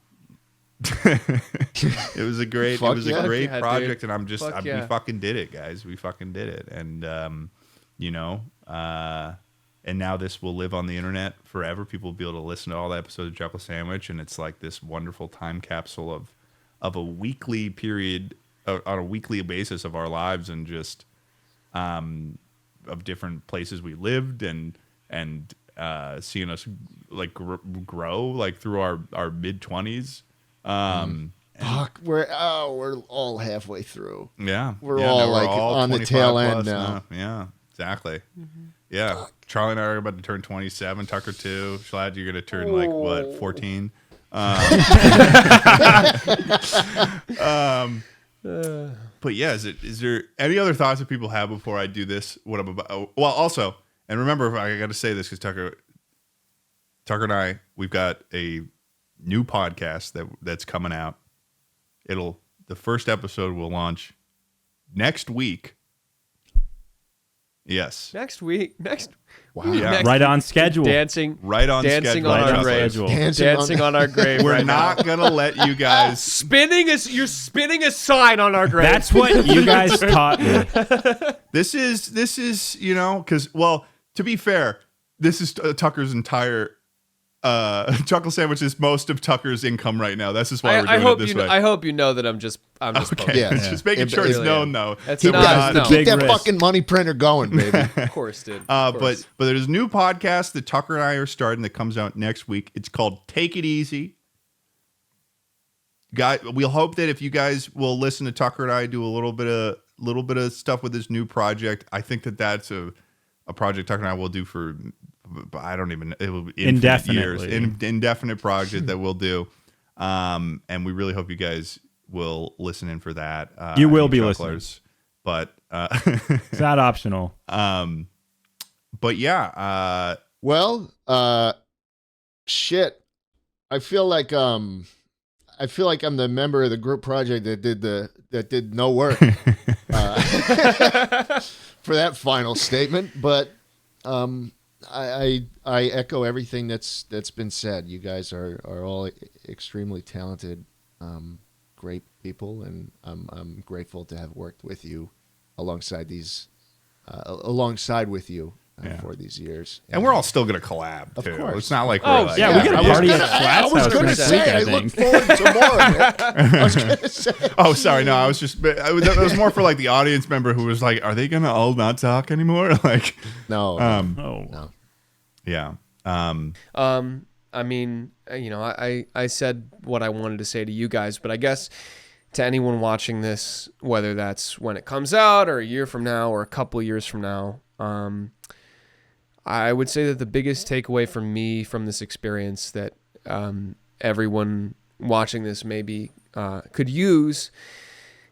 It was a great project, dude. and We fucking did it, guys. We fucking did it. And and now this will live on the internet forever. People will be able to listen to all the episodes of Chuckle Sandwich, and it's like this wonderful time capsule of a weekly period on a weekly basis of our lives, and just of different places we lived, and seeing us grow through our mid-20s. Fuck, we're all halfway through. Yeah, we're all on the tail end now. Yeah, exactly. Mm-hmm. Yeah, Charlie and I are about to turn 27. Tucker too. Schlatt, you're gonna turn 14. But yeah, is there any other thoughts that people have before I do this? What I'm about? Well, also, and remember, I got to say this because Tucker and I, we've got a new podcast that's coming out. The first episode will launch next week. Yes. Next week. Wow. Yeah. Right on schedule. Dancing Right on dancing schedule. on Right our on grave. schedule. Dancing on our grave. We're right not gonna let you guys. You're spinning a sign on our grave. That's what you guys taught me. This is because to be fair, this is Tucker's entire Chuckle Sandwich is most of Tucker's income right now. That's just why we're doing it this way. I hope you know that I'm just okay. poking. Yeah. Just making sure it's known though. That's Keep not, that, no. keep that risk. fucking money printer going, baby. Of course, dude. Of course. But there's a new podcast that Tucker and I are starting that comes out next week. It's called Take It Easy. We'll hope that if you guys will listen to Tucker and I do a little bit of stuff with this new project, I think that's a project Tucker and I will do for, I don't even, it will be years, indefinite project that we'll do. And we really hope you guys will listen in for that. You will be Chucklers. listening. But It's not optional. But yeah, Well, shit. I feel like I'm the member of the group project that did no work for that final statement. But I echo everything that's been said. You guys are all extremely talented, great people, and I'm grateful to have worked with you alongside with you. For these years, and we're all still gonna collab too. Of course. It's not like Oh, we're like, yeah, we got a party at I Schlatt's was house going to next say, week, I I look think. forward to more of it. I was going to say. Oh, sorry. No, I was just. It was more for like the audience member who was like, "Are they gonna all not talk anymore?" Like, No. Oh. yeah. I mean, I said what I wanted to say to you guys, but I guess to anyone watching this, whether that's when it comes out or a year from now or a couple years from now, I would say that the biggest takeaway for me from this experience that everyone watching this maybe could use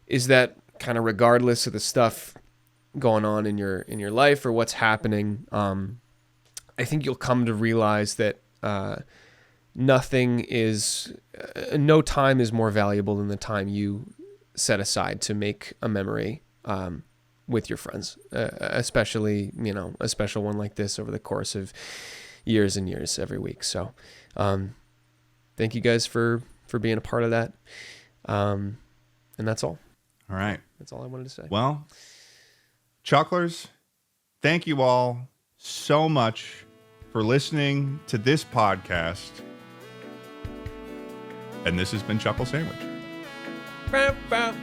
is that kind of regardless of the stuff going on in your life or what's happening, I think you'll come to realize that no time is more valuable than the time you set aside to make a memory with your friends, especially, a special one like this over the course of years and years every week. So thank you guys for being a part of that. And that's all. All right. That's all I wanted to say. Well, Chucklers, thank you all so much for listening to this podcast. And this has been Chuckle Sandwich. Ba-ba-ba-ba-ba.